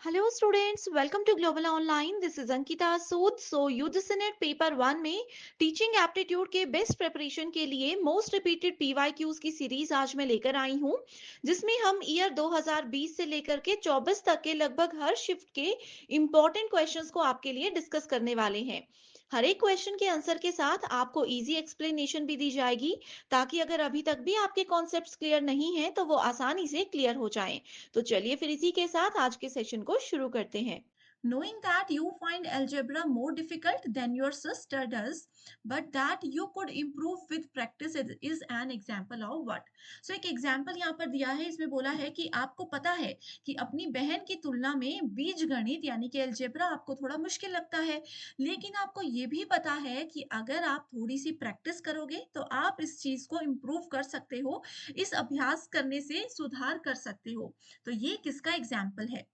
Hello students, welcome to Global Online. This is Ankita Sood. So UGC paper 1 में teaching aptitude के best preparation के लिए most repeated PYQs की series आज मैं लेकर आई हूं, जिसमें हम ईयर 2020 से लेकर के 24 तक के लगभग हर शिफ्ट के इंपॉर्टेंट क्वेश्चंस को आपके लिए डिस्कस करने वाले हैं। हर एक क्वेश्चन के आंसर के साथ आपको इजी एक्सप्लेनेशन भी दी जाएगी, ताकि अगर अभी तक भी आपके कॉन्सेप्ट्स क्लियर नहीं है तो वो आसानी से क्लियर हो जाएं। तो चलिए फिर इसी के साथ आज के सेशन को शुरू करते हैं। Knowing that you find algebra more difficult than your sister does, but that you could improve with practice is an example of what? So एक example यहाँ पर दिया है, इसमें बोला है कि आपको पता है कि अपनी बहन की तुलना में बीज गणित यानी कि अलजेब्रा आपको थोड़ा मुश्किल लगता है, लेकिन आपको ये भी पता है कि अगर आप थोड़ी सी प्रैक्टिस करोगे तो आप इस चीज को इम्प्रूव कर सकते हो, इस अभ्यास करने से सुधार कर सकते हो। तो ये किसका एग्जाम्पल है?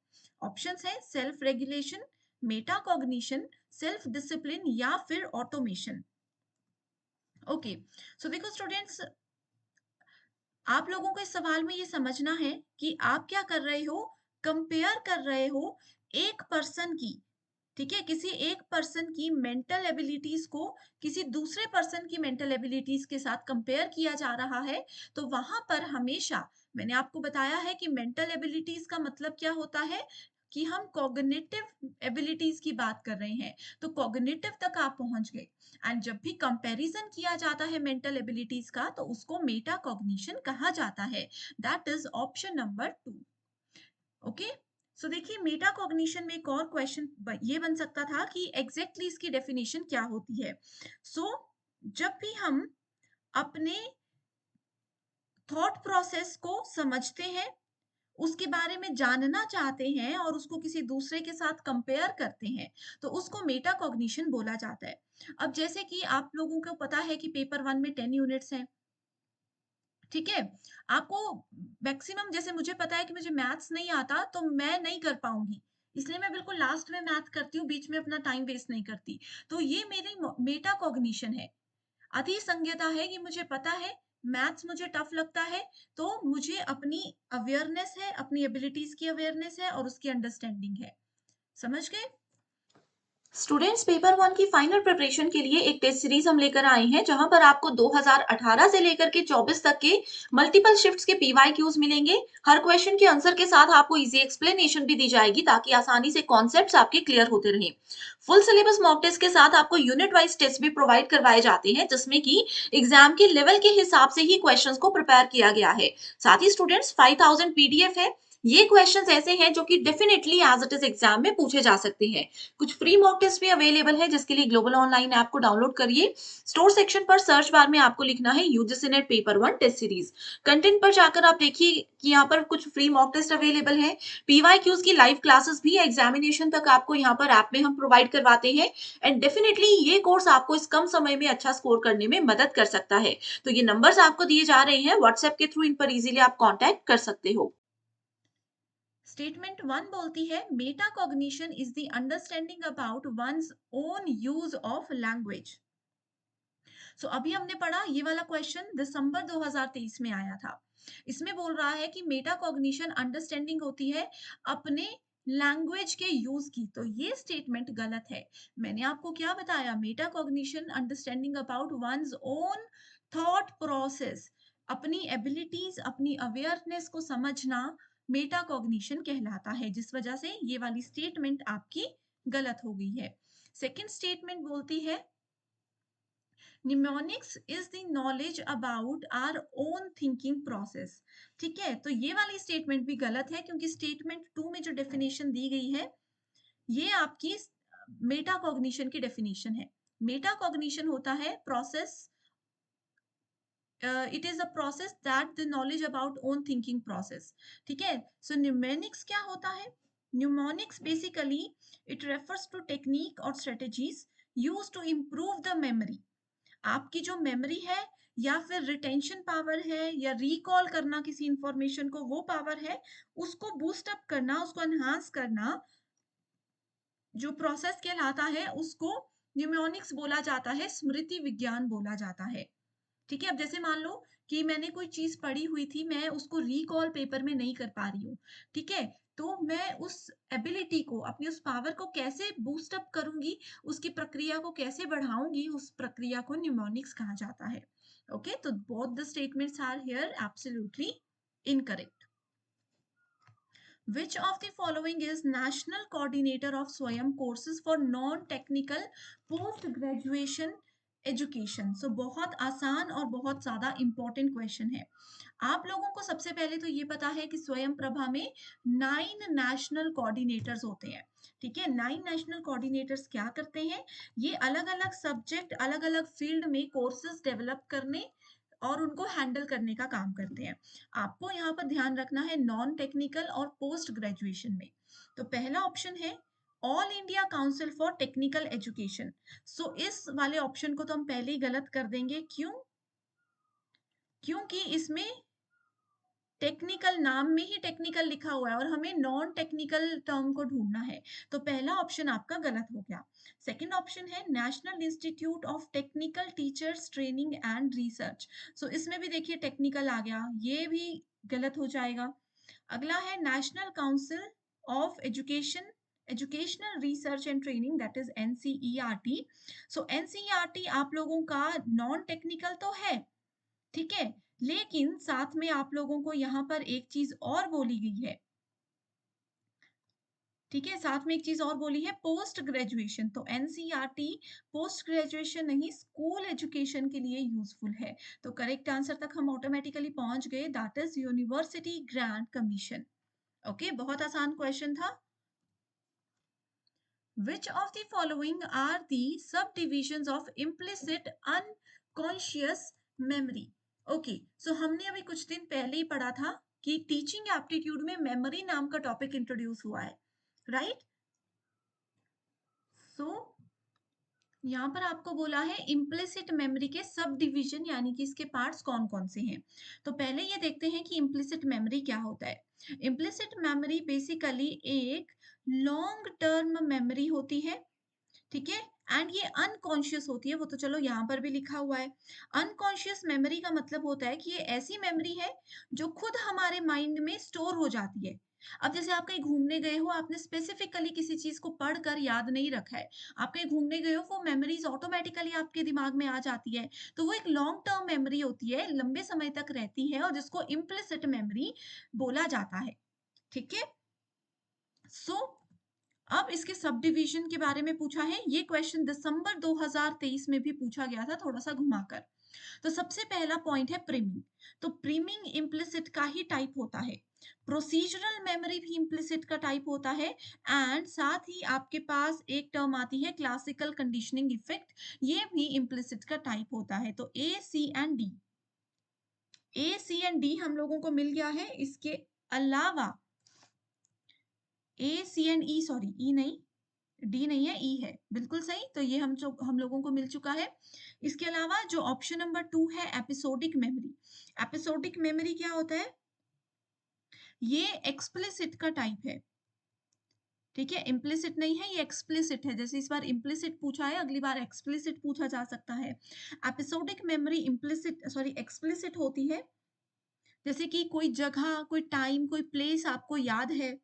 ऑप्शंस है self regulation, Meta cognition, self discipline या फिर ऑटोमेशन। ओके, सो देखो स्टूडेंट्स, आप लोगों को इस सवाल में ये समझना है कि आप क्या कर रहे हो, कंपेयर कर रहे हो एक पर्सन की, ठीक है, किसी एक पर्सन की मेंटल एबिलिटीज को किसी दूसरे पर्सन की मेंटल एबिलिटीज के साथ कंपेयर किया जा रहा है। तो वहां पर हमेशा मैंने आपको बताया है कि मेंटल एबिलिटीज का मतलब क्या होता है, कि हम कॉग्निटिव एबिलिटीज की बात कर रहे हैं। तो कॉग्निटिव तक आप पहुंच गए, एंड जब भी कंपैरिजन किया जाता है मेंटल एबिलिटीज का तो उसको मेटा कॉग्निशन कहा जाता है। That is option number 2। Okay, so देखिए मेटा कॉग्निशन में एक और क्वेश्चन ये बन सकता था कि एग्जैक्टली इसकी डेफिनेशन क्या होती है। सो जब भी हम अपने थॉट प्रोसेस को समझते हैं, उसके बारे में जानना चाहते हैं और उसको किसी दूसरे के साथ कंपेयर करते हैं, तो उसको मेटा कॉग्निशन बोला जाता है। अब जैसे कि आप लोगों को पता है कि पेपर 1 में 10 यूनिट्स हैं, ठीक है? आपको मैक्सिमम, जैसे मुझे पता है कि मुझे मैथ्स नहीं आता तो मैं नहीं कर पाऊँगी, इसलिए मैं बिल्कुल लास्ट में मैथ करती हूँ, बीच में अपना टाइम वेस्ट नहीं करती। तो ये मेरी मेटा कॉग्निशन है। अति संज्ञता है कि मुझे पता है मैथ्स मुझे टफ लगता है, तो मुझे अपनी अवेयरनेस है, अपनी एबिलिटीज की अवेयरनेस है और उसकी अंडरस्टैंडिंग है। समझ गए? स्टूडेंट्स, पेपर 1 की फाइनल प्रिपरेशन के लिए एक टेस्ट सीरीज हम लेकर आए हैं, जहां पर आपको 2018 से लेकर के 24 तक के मल्टीपल शिफ्ट्स के पीवाईक्यूज मिलेंगे। हर क्वेश्चन के आंसर के साथ आपको इजी एक्सप्लेनेशन भी दी जाएगी, ताकि आसानी से कॉन्सेप्ट्स आपके क्लियर होते रहें। फुल सिलेबस मॉक टेस्ट के साथ आपको यूनिट वाइज टेस्ट भी प्रोवाइड करवाए जाते हैं, जिसमें कि एग्जाम के लेवल के हिसाब से ही क्वेश्चंस को प्रिपेयर किया गया है। साथ ही स्टूडेंट्स, 5000 पीडीएफ है। ये क्वेश्चंस ऐसे हैं जो कि definitely as it is exam में पूछे जा सकते हैं। कुछ फ्री मॉक टेस्ट भी अवेलेबल है, जिसके लिए ग्लोबल ऑनलाइन ऐप को डाउनलोड करिए। स्टोर सेक्शन पर सर्च बार में आपको लिखना है UGC NET paper 1 test series. Content पर जाकर आप देखिए कि यहाँ पर कुछ फ्री मॉक टेस्ट अवेलेबल है। पीवाईक्यूज की लाइव क्लासेस भी एग्जामिनेशन तक आपको यहाँ पर ऐप में हम प्रोवाइड करवाते हैं। एंड डेफिनेटली ये कोर्स आपको इस कम समय में अच्छा स्कोर करने में मदद कर सकता है। तो ये नंबर्स आपको दिए जा रहे हैं व्हाट्सएप के थ्रू, इन पर इजीली आप कॉन्टैक्ट कर सकते हो। स्टेटमेंट 1 बोलती है metacognition is the understanding about one's own use of language. So अभी हमने पढ़ा ये वाला क्वेश्चन दिसंबर 2023 में आया था। इसमें बोल रहा है कि मेटा कॉग्निशन अंडरस्टैंडिंग होती है अपने लैंग्वेज के यूज की। तो ये स्टेटमेंट गलत है। मैंने आपको क्या बताया, Meta cognition understanding about one's own thought process, अपनी एबिलिटीज, अपनी अवेयरनेस को समझना मेटा कॉग्निशन कहलाता है, जिस वजह से ये वाली स्टेटमेंट आपकी गलत हो गई है। सेकंड स्टेटमेंट बोलती है mnemonics is the knowledge about our own thinking process. ठीक है, तो ये वाली स्टेटमेंट भी गलत है, क्योंकि स्टेटमेंट 2 में जो डेफिनेशन दी गई है ये आपकी मेटा कॉग्निशन की डेफिनेशन है। मेटा कॉग्निशन होता है process, it is a process that the knowledge about own thinking process. ठीक है, सो न्यूमेनिक्स क्या होता है? Mnemonics basically it refers to technique और strategies use to improve the memory. आपकी जो मेमोरी है या फिर रिटेंशन पावर है या रिकॉल करना किसी इंफॉर्मेशन को, वो पावर है, उसको बूस्ट अप करना, उसको एनहांस करना, जो प्रोसेस कहलाता है उसको न्यूमोनिक्स बोला जाता है, स्मृति विज्ञान बोला जाता है। ठीक है, अब जैसे मान लो कि मैंने कोई चीज पढ़ी हुई थी, मैं उसको रिकॉल पेपर में नहीं कर पा रही हूँ, ठीक है, तो मैं उस एबिलिटी को, अपनी उस पावर को कैसे बूस्ट अप करूँगी, उसकी प्रक्रिया को कैसे बढ़ाऊँगी, उस प्रक्रिया को न्यूमोनिक्स कहा जाता है। ओके, तो both the statements are here absolutely incorrect. Which of the following is National Coordinator of Swayam courses for non-technical post-graduation education? So बहुत आसान और बहुत ज़्यादा इम्पोर्टेंट क्वेश्चन है। आप लोगों को सबसे पहले तो ये पता है कि स्वयं प्रभा में 9 नेशनल कोऑर्डिनेटर्स होते हैं। ठीक है, 9 नेशनल कोऑर्डिनेटर्स क्या करते हैं? ये अलग-अलग सब्जेक्ट, अलग-अलग फील्ड में कोर्सेज डेवलप करने और उनको हैंडल करने का काम करते हैं। आपको यहाँ पर ध्यान रखना है नॉन टेक्निकल और पोस्ट ग्रेजुएशन में। तो पहला ऑप्शन है all India council for technical education. So इस वाले ऑप्शन को तो हम पहले ही गलत कर देंगे। क्यों? क्योंकि इसमें टेक्निकल, नाम में ही टेक्निकल लिखा हुआ है और हमें नॉन टेक्निकल टर्म को ढूंढना है। तो पहला ऑप्शन आपका गलत हो गया। सेकंड ऑप्शन है national institute of technical teachers training and research. So इसमें भी देखिए टेक्निकल आ गया, ये भी गलत हो जाएगा। अगला है national council of educational research and training, that is NCERT. So NCERT आप लोगों का नॉन टेक्निकल तो है, ठीक है, लेकिन साथ में आप लोगों को यहाँ पर एक चीज और बोली गई है। ठीक है, साथ में एक चीज और बोली है पोस्ट ग्रेजुएशन। तो एनसीईआरटी पोस्ट ग्रेजुएशन नहीं, स्कूल एजुकेशन के लिए यूजफुल है। तो करेक्ट आंसर तक हम ऑटोमेटिकली पहुंच गए, that is university grant commission. Okay, बहुत आसान क्वेश्चन था। Which of the following are the subdivisions of implicit unconscious memory? Okay, so हमने अभी कुछ दिन पहले ही पढ़ा था कि टीचिंग एप्टीट्यूड में मेमोरी नाम का टॉपिक इंट्रोड्यूस हुआ है, राइट? सो यहाँ पर आपको बोला है इम्प्लिसिट मेमोरी के सब डिवीजन, यानी कि इसके पार्ट्स कौन कौन से हैं। तो पहले ये देखते हैं कि इम्प्लिसिट मेमोरी क्या होता है। इम्प्लिसिट मेमोरी बेसिकली एक लॉन्ग टर्म मेमोरी होती है, ठीक है, एंड ये अनकॉन्शियस होती है। वो तो चलो यहाँ पर भी लिखा हुआ है। अनकॉन्शियस मेमोरी का मतलब होता है कि ये ऐसी मेमोरी है जो खुद हमारे माइंड में स्टोर हो जाती है। अब जैसे आप कहीं घूमने गए हो, आपने स्पेसिफिकली किसी चीज को पढ़कर याद नहीं रखा है, आप कहीं घूमने गए हो, वो मेमोरीज ऑटोमेटिकली आपके दिमाग में आ जाती है। तो वो एक लॉन्ग टर्म मेमोरी होती है, लंबे समय तक रहती है और जिसको इम्प्लिसिट मेमोरी बोला जाता है। ठीक है, सो अब इसके सब डिवीजन के बारे में पूछा है। ये क्वेश्चन दिसंबर 2023 में भी पूछा गया था, थोड़ा सा घुमाकर। तो सबसे पहला पॉइंट है प्रीमिंग। तो प्रीमिंग इम्प्लिसिट का ही टाइप होता है। प्रोसीजरल मेमोरी भी इम्प्लिसिट का टाइप होता है। एंड साथ ही आपके पास एक टर्म आती है क्लासिकल कंडीशनिंग इफेक्ट, ये भी इम्प्लिसिट का टाइप होता है। तो ए सी एंड डी हम लोगों को मिल गया है। इसके अलावा ए सी एंड ई, सॉरी ई नहीं, डी नहीं है, ई है, बिल्कुल सही। तो ये हम लोगों को मिल चुका है। इसके अलावा जो ऑप्शन नंबर 2 है एपिसोडिक मेमोरी। एपिसोडिक मेमोरी क्या होता है? ये एक्सप्लिसिट का टाइप है, ठीक है, इम्प्लिसिट नहीं है, ये एक्सप्लिसिट है। जैसे इस बार इम्प्लिसिट पूछा है, अगली बार एक्सप्लिसिट पूछा जा सकता है। एपिसोडिक मेमोरी एक्सप्लिसिट होती है। जैसे कि कोई जगह, कोई टाइम, कोई प्लेस आपको याद है,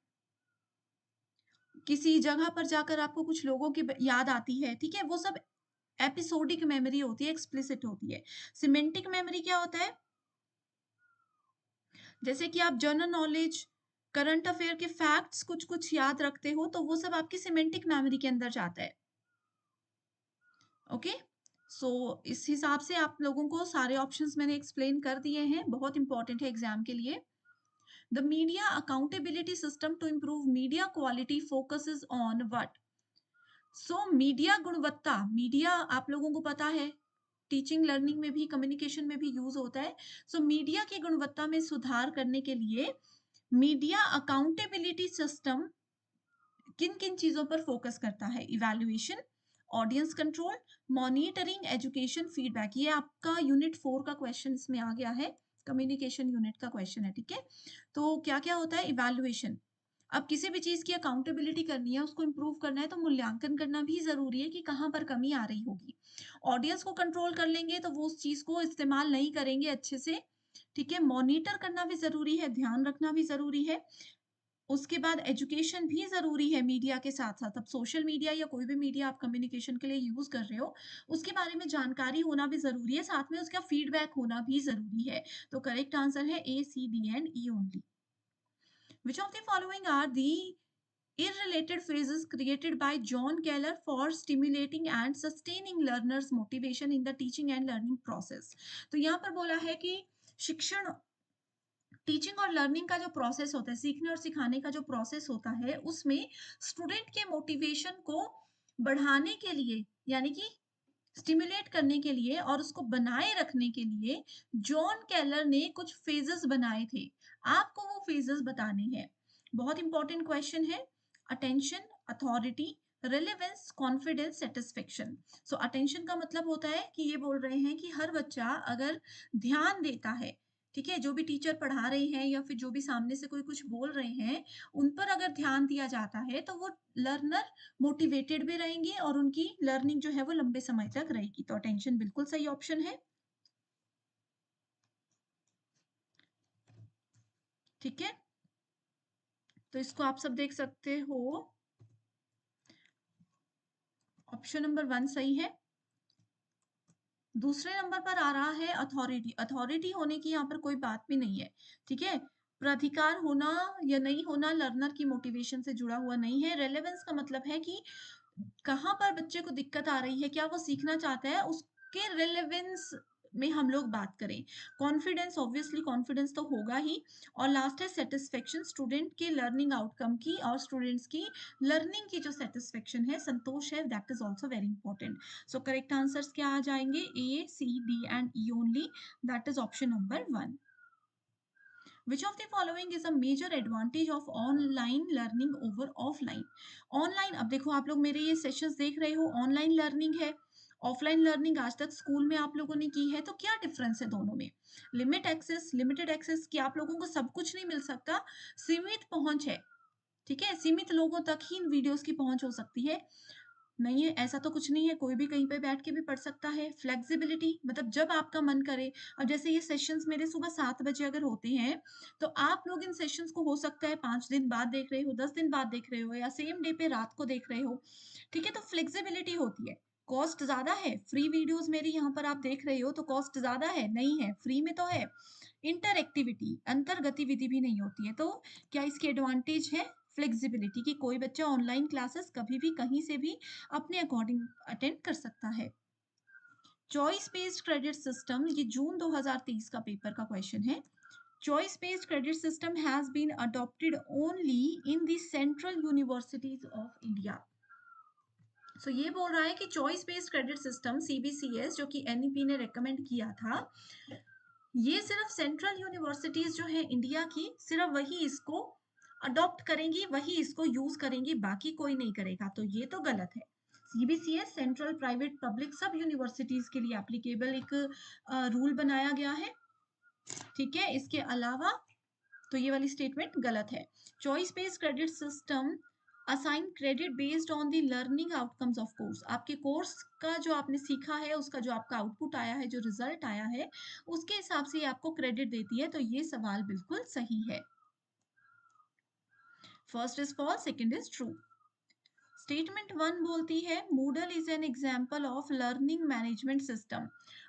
किसी जगह पर जाकर आपको कुछ लोगों की याद आती है, ठीक है, वो सब एपिसोडिक मेमोरी होती है, एक्सप्लिसिट होती है। सिमेंटिक मेमोरी क्या होता है? जैसे कि आप जनरल नॉलेज, करंट अफेयर के फैक्ट्स कुछ कुछ याद रखते हो, तो वो सब आपकी सिमेंटिक मेमोरी के अंदर जाता है। ओके, सो इस हिसाब से आप लोगों को सारे ऑप्शंस मैंने एक्सप्लेन कर दिए हैं, बहुत इंपॉर्टेंट है एग्जाम के लिए। The media accountability system to improve media quality focuses on what? So media गुणवत्ता, मीडिया आप लोगों को पता है टीचिंग लर्निंग में भी, कम्युनिकेशन में भी यूज होता है। सो मीडिया की गुणवत्ता में सुधार करने के लिए मीडिया अकाउंटेबिलिटी सिस्टम किन किन चीजों पर फोकस करता है? Evaluation, audience control, monitoring, education, feedback. ये आपका यूनिट 4 का क्वेश्चन इसमें आ गया है, कम्युनिकेशन यूनिट का क्वेश्चन है, ठीक है। तो क्या क्या होता है? इवैल्यूएशन, अब किसी भी चीज की अकाउंटेबिलिटी करनी है, उसको इंप्रूव करना है, तो मूल्यांकन करना भी जरूरी है कि कहाँ पर कमी आ रही होगी। ऑडियंस को कंट्रोल कर लेंगे तो वो उस चीज को इस्तेमाल नहीं करेंगे अच्छे से, ठीक है। मॉनिटर करना भी जरूरी है, ध्यान रखना भी जरूरी है। उसके बाद एजुकेशन भी ज़रूरी है मीडिया के साथ-साथ। अब सोशल मीडिया या कोई भी मीडिया आप कम्युनिकेशन के लिए यूज़ कर रहे हो, उसके बारे में जानकारी होना भी ज़रूरी है, साथ में उसका फीडबैक होना भी ज़रूरी है। तो करेक्ट आंसर है A, C, D and E only. Which of the following are the irrelated phrases created by John Keller for stimulating and sustaining learners' motivation in the teaching and learning process? तो यहाँ पर बोला है कि शिक्षण teaching और learning का जो प्रोसेस होता है, सीखने और सिखाने का जो प्रोसेस होता है, उसमें स्टूडेंट के मोटिवेशन को बढ़ाने के लिए, यानी कि स्टिमुलेट करने के लिए और उसको बनाए रखने के लिए जॉन केलर ने कुछ फेजेस बनाए थे। आपको वो फेजेस बताने हैं। बहुत इंपॉर्टेंट क्वेश्चन है। Attention, authority, relevance, confidence, satisfaction. सो अटेंशन का मतलब होता है कि ये बोल रहे हैं कि हर बच्चा अगर ध्यान देता है, ठीक है, जो भी टीचर पढ़ा रहे हैं या फिर जो भी सामने से कोई कुछ बोल रहे हैं, उन पर अगर ध्यान दिया जाता है तो वो लर्नर मोटिवेटेड भी रहेंगे और उनकी लर्निंग जो है वो लंबे समय तक रहेगी। तो अटेंशन बिल्कुल सही ऑप्शन है। ठीक है, तो इसको आप सब देख सकते हो। ऑप्शन नंबर 1 सही है। दूसरे नंबर पर आ रहा है अथॉरिटी। अथॉरिटी होने की यहाँ पर कोई बात भी नहीं है। ठीक है, प्राधिकार होना या नहीं होना लर्नर की मोटिवेशन से जुड़ा हुआ नहीं है। रेलेवेंस का मतलब है कि कहाँ पर बच्चे को दिक्कत आ रही है, क्या वो सीखना चाहता है, उसके रिलेवेंस में हम लोग बात करें। कॉन्फिडेंस, ऑब्वियसली कॉन्फिडेंस तो होगा ही। और लास्ट है सेटिस्फेक्शन, स्टूडेंट के लर्निंग आउटकम की और स्टूडेंट्स की लर्निंग की जो सेटिस्फेक्शन है, संतोष है, that is also very important. So correct answers क्या आ जाएंगे? A, C, D and E only, that is option number 1। Which of the following is a major advantage of online learning over offline? Online, अब देखो आप लोग मेरे ये sessions देख रहे हो, ऑनलाइन लर्निंग है, ऑफलाइन लर्निंग आज तक स्कूल में आप लोगों ने की है, तो क्या डिफरेंस है दोनों में? लिमिटेड एक्सेस कि आप लोगों को सब कुछ नहीं मिल सकता, सीमित पहुंच है। ठीक है, सीमित लोगों तक ही इन वीडियोस की पहुंच हो सकती है। नहीं है, ऐसा तो कुछ नहीं है, कोई भी कहीं पे बैठ के भी पढ़ सकता है। फ्लेक्सिबिलिटी मतलब जब आपका मन करे। अब जैसे ये सेशंस मेरे सुबह 7 बजे अगर होते हैं, तो आप लोग इन सेशंस को हो सकता है 5 दिन बाद देख रहे हो, 10 दिन बाद देख रहे हो या सेम डे पे रात को देख रहे हो। ठीक है, तो फ्लेक्सिबिलिटी होती है। कॉस्ट ज़्यादा है, फ्री वीडियोज़ मेरी यहाँ पर आप देख रहे हो तो कॉस्ट ज़्यादा है? नहीं है, फ्री में तो है। इंटरएक्टिविटी, अंतर गतिविधि भी नहीं होती है, तो क्या इसकी एडवांटेज है? फ्लेक्सिबिलिटी कि कोई बच्चा ऑनलाइन क्लासेस कभी भी कहीं से भी अपने अकॉर्डिंग अटेंड कर सकता है। चॉइस बेस्ड क्रेडिट सिस्टम, ये जून 2023 का पेपर का क्वेश्चन है। Choice based credit system has been adopted only in the central universities of India. So ये बोल रहा है कि choice based credit system CBCS, जो कि एनईपी ने रेकमेंड किया था, ये सिर्फ सेंट्रल यूनिवर्सिटीज जो है इंडिया की, सिर्फ वही इसको अडॉप्ट करेंगी, वही इसको यूज करेंगी, बाकी कोई नहीं करेगा। तो ये तो गलत है। सीबीसीएस सेंट्रल, प्राइवेट, पब्लिक सब यूनिवर्सिटीज के लिए एप्लीकेबल एक रूल बनाया गया है। ठीक है, इसके अलावा तो ये वाली स्टेटमेंट गलत है। Choice based credit system assign credit based on the learning outcomes of course. आपके कोर्स का जो आपने सीखा है, उसका जो आपका आउटपुट आया है, जो रिजल्ट आया है, उसके हिसाब से ये आपको क्रेडिट देती है। तो ये सवाल बिल्कुल सही है। First is false, second is true. Statement 1 बोलती है Moodle is an example of learning management system.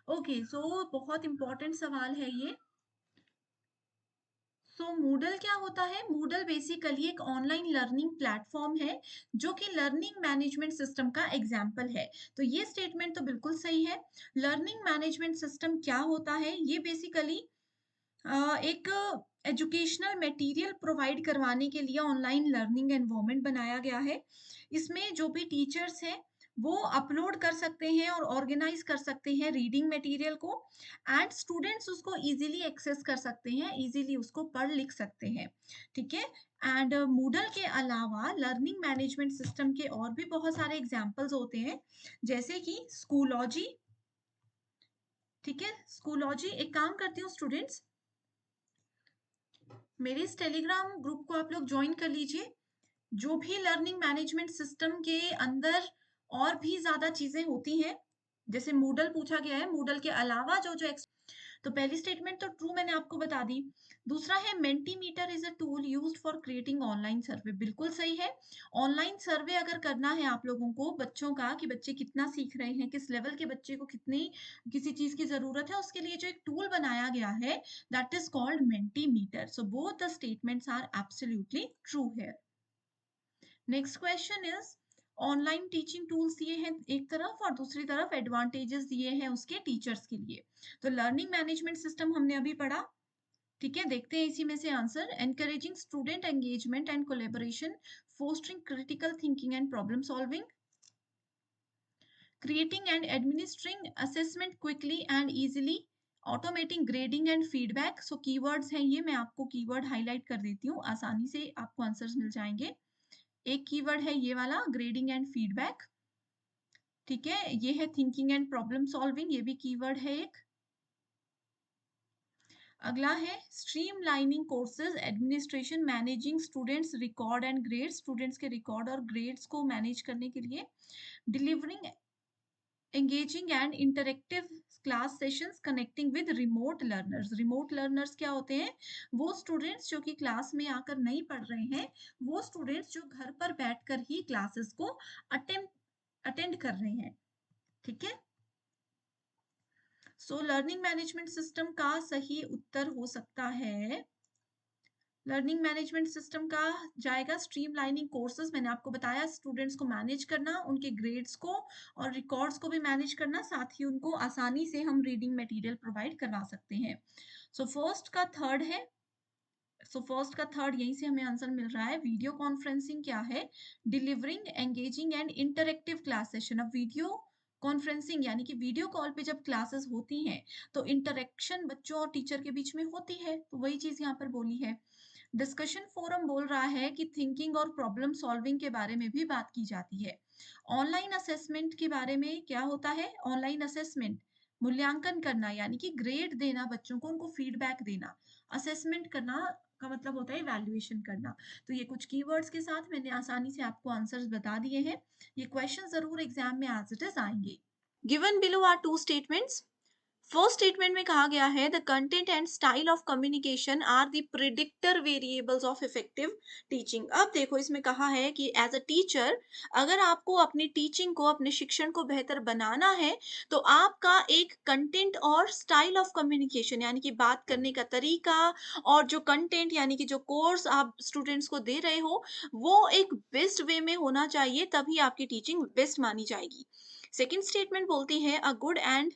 Okay, so बहुत इंपॉर्टेंट सवाल है ये। सो मूडल क्या होता है? मूडल बेसिकली एक ऑनलाइन लर्निंग प्लेटफॉर्म है जो कि लर्निंग मैनेजमेंट सिस्टम का एग्जाम्पल है। तो ये स्टेटमेंट तो बिल्कुल सही है। लर्निंग मैनेजमेंट सिस्टम क्या होता है? ये बेसिकली एक एजुकेशनल मटेरियल प्रोवाइड करवाने के लिए ऑनलाइन लर्निंग एनवायरनमेंट बनाया गया है। इसमें जो भी टीचर्स हैं वो अपलोड कर सकते हैं और ऑर्गेनाइज कर सकते हैं रीडिंग मटेरियल को, एंड स्टूडेंट्स उसको इजीली एक्सेस कर सकते हैं, इजीली उसको पढ़ लिख सकते हैं। ठीक है, एंड मूडल के अलावा लर्निंग मैनेजमेंट सिस्टम के और भी बहुत सारे एग्जांपल्स होते हैं, जैसे कि स्कूलॉजी। ठीक है, स्कूलॉजी, एक काम करती हूँ स्टूडेंट्स, मेरे इस टेलीग्राम ग्रुप को आप लोग ज्वाइन कर लीजिए। जो भी लर्निंग मैनेजमेंट सिस्टम के अंदर और भी ज्यादा चीजें होती हैं, जैसे मूडल पूछा गया है, मूडल के अलावा जो जो तो पहली स्टेटमेंट तो ट्रू मैंने आपको बता दी। दूसरा है Mentimeter is a tool used for creating online survey, बिल्कुल सही है। ऑनलाइन सर्वे अगर करना है आप लोगों को बच्चों का कि बच्चे कितना सीख रहे हैं, किस लेवल के बच्चे को कितनी किसी चीज की जरूरत है, उसके लिए जो एक टूल बनाया गया है that is called Mentimeter. So both the statements are absolutely true है। Next question is online teaching tools दिए हैं एक तरफ और दूसरी तरफ एडवांटेजेस दिए हैं उसके टीचर्स के लिए। तो लर्निंग मैनेजमेंट सिस्टम हमने अभी पढ़ा, ठीक है। देखते हैं इसी में से answer. Encouraging student engagement and collaboration, fostering critical thinking and problem solving, creating and administering assessment quickly and easily, automating grading and feedback। so keywords हैं ये, मैं आपको कीवर्ड हाईलाइट कर देती हूँ, आसानी से आपको आंसर्स मिल जाएंगे। एक कीवर्ड है ये वाला ग्रेडिंग एंड फीडबैक, ठीक है। ये है थिंकिंग एंड प्रॉब्लम सॉल्विंग, ये भी कीवर्ड है एक। अगला है streamlining courses administration, managing students record and grades, students के रिकॉर्ड और ग्रेड्स को मैनेज करने के लिए। Delivering engaging and interactive class sessions connecting with remote learners। remote learners क्या होते हैं? वो स्टूडेंट्स जो कि क्लास में आकर नहीं पढ़ रहे हैं, वो स्टूडेंट्स जो घर पर बैठकर ही क्लासेस को अटेंड कर रहे हैं, ठीक है। सो लर्निंग मैनेजमेंट सिस्टम का सही उत्तर हो सकता है, लर्निंग मैनेजमेंट सिस्टम का जाएगा स्ट्रीमलाइनिंग कोर्सेज। मैंने आपको बताया स्टूडेंट्स को मैनेज करना, उनके ग्रेड्स को और रिकॉर्ड्स को भी मैनेज करना, साथ ही उनको आसानी से हम रीडिंग मटेरियल प्रोवाइड करवा सकते हैं। सो फर्स्ट का थर्ड है, सो फर्स्ट का थर्ड यहीं से हमें आंसर मिल रहा है। वीडियो कॉन्फ्रेंसिंग क्या है? Delivering engaging and interactive class session. अब वीडियो कॉन्फ्रेंसिंग यानी कि वीडियो कॉल पे जब क्लासेस होती हैं तो इंटरेक्शन बच्चों और टीचर के बीच में होती है, तो वही चीज यहाँ पर बोली है। डिस्कशन फोरम बोल रहा है कि थिंकिंग और प्रॉब्लम सॉल्विंग के बारे में भी बात की जाती है। ऑनलाइन असेसमेंट के बारे में क्या होता है? ऑनलाइन असेसमेंट मूल्यांकन करना यानी कि ग्रेड देना बच्चों को, उनको फीडबैक देना। असेसमेंट करना का मतलब होता है इवैल्यूएशन करना। तो ये कुछ कीवर्ड्स के साथ मैंने आसानी से आपको आंसर्स बता दिए हैं। ये क्वेश्चन जरूर एग्जाम में एज इट इज आएंगे। Given below are two statements. First statement में कहा गया है the content and style of communication are the predictor variables of effective teaching. अब देखो इसमें कहा है कि एज अ टीचर अगर आपको अपनी टीचिंग को, अपने शिक्षण को बेहतर बनाना है तो आपका एक कंटेंट और स्टाइल ऑफ कम्युनिकेशन यानी कि बात करने का तरीका और जो कंटेंट यानी कि जो कोर्स आप स्टूडेंट्स को दे रहे हो वो एक बेस्ट वे में होना चाहिए, तभी आपकी टीचिंग बेस्ट मानी जाएगी। सेकेंड स्टेटमेंट बोलती है a good and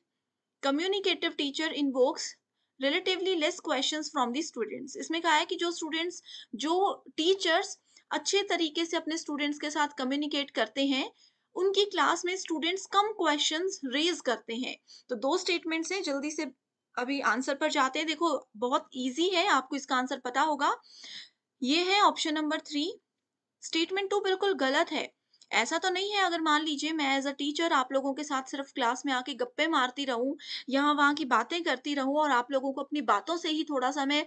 communicative teacher invokes relatively less questions from the students. इसमें कहा है कि जो टीचर्स अच्छे तरीके से अपने स्टूडेंट्स के साथ कम्युनिकेट करते हैं उनकी क्लास में स्टूडेंट्स कम क्वेश्चंस रेज करते हैं। तो दो स्टेटमेंट्स हैं, जल्दी से अभी आंसर पर जाते हैं। देखो बहुत इजी है, आपको इसका आंसर पता होगा। ये है ऑप्शन नंबर 3। स्टेटमेंट 2 बिल्कुल गलत है। ऐसा तो नहीं है अगर मान लीजिए मैं एज़ अ टीचर आप लोगों के साथ सिर्फ़ क्लास में आके गप्पे मारती रहूँ, यहाँ-वहाँ की बातें करती रहूँ और आप लोगों को अपनी बातों से ही थोड़ा-सा मैं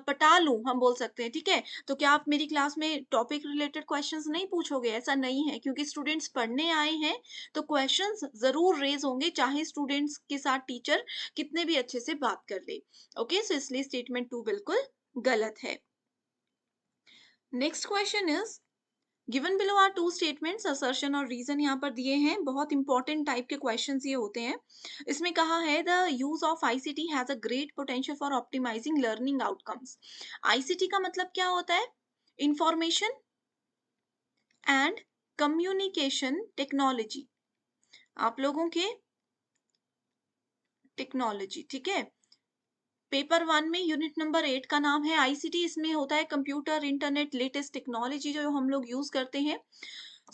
पटा लूँ, हम बोल सकते हैं, ठीक है? तो क्या आप मेरी क्लास में टॉपिक रिलेटेड क्वेश्चन्स नहीं पूछोगे? ऐसा नहीं है, क्योंकि स्टूडेंट्स पढ़ने आए हैं, तो क्वेश्चन्स ज़रूर रेज़ होंगे, चाहे स्टूडेंट्स के साथ टीचर कितने भी अच्छे से बात कर ले। ओके? सो इसलिए स्टेटमेंट 2 बिल्कुल गलत है। Next question is given below are two statements, assertion और रीजन यहाँ पर दिए हैं। बहुत इंपॉर्टेंट टाइप के क्वेश्चंस ये होते हैं। इसमें कहा है the use of ICT has a great potential for optimising learning outcomes. ICT का मतलब क्या होता है? Information and communication technology. आप लोगों के टेक्नोलॉजी, ठीक है। पेपर 1 में यूनिट नंबर 8 का नाम है आईसीटी। इसमें होता है कंप्यूटर, इंटरनेट, लेटेस्ट टेक्नोलॉजी जो हम लोग यूज करते हैं।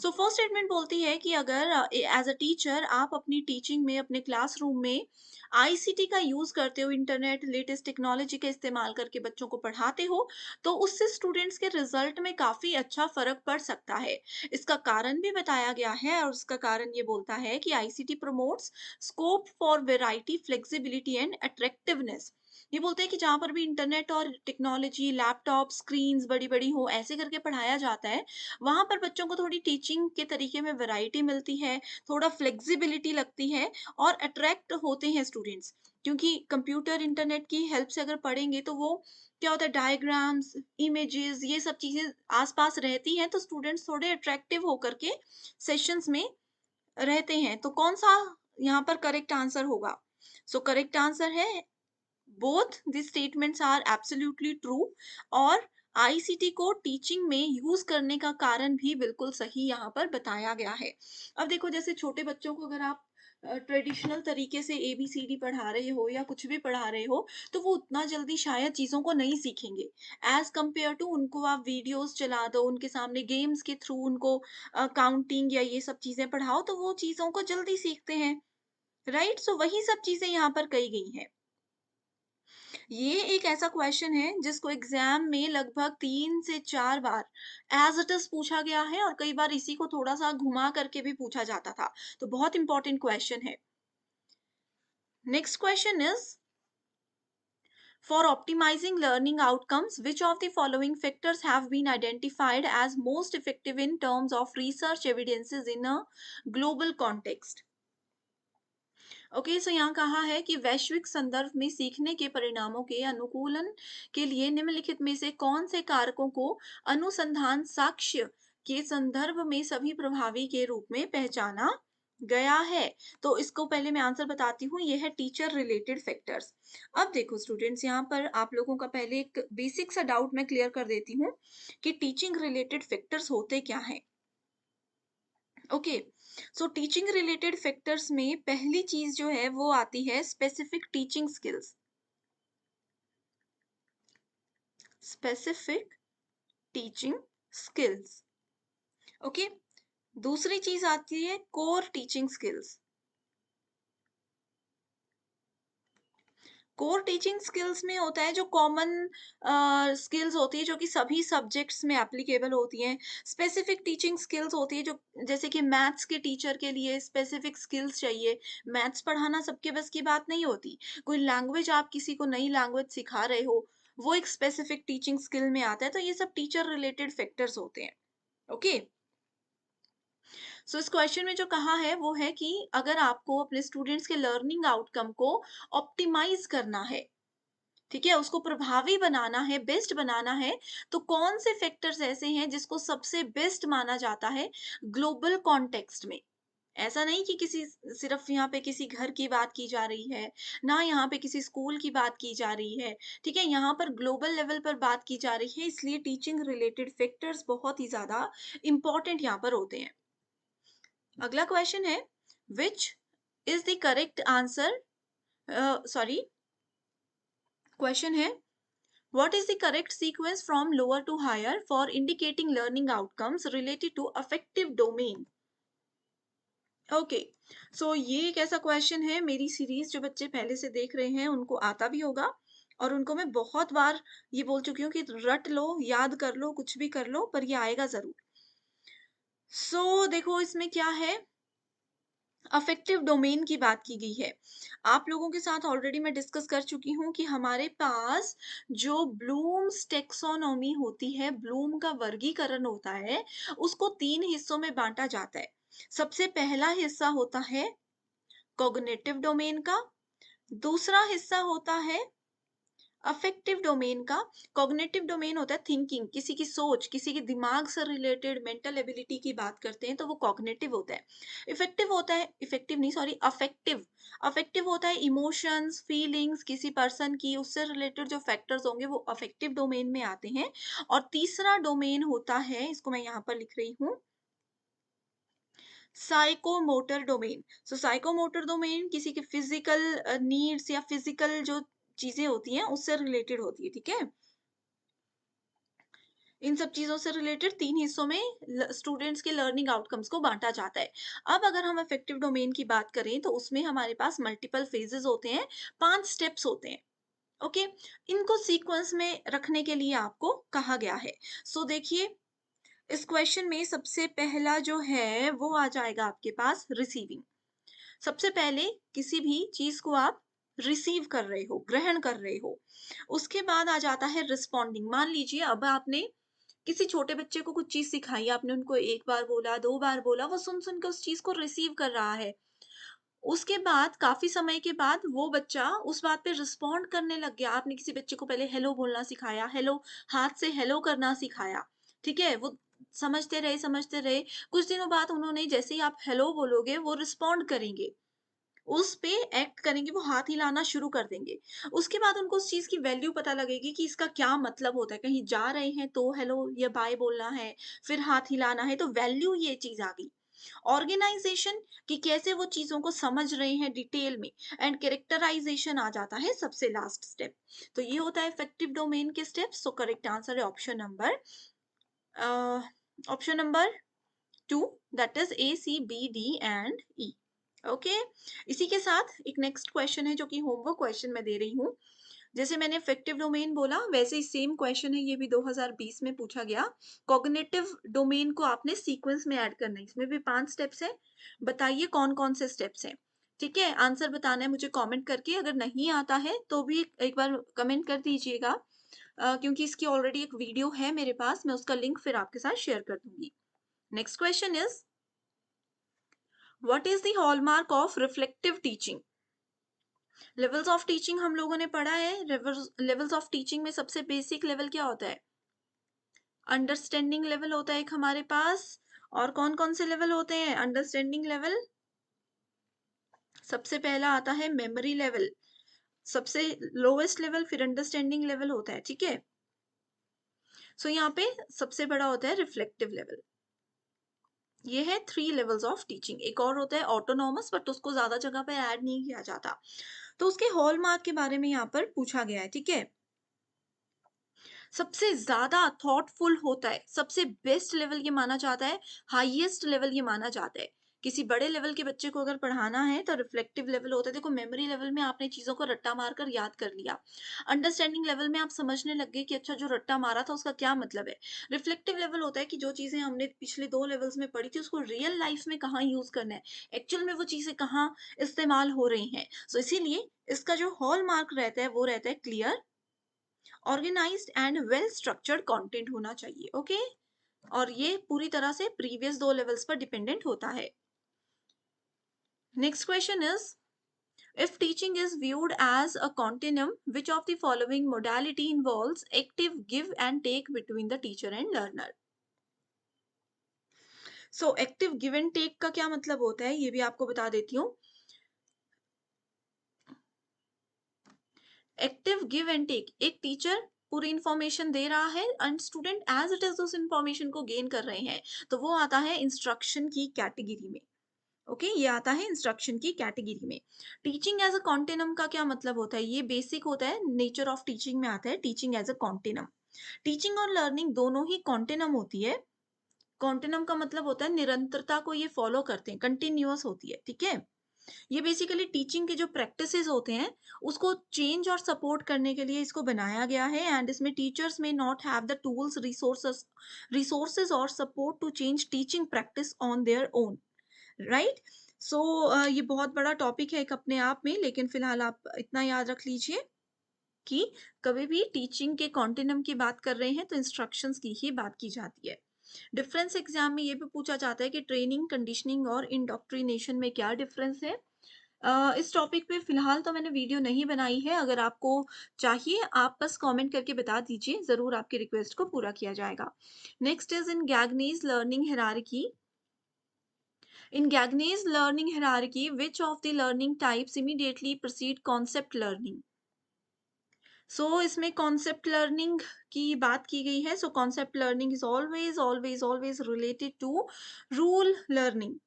सो फर्स्ट स्टेटमेंट बोलती है कि अगर एज अ टीचर आप अपनी टीचिंग में, अपने क्लासरूम में आईसीटी का यूज करते हो, इंटरनेट, लेटेस्ट टेक्नोलॉजी का इस्तेमाल करके बच्चों को पढ़ाते हो, तो उससे स्टूडेंट्स के रिजल्ट में काफी अच्छा फर्क पड़ सकता है। इसका कारण भी बताया गया है और उसका कारण ये बोलता है कि ICT promotes scope for variety, flexibility and attractiveness. ये बोलते हैं कि जहाँ पर भी इंटरनेट और टेक्नोलॉजी, लैपटॉप स्क्रीन्स बड़ी बड़ी हो, ऐसे करके पढ़ाया जाता है, वहाँ पर बच्चों को थोड़ी टीचिंग के तरीके में वैरायटी मिलती है, थोड़ा फ्लेक्सिबिलिटी लगती है और अट्रैक्ट होते हैं स्टूडेंट्स। क्योंकि कंप्यूटर इंटरनेट की हेल्प से अगर पढ़ेंगे तो वो क्या होता है, डायग्राम्स, इमेजेस, ये सब चीजें आसपास रहती हैं तो स्टूडेंट्स थोड़े अट्रैक्टिव होकर के सेशंस में रहते हैं। तो कौन सा यहाँ पर करेक्ट आंसर होगा? सो करेक्ट आंसर है both the statements are absolutely true, और आईसीटी को टीचिंग में यूज करने का कारण भी बिल्कुल सही यहाँ पर बताया गया है। अब देखो, जैसे छोटे बच्चों को अगर आप ट्रेडिशनल तरीके से एबीसीडी पढ़ा रहे हो या कुछ भी पढ़ा रहे हो तो वो उतना जल्दी शायद चीजों को नहीं सीखेंगे, एज कंपेयर टू उनको आप वीडियोस चला दो, उनके सामने गेम्स के थ्रू उनको काउंटिंग या ये सब चीजें पढ़ाओ तो वो चीजों को जल्दी सीखते हैं। राइट, सो वही सब चीजें यहाँ पर कही गई हैं। ये एक ऐसा क्वेश्चन है जिसको एग्जाम में लगभग 3 से 4 बार एज इट इज पूछा गया है, और कई बार इसी को थोड़ा सा घुमा करके भी पूछा जाता था। तो बहुत इंपॉर्टेंट क्वेश्चन है। Next question is, for optimizing learning outcomes, which of the following factors have been identified as most effective in terms of research evidences in a global context? Okay, so यहाँ कहा है कि वैश्विक संदर्भ में सीखने के परिणामों के अनुकूलन के लिए निम्नलिखित में से कौन से कारकों को अनुसंधान साक्ष्य के संदर्भ में सभी प्रभावी के रूप में पहचाना गया है? तो इसको पहले मैं आंसर बताती हूँ, ये है टीचर रिलेटेड फैक्टर्स। अब देखो स्टूडेंट्स, यहाँ पर आप लोगों का पहले एक बेसिक सा डाउट मैं क्लियर कर देती हूँ कि टीचिंग रिलेटेड फैक्टर्स होते क्या हैं। Okay, so teaching related factors में पहली चीज जो है वो आती है specific teaching skills. Specific teaching skills. Okay, दूसरी चीज आती है core teaching skills. Core teaching skills में होता है जो कॉमन स्किल्स होती है जो कि सभी सब्जेक्ट्स में एप्लीकेबल होती हैं। स्पेसिफिक टीचिंग स्किल्स होती है जो, जैसे कि मैथ्स के टीचर के लिए स्पेसिफिक स्किल्स चाहिए। मैथ्स पढ़ाना सबके बस की बात नहीं होती। कोई लैंग्वेज, आप किसी को नई लैंग्वेज सिखा रहे हो, वो एक स्पेसिफिक टीचिंग स्किल में आता है। तो ये सब टीचर रिलेटेड फैक्टर्स होते हैं। ओके, सो इस क्वेश्चन में जो कहा है वो है कि अगर आपको अपने स्टूडेंट्स के लर्निंग आउटकम को ऑप्टिमाइज करना है, ठीक है, उसको प्रभावी बनाना है, बेस्ट बनाना है, तो कौन से फैक्टर्स ऐसे हैं जिसको सबसे बेस्ट माना जाता है ग्लोबल कॉन्टेक्स्ट में? ऐसा नहीं कि किसी, सिर्फ यहाँ पे किसी घर की बात की जा रही है, ना यहाँ पे किसी स्कूल की बात की जा रही है, ठीक है, यहाँ पर ग्लोबल लेवल पर बात की जा रही है, इसलिए टीचिंग रिलेटेड फैक्टर्स बहुत ही ज्यादा इंपॉर्टेंट यहाँ पर होते हैं। अगला क्वेश्चन है, which is the correct answer, sorry, question है, what is the correct sequence from lower to higher for indicating learning outcomes related to affective domain? Okay, so ये एक ऐसा क्वेश्चन है, मेरी सीरीज जो बच्चे पहले से देख रहे हैं उनको आता भी होगा, और उनको मैं बहुत बार ये बोल चुकी हूँ कि रट लो, याद कर लो, कुछ भी कर लो, पर ये आएगा जरूर। देखो इसमें क्या है, अफेक्टिव डोमेन की बात की गई है। आप लोगों के साथ ऑलरेडी मैं डिस्कस कर चुकी हूँ कि हमारे पास जो ब्लूम्स टेक्सोनोमी होती है, ब्लूम का वर्गीकरण होता है, उसको 3 हिस्सों में बांटा जाता है। सबसे पहला हिस्सा होता है कॉग्निटिव डोमेन का, दूसरा हिस्सा होता है अफेक्टिव डोमेन का। कॉग्निटिव डोमेन होता है थिंकिंग, किसी की सोच, किसी के दिमाग से रिलेटेड मेंटल एबिलिटी की बात करते हैं तो वो कॉग्निटिव होता है। इफेक्टिव होता है, इफेक्टिव नहीं सॉरी, अफेक्टिव। अफेक्टिव होता है इमोशंस, फीलिंग्स किसी पर्सन की, उससे रिलेटेड जो फैक्टर्स होंगे वो अफेक्टिव डोमेन में आते हैं। और तीसरा डोमेन होता है, इसको मैं यहाँ पर लिख रही हूँ, साइकोमोटर डोमेन। साइकोमोटर डोमेन किसी के फिजिकल नीड्स या फिजिकल जो चीजें होती हैं उससे रिलेटेड होती है, ठीक है। इन सब चीजों से रिलेटेड 3 हिस्सों में स्टूडेंट्स के लर्निंग आउटकम्स को बांटा जाता है। अब अगर हम इफेक्टिव डोमेन की बात करें तो उसमें हमारे पास मल्टीपल फेजेस होते हैं, 5 स्टेप्स होते हैं। ओके, इनको सीक्वेंस में रखने के लिए आपको कहा गया है। देखिए, इस क्वेश्चन में सबसे पहला जो है वो आ जाएगा आपके पास रिसीविंग। सबसे पहले किसी भी चीज को आप रिसीव कर रहे हो, ग्रहण कर रहे हो। उसके बाद आ जाता है रिस्पॉन्डिंग। मान लीजिए अब आपने किसी छोटे बच्चे को कुछ चीज सिखाई, आपने उनको 1 बार बोला, 2 बार बोला, वो सुन सुन के उस चीज को रिसीव कर रहा है, उसके बाद काफ़ी समय के बाद वो बच्चा उस बात पे रिस्पॉन्ड करने लग गया। आपने किसी बच्चे को पहले हेलो बोलना सिखाया, हेलो हाथ से हेलो करना सिखाया, ठीक है? वो समझते रहे। कुछ दिनों बाद उन्होंने जैसे ही आप हेलो बोलोगे, वो रिस्पॉन्ड करेंगे। उस पे एक्ट करेंगे, वो हाथ हिलाना शुरू कर देंगे। उसके बाद उनको उस चीज़ की वैल्यू पता लगेगी कि इसका क्या मतलब होता है। कहीं जा रहे हैं तो हेलो या बाय बोलना है, फिर हाथ हिलाना है, तो वैल्यू ये चीज़ आ गई। ऑर्गेनाइजेशन कि कैसे वो चीज़ों को समझ रहे हैं डिटेल में, एंड कैरेक्टराइजेशन आ जाता है सबसे लास्ट स्टेप। तो ये होता है इफेक्टिव डोमेन के स्टेप्स। सो करेक्ट आंसर है option number 2, that is A C B D and E. Okay, इसी के साथ एक नेक्स्ट क्वेश्चन है जो कि होमवर्क क्वेश्चन मैं दे रही हूँ। जैसे मैंने इफेक्टिव डोमेन बोला, वैसे ही सेम क्वेश्चन है, ये भी 2020 में पूछा गया। कॉग्निटिव डोमेन को आपने सीक्वेंस में ऐड करना है। इसमें भी 5 स्टेप्स है। बताइए कौन-कौन से स्टेप्स हैं? ठीक है, आंसर बताना है मुझे कमेंट करके। अगर नहीं आता है तो भी एक बार कमेंट कर दीजिएगा, क्योंकि इसकी ऑलरेडी एक वीडियो है मेरे पास, मैं उसका लिंक फिर आपके साथ शेयर कर दूँगी। Next question is, what is the hallmark of reflective teaching? Levels of teaching हम लोगों ने पढ़ा है। लेवल्स ऑफ टीचिंग में सबसे बेसिक लेवल क्या होता है? अंडरस्टैंडिंग लेवल होता है एक हमारे पास। और कौन-कौन से लेवल होते हैं? अंडरस्टैंडिंग लेवल, सबसे पहला आता है मेमोरी लेवल, सबसे लोएस्ट लेवल फिर अंडरस्टैंडिंग लेवल होता है, ठीक है? सो यहाँ पे सबसे बड़ा होता है रिफ्लेक्टिव लेवल। ये है 3 लेवल्स ऑफ टीचिंग। एक और होता है ऑटोनॉमस, बट उसको ज्यादा जगह पे ऐड नहीं किया जाता। तो उसके हॉलमार्क के बारे में यहाँ पर पूछा गया है, ठीक है? सबसे ज़्यादा थॉटफुल होता है, सबसे बेस्ट लेवल ये माना जाता है, हाईएस्ट लेवल ये माना जाता है। किसी बड़े लेवल के बच्चे को अगर पढ़ाना है तो रिफ्लेक्टिव लेवल होता है। देखो, मेमोरी लेवल में आपने चीज़ों को रट्टा मारकर याद कर लिया। अंडरस्टैंडिंग लेवल में आप समझने लग गए कि अच्छा, जो रट्टा मारा था उसका क्या मतलब है। रिफ्लेक्टिव लेवल होता है कि जो चीज़ें हमने पिछले 2 लेवल्स में पढ़ी थी उसको रियल लाइफ में कहाँ यूज़ करना है, एक्चुअल में वो चीज़ें कहाँ इस्तेमाल हो रही हैं। सो इसीलिए इसका जो हॉलमार्क रहता है वो रहता है clear, organised and well structured content होना चाहिए। ओके, और ये पूरी तरह से प्रीवियस 2 लेवल्स पर डिपेंडेंट होता है। Next question is, if teaching is viewed as a continuum, which of the following modality involves active give and take between the teacher and learner? So active give and take का क्या मतलब होता है, ये भी आपको बता देती हूँ। एक्टिव गिव एंड टेक, एक टीचर पूरी इंफॉर्मेशन दे रहा है and student as it is उस इंफॉर्मेशन को गेन कर रहे हैं, तो वो आता है इंस्ट्रक्शन की कैटेगरी में। ओके, ये आता है इंस्ट्रक्शन की कैटेगरी में। टीचिंग एज अ कॉन्टिनम का क्या मतलब होता है, ये बेसिक होता है, नेचर ऑफ टीचिंग में आता है teaching as a continuum. Teaching और लर्निंग दोनों ही कॉन्टिनम होती है। कॉन्टिनम का मतलब होता है निरंतरता को ये फॉलो करते हैं, कंटिन्यूअस होती है, ठीक है? ये बेसिकली टीचिंग के जो प्रैक्टिसेस होते हैं उसको चेंज और सपोर्ट करने के लिए इसको बनाया गया है, एंड इसमें teachers may not have the tools, resources और support to change teaching practice on their own, right? So ये बहुत बड़ा टॉपिक है एक अपने आप में, लेकिन फिलहाल आप इतना याद रख लीजिए कि कभी भी टीचिंग के कॉन्टिनम की बात कर रहे हैं तो इंस्ट्रक्शंस की ही बात की जाती है। डिफरेंस एग्जाम में ये भी पूछा जाता है कि ट्रेनिंग, कंडीशनिंग और इंडोक्ट्रिनेशन में क्या डिफरेंस है। इस टॉपिक पे फिलहाल तो मैंने वीडियो नहीं बनाई है। अगर आपको चाहिए आप बस कमेंट करके बता दीजिए, ज़रूर आपकी रिक्वेस्ट को पूरा किया जाएगा। Next is in Gagne's learning hierarchy. In Gagne's learning hierarchy, which of the learning types immediately precede concept learning? इसमें concept learning की बात की गई है। Concept learning is always related to rule learning.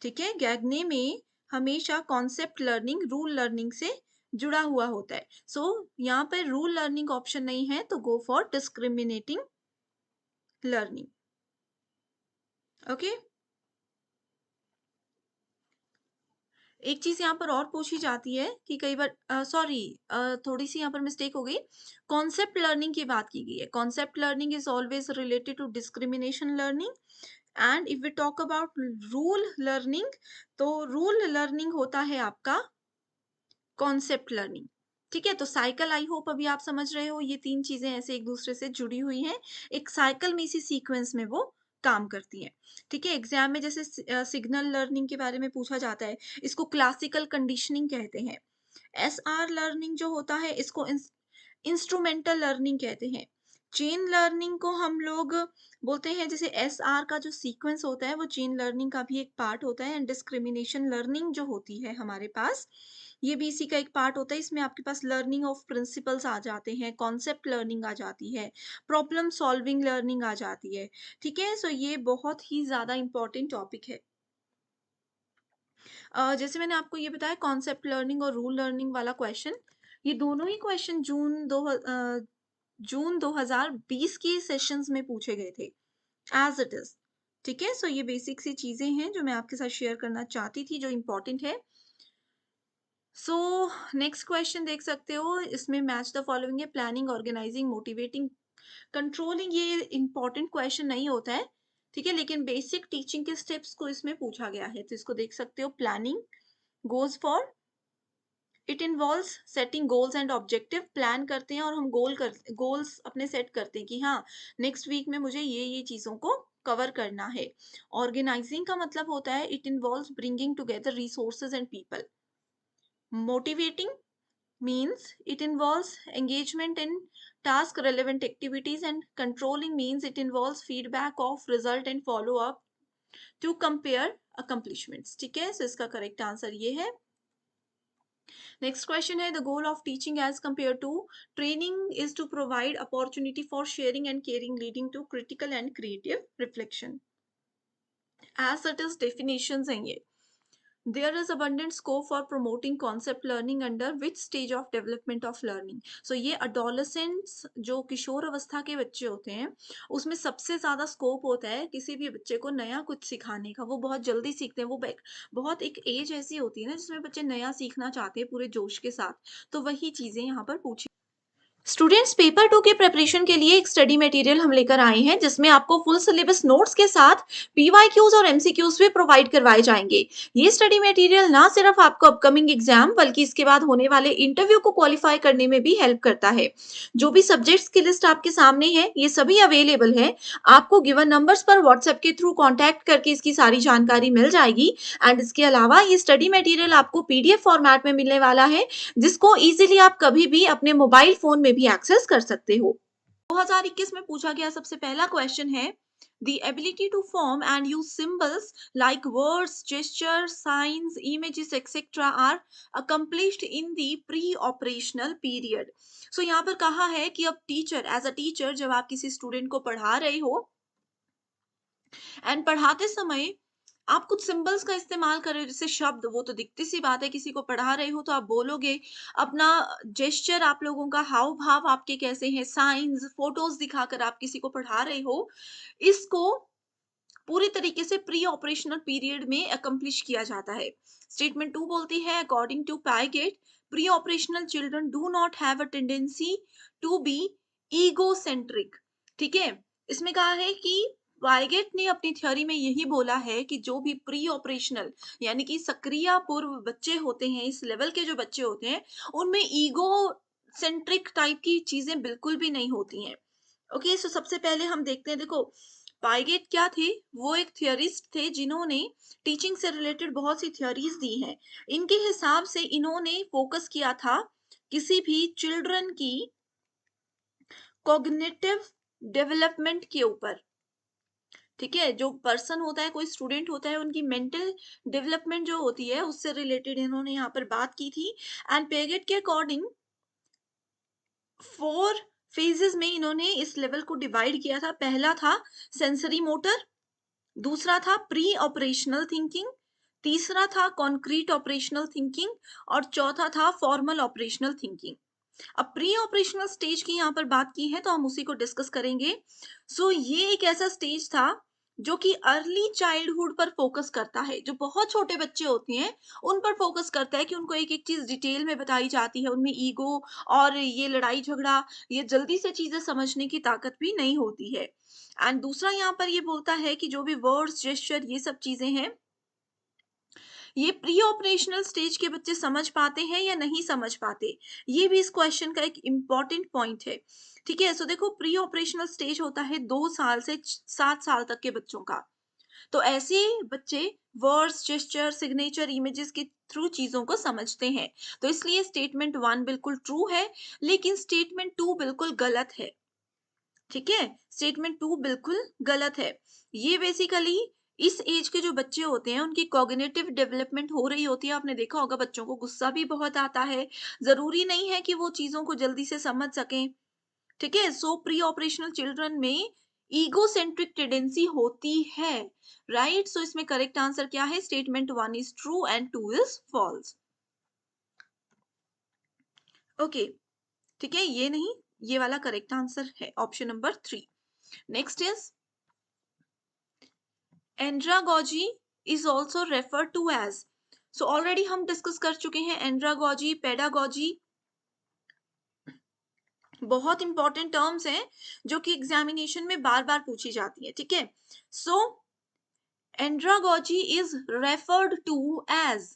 ठीक है, गैगने में हमेशा कॉन्सेप्ट लर्निंग रूल लर्निंग से जुड़ा हुआ होता है। यहाँ पर रूल लर्निंग ऑप्शन नहीं है, तो go for discriminating learning. Okay, एक चीज यहाँ पर और पूछी जाती है कि कई बार सॉरी, थोड़ी सी यहाँ पर मिस्टेक हो गई। कॉन्सेप्ट लर्निंग की बात की गई है। Concept learning is always related to discrimination learning, and if we talk about rule learning, तो रूल लर्निंग होता है आपका कॉन्सेप्ट लर्निंग। ठीक है, तो साइकिल आई होप अभी आप समझ रहे हो, ये तीन चीजें ऐसे एक दूसरे से जुड़ी हुई हैं। एक साइकिल में, इसी सीक्वेंस में वो काम करती हैं। ठीक है, एग्जाम में जैसे सिग्नल लर्निंग के बारे में पूछा जाता है, इसको क्लासिकल कंडीशनिंग कहते हैं। एसआर लर्निंग जो होता है इसको इंस्ट्रूमेंटल लर्निंग कहते हैं। चेन लर्निंग को हम लोग बोलते हैं, जैसे एसआर का जो सीक्वेंस होता है वो चेन लर्निंग का भी एक पार्ट होता है। एंड डिस्क्रिमिनेशन लर्निंग जो होती है हमारे पास, ये भी इसी का एक पार्ट होता है। इसमें आपके पास लर्निंग ऑफ प्रिंसिपल्स आ जाते हैं, कॉन्सेप्ट लर्निंग आ जाती है, प्रॉब्लम सॉल्विंग लर्निंग आ जाती है। ठीक है, सो ये बहुत ही ज्यादा इंपॉर्टेंट टॉपिक है। जैसे मैंने आपको ये बताया कॉन्सेप्ट लर्निंग और रूल लर्निंग वाला क्वेश्चन, ये दोनों ही क्वेश्चन जून 2020 के सेशंस में पूछे गए थे, एज इट इज। ठीक है, सो ये बेसिक सी चीजें हैं जो मैं आपके साथ शेयर करना चाहती थी, जो इम्पोर्टेंट है। सो नेक्स्ट क्वेश्चन देख सकते हो, इसमें मैच द फॉलोइंग है, प्लानिंग, ऑर्गेनाइजिंग, मोटिवेटिंग, कंट्रोलिंग। ये इंपॉर्टेंट क्वेश्चन नहीं होता है, ठीक है, लेकिन बेसिक टीचिंग के स्टेप्स को इसमें पूछा गया है, तो इसको देख सकते हो। Planning goes for, it involves setting goals and objective. Plan करते हैं और हम गोल्स अपने सेट करते हैं कि हाँ, नेक्स्ट वीक में मुझे ये चीजों को कवर करना है। ऑर्गेनाइजिंग का मतलब होता है it involves bringing together resources and people. Motivating means it involves engagement in task relevant activities, and controlling means it involves feedback of result and follow up to compare accomplishments। ठीक है, so इसका correct answer ये है। Next question है, the goal of teaching as compare to training is to provide opportunity for sharing and caring leading to critical and creative reflection. As it is definitions हैं ये। There is abundant scope for promoting concept learning under which stage of development of learning? So ये adolescents जो किशोर अवस्था के बच्चे होते हैं, उसमें सबसे ज्यादा स्कोप होता है किसी भी बच्चे को नया कुछ सिखाने का। वो बहुत जल्दी सीखते हैं, वो बहुत एक एज ऐसी होती है ना जिसमें बच्चे नया सीखना चाहते हैं पूरे जोश के साथ। तो वही चीजें यहाँ पर पूछी। स्टूडेंट्स, पेपर 2 के प्रिपरेशन के लिए एक स्टडी मटेरियल हम लेकर आए हैं, जिसमें आपको फुल सिलेबस नोट्स के साथ पीवाईक्यूज और एमसीक्यूज भी प्रोवाइड करवाए जाएंगे। ये स्टडी मटेरियल ना सिर्फ आपको अपकमिंग एग्जाम बल्कि इसके बाद होने वाले इंटरव्यू को क्वालिफाई करने में भी हेल्प करता है। जो भी सब्जेक्ट्स की लिस्ट आपके सामने है, ये सभी अवेलेबल है। आपको गिवन नंबर्स पर व्हाट्सएप के थ्रू कॉन्टैक्ट करके इसकी सारी जानकारी मिल जाएगी। एंड इसके अलावा ये स्टडी मटेरियल आपको पीडीएफ फॉर्मेट में मिलने वाला है, जिसको इजीली आप कभी भी अपने मोबाइल फोन में भी एक्सेस कर सकते हो। 2021 में पूछा गया सबसे पहला क्वेश्चन है, The ability to form and use symbols like words, gestures, signs, images, etc. are accomplished in the pre-operational period. So यहाँ पर कहा है कि अब टीचर, एज अ टीचर, जब आप किसी स्टूडेंट को पढ़ा रहे हो एंड पढ़ाते समय आप कुछ सिंबल्स का इस्तेमाल कर रहे हो, जैसे शब्द, वो तो दिखती सी बात है, किसी को पढ़ा रहे हो तो आप बोलोगे। अपना जेस्चर, आप लोगों का हाव भाव आपके कैसे हैं, साइंस, फोटोज दिखाकर आप किसी को पढ़ा रहे हो, इसको पूरी तरीके से प्री ऑपरेशनल पीरियड में अकम्प्लिश किया जाता है। स्टेटमेंट 2 बोलती है, according to Piaget, pre operational children do not have a tendency to be egocentric. ठीक है, इसमें कहा है कि वाइगेट ने अपनी थ्योरी में यही बोला है कि जो भी प्री ऑपरेशनल यानी कि सक्रिय पूर्व बच्चे होते हैं, इस लेवल के जो बच्चे होते हैं, उनमें ईगो सेंट्रिक टाइप की चीजें बिल्कुल भी नहीं होती हैं। ओके, सो सबसे पहले हम देखते हैं। देखो, पाइगेट क्या थे? वो एक थियरिस्ट थे जिन्होंने टीचिंग से रिलेटेड बहुत सी थ्योरीज दी हैं। इनके हिसाब से इन्होंने फोकस किया था किसी भी चिल्ड्रन की कॉग्निटिव डेवलपमेंट के ऊपर। ठीक है, जो पर्सन होता है, कोई स्टूडेंट होता है, उनकी मेंटल डेवलपमेंट जो होती है उससे रिलेटेड इन्होंने यहाँ पर बात की थी। एंड पेगेट के अकॉर्डिंग 4 फेजेस में इन्होंने इस लेवल को डिवाइड किया था। पहला था सेंसरी मोटर, दूसरा था प्री ऑपरेशनल थिंकिंग, तीसरा था कॉन्क्रीट ऑपरेशनल थिंकिंग और चौथा था फॉर्मल ऑपरेशनल थिंकिंग। अब प्री ऑपरेशनल स्टेज की यहाँ पर बात की है तो हम उसी को डिस्कस करेंगे। सो ये एक ऐसा स्टेज था जो कि अर्ली चाइल्डहुड पर फोकस करता है। जो बहुत छोटे बच्चे होते हैं उन पर फोकस करता है कि उनको एक एक चीज डिटेल में बताई जाती है, उनमें ईगो और ये लड़ाई झगड़ा, ये जल्दी से चीजें समझने की ताकत भी नहीं होती है। एंड दूसरा यहाँ पर ये बोलता है कि जो भी वर्ड्स, जेस्चर, ये सब चीजें हैं, ये प्री ऑपरेशनल स्टेज के बच्चे समझ पाते हैं या नहीं समझ पाते, ये भी इस क्वेश्चन का एक इम्पॉर्टेंट पॉइंट है। ठीक है, सो देखो प्री ऑपरेशनल स्टेज होता है 2 साल से 7 साल तक के बच्चों का। तो ऐसे बच्चे वर्ड्स, जेस्चर, सिग्नेचर, इमेजेस के थ्रू चीजों को समझते हैं। तो इसलिए स्टेटमेंट 1 बिल्कुल ट्रू है, लेकिन स्टेटमेंट 2 बिल्कुल गलत है। ठीक है, स्टेटमेंट 2 बिल्कुल गलत है। ये बेसिकली इस एज के जो बच्चे होते हैं उनकी कॉग्निटिव डेवलपमेंट हो रही होती है। आपने देखा होगा बच्चों को गुस्सा भी बहुत आता है, जरूरी नहीं है कि वो चीजों को जल्दी से समझ सकें। ठीक है, सो प्री ऑपरेशनल चिल्ड्रन में ईगो सेंट्रिक टेंडेंसी होती है। राइट, सो इसमें करेक्ट आंसर क्या है? Statement 1 is true and 2 is false. Okay, ठीक है, ये नहीं, ये वाला करेक्ट आंसर है option number 3। Next is andragogy is also refer to as. So already हम डिस्कस कर चुके हैं एंड्रागोजी, पेडागोजी, बहुत इंपॉर्टेंट टर्म्स हैं जो कि एग्जामिनेशन में बार बार पूछी जाती है। ठीक है, so andragogy is referred to as,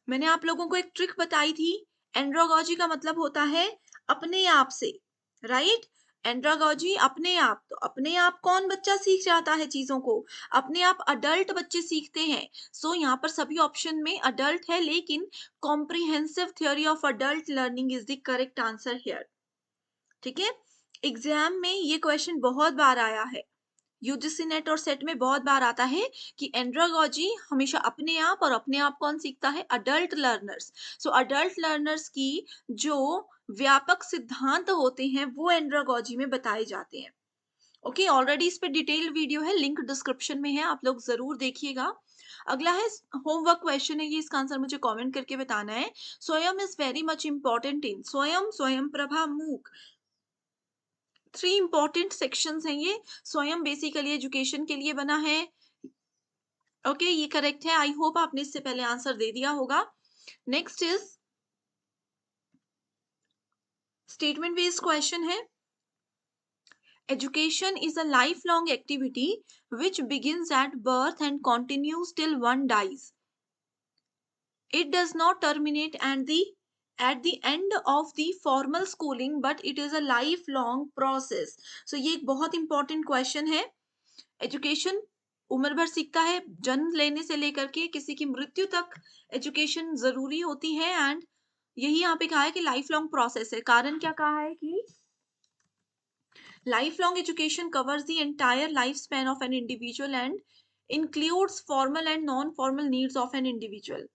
मैंने आप लोगों को एक ट्रिक बताई थी। एंड्रागोजी का मतलब होता है अपने आप से, राइट। एंड्रागोजी अपने आप, तो अपने आप कौन बच्चा सीख जाता है चीजों को? अपने आप अडल्ट बच्चे सीखते हैं। सो यहाँ पर सभी ऑप्शन में अडल्ट है, लेकिन comprehensive theory of adult learning is the correct answer here. ठीक है, एग्जाम में ये क्वेश्चन बहुत बार आया है, यूजीसी नेट और सेट में बहुत बार आता है कि एंड्रागोजी हमेशा अपने आप, और अपने आप कौन सीखता है? Adult learners. So adult learners की जो व्यापक सिद्धांत होते हैं वो एंड्रागोजी में बताए जाते हैं। ओके, ऑलरेडी इस पे डिटेल्ड वीडियो है, लिंक डिस्क्रिप्शन में है, आप लोग जरूर देखिएगा। अगला है होमवर्क क्वेश्चन है, ये इसका आंसर मुझे कमेंट करके बताना है। स्वयं is very much important in, स्वयं, स्वयं प्रभा, मूक, 3 इंपॉर्टेंट सेक्शंस हैं ये। स्वयं बेसिकली एजुकेशन के लिए बना है। ओके, ये करेक्ट है। आई होप आपने इससे पहले आंसर दे दिया होगा। Next is statement based question है। Education is a life long activity which begins at birth and continues till one dies. It does not terminate at the end of the formal schooling, but it is a lifelong process. So ये एक बहुत important question है। Education उम्र भर सीखता है, जन्म लेने से लेकर के किसी की मृत्यु तक एजुकेशन जरूरी होती है। एंड यही यहाँ पे कहा है कि लाइफ लॉन्ग प्रोसेस है। कारण क्या कहा है कि life long education covers the entire life span of an individual and includes formal and non formal needs of an individual.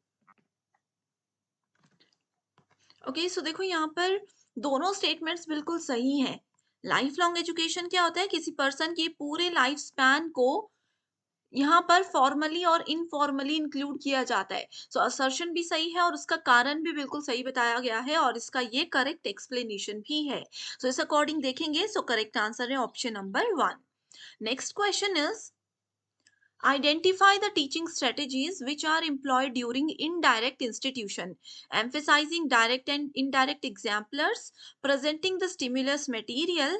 Okay, so देखो यहाँ पर दोनों स्टेटमेंट्स बिल्कुल सही हैं। लाइफ लॉन्ग एजुकेशन क्या होता है? किसी पर्सन की पूरे लाइफ स्पैन को यहाँ पर फॉर्मली और इनफॉर्मली इंक्लूड किया जाता है। सो असर्शन भी सही है और उसका कारण भी बिल्कुल सही बताया गया है, और इसका ये करेक्ट एक्सप्लेनेशन भी है। सो इस अकॉर्डिंग देखेंगे, सो करेक्ट आंसर है option number 1। Next question is identify the teaching strategies which are employed during indirect institution, emphasizing direct and indirect exemplars, presenting the stimulus material,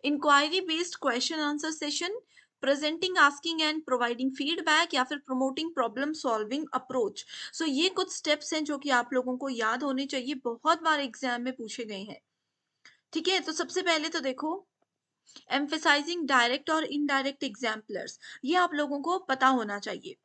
inquiry based question answer session, presenting, asking and providing feedback, या फिर promoting problem solving approach. So ये कुछ steps हैं जो कि आप लोगों को याद होने चाहिए, बहुत बार एग्जाम में पूछे गए हैं। ठीक है, तो सबसे पहले तो देखो एम्फेसाइजिंग डायरेक्ट और इनडायरेक्ट एग्जाम्पलर्स, ये आप लोगों को पता होना चाहिए।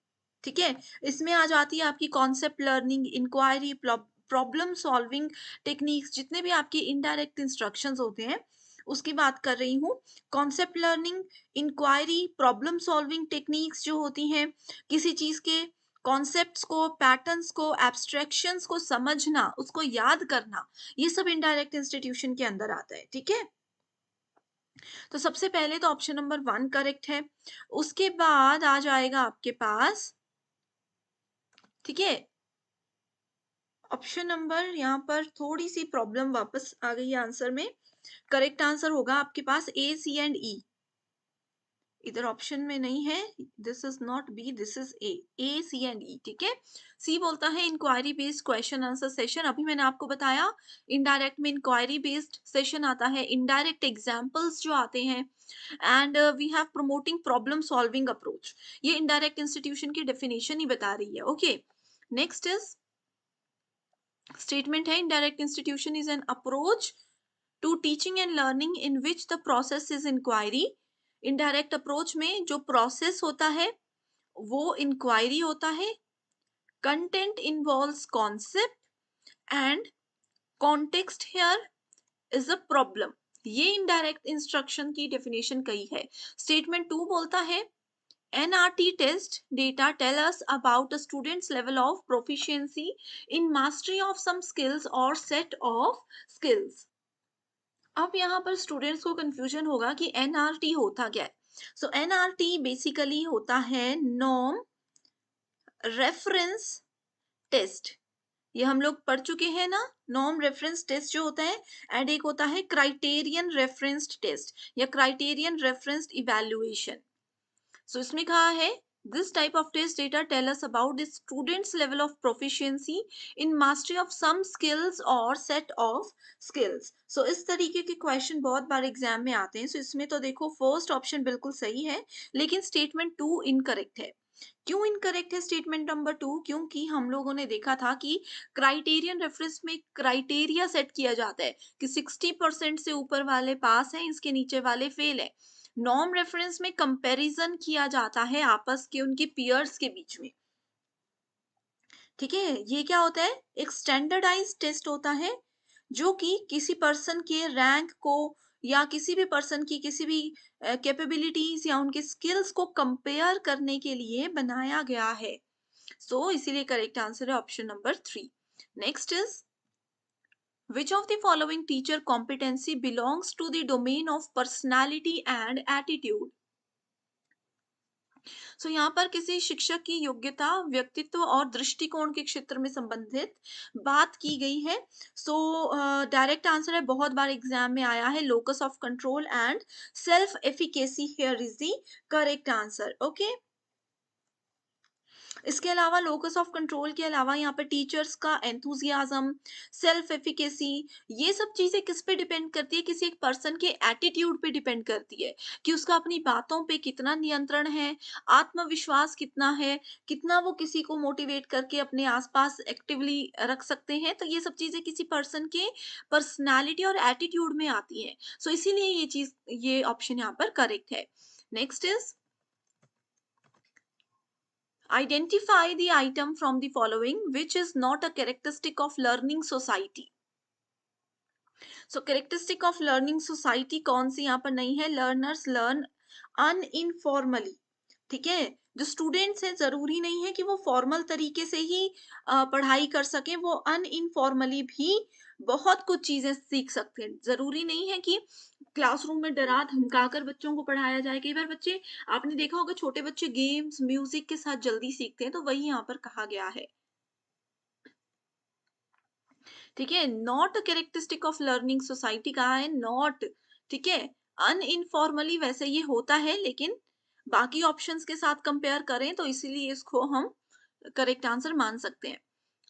ठीक है, इसमें आ जाती है आपकी concept learning, inquiry, problem solving techniques, जितने भी आपके इनडायरेक्ट इंस्ट्रक्शंस होते हैं उसकी बात कर रही हूँ। Concept learning, inquiry, problem solving techniques जो होती हैं, किसी चीज के कॉन्सेप्ट्स को, पैटर्न्स को, एब्स्ट्रैक्शंस को समझना, उसको याद करना, ये सब इनडायरेक्ट इंस्टीट्यूशन के अंदर आता है। ठीक है, तो सबसे पहले तो ऑप्शन नंबर 1 करेक्ट है। उसके बाद आ जाएगा आपके पास, ठीक है, ऑप्शन नंबर, यहाँ पर थोड़ी सी प्रॉब्लम वापस आ गई है आंसर में। करेक्ट आंसर होगा आपके पास ए, सी एंड ई। इधर ऑप्शन में नहीं है, this is not B, this is A C and E, ठीक है। सी बोलता है inquiry based question answer session, अभी मैंने आपको बताया इनडायरेक्ट में इंक्वायरी बेस्ड सेशन आता है, इनडायरेक्ट एग्जाम्पल्स जो आते हैं, and we have promoting problem solving approach, ये इनडायरेक्ट इंस्टीट्यूशन की डेफिनेशन ही बता रही है। ओके, नेक्स्ट इज स्टेटमेंट है indirect institution is an approach to teaching and learning in which the process is inquiry। indirect approach में जो process होता है वो inquiry होता है, content involves concept and context here is a problem। ये indirect instruction की definition कही है। statement 2 बोलता है NRT test data tell us about a student's level of proficiency in mastery of some skills or set of skills। अब यहाँ पर students को कंफ्यूजन होगा कि एनआरटी होता क्या है। सो एनआरटी बेसिकली होता है नॉर्म रेफरेंस टेस्ट, ये हम लोग पढ़ चुके हैं ना, नॉर्म रेफरेंस टेस्ट जो होता है, एंड एक होता है क्राइटेरियन रेफरेंस्ड टेस्ट या क्राइटेरियन रेफरेंस्ड इवैल्यूएशन। सो इसमें कहा है this type of test data tell us about the student's level of proficiency in mastery of some skills or set of skills। so इस तरीके के क्वेश्चन बहुत बार एग्जाम में आते हैं। so इसमें तो देखो फर्स्ट ऑप्शन बिल्कुल सही है, लेकिन स्टेटमेंट 2 इनकरेक्ट है। क्यों इनकरेक्ट है स्टेटमेंट नंबर 2? क्योंकि हम लोगों ने देखा था कि क्राइटेरियन रेफरेंस में क्राइटेरिया सेट किया जाता है कि 60% से ऊपर वाले पास हैं, इसके नीचे वाले फेल है। नॉर्म रेफरेंस में कंपैरिजन किया जाता है आपस के उनके पीयर्स के बीच में, ठीक है। ये क्या होता है, एक स्टैंडर्डाइज टेस्ट होता है जो कि किसी पर्सन के रैंक को या किसी भी पर्सन की किसी भी कैपेबिलिटीज या उनके स्किल्स को कंपेयर करने के लिए बनाया गया है। सो इसीलिए करेक्ट आंसर है option number 3। Next is which of the following teacher competency belongs to the domain of personality and attitude। सो यहाँ पर किसी शिक्षक की योग्यता, व्यक्तित्व और दृष्टिकोण के क्षेत्र में संबंधित बात की गई है। सो डायरेक्ट आंसर है, बहुत बार एग्जाम में आया है, locus of control and self efficacy here is the correct answer. Okay, इसके अलावा लोकस ऑफ कंट्रोल के अलावा यहाँ पर टीचर्स का एंथुजियाज्म, सेल्फ एफिकेसी, ये सब चीजें किस पे डिपेंड करती है, किसी एक पर्सन के एटीट्यूड पे डिपेंड करती है कि उसका अपनी बातों पे कितना नियंत्रण है, आत्मविश्वास कितना है, कितना वो किसी को मोटिवेट करके अपने आसपास एक्टिवली रख सकते हैं। तो ये सब चीजें किसी पर्सन के पर्सनैलिटी और एटीट्यूड में आती है। सो इसीलिए ये ऑप्शन यहाँ पर करेक्ट है। Next is identify the item from the following which is not a characteristic of learning society। So characteristic of learning society कौन सी यहाँ पर नहीं है, लर्नर्स लर्न अनइनफॉर्मली, ठीक है। जो स्टूडेंट्स हैं जरूरी नहीं है कि वो फॉर्मल तरीके से ही पढ़ाई कर सकें, वो अनइनफॉर्मली भी बहुत कुछ चीजें सीख सकते हैं। जरूरी नहीं है कि क्लासरूम में डरा धमकाकर बच्चों को पढ़ाया जाए। कई बार बच्चे, आपने देखा होगा छोटे बच्चे गेम्स म्यूजिक के साथ जल्दी सीखते हैं, तो वही यहाँ पर कहा गया है, ठीक है। Not a characteristic of learning society कहा है, नॉट, ठीक है। अनइनफॉर्मली वैसे ये होता है, लेकिन बाकी ऑप्शंस के साथ कंपेयर करें तो इसीलिए इसको हम करेक्ट आंसर मान सकते हैं।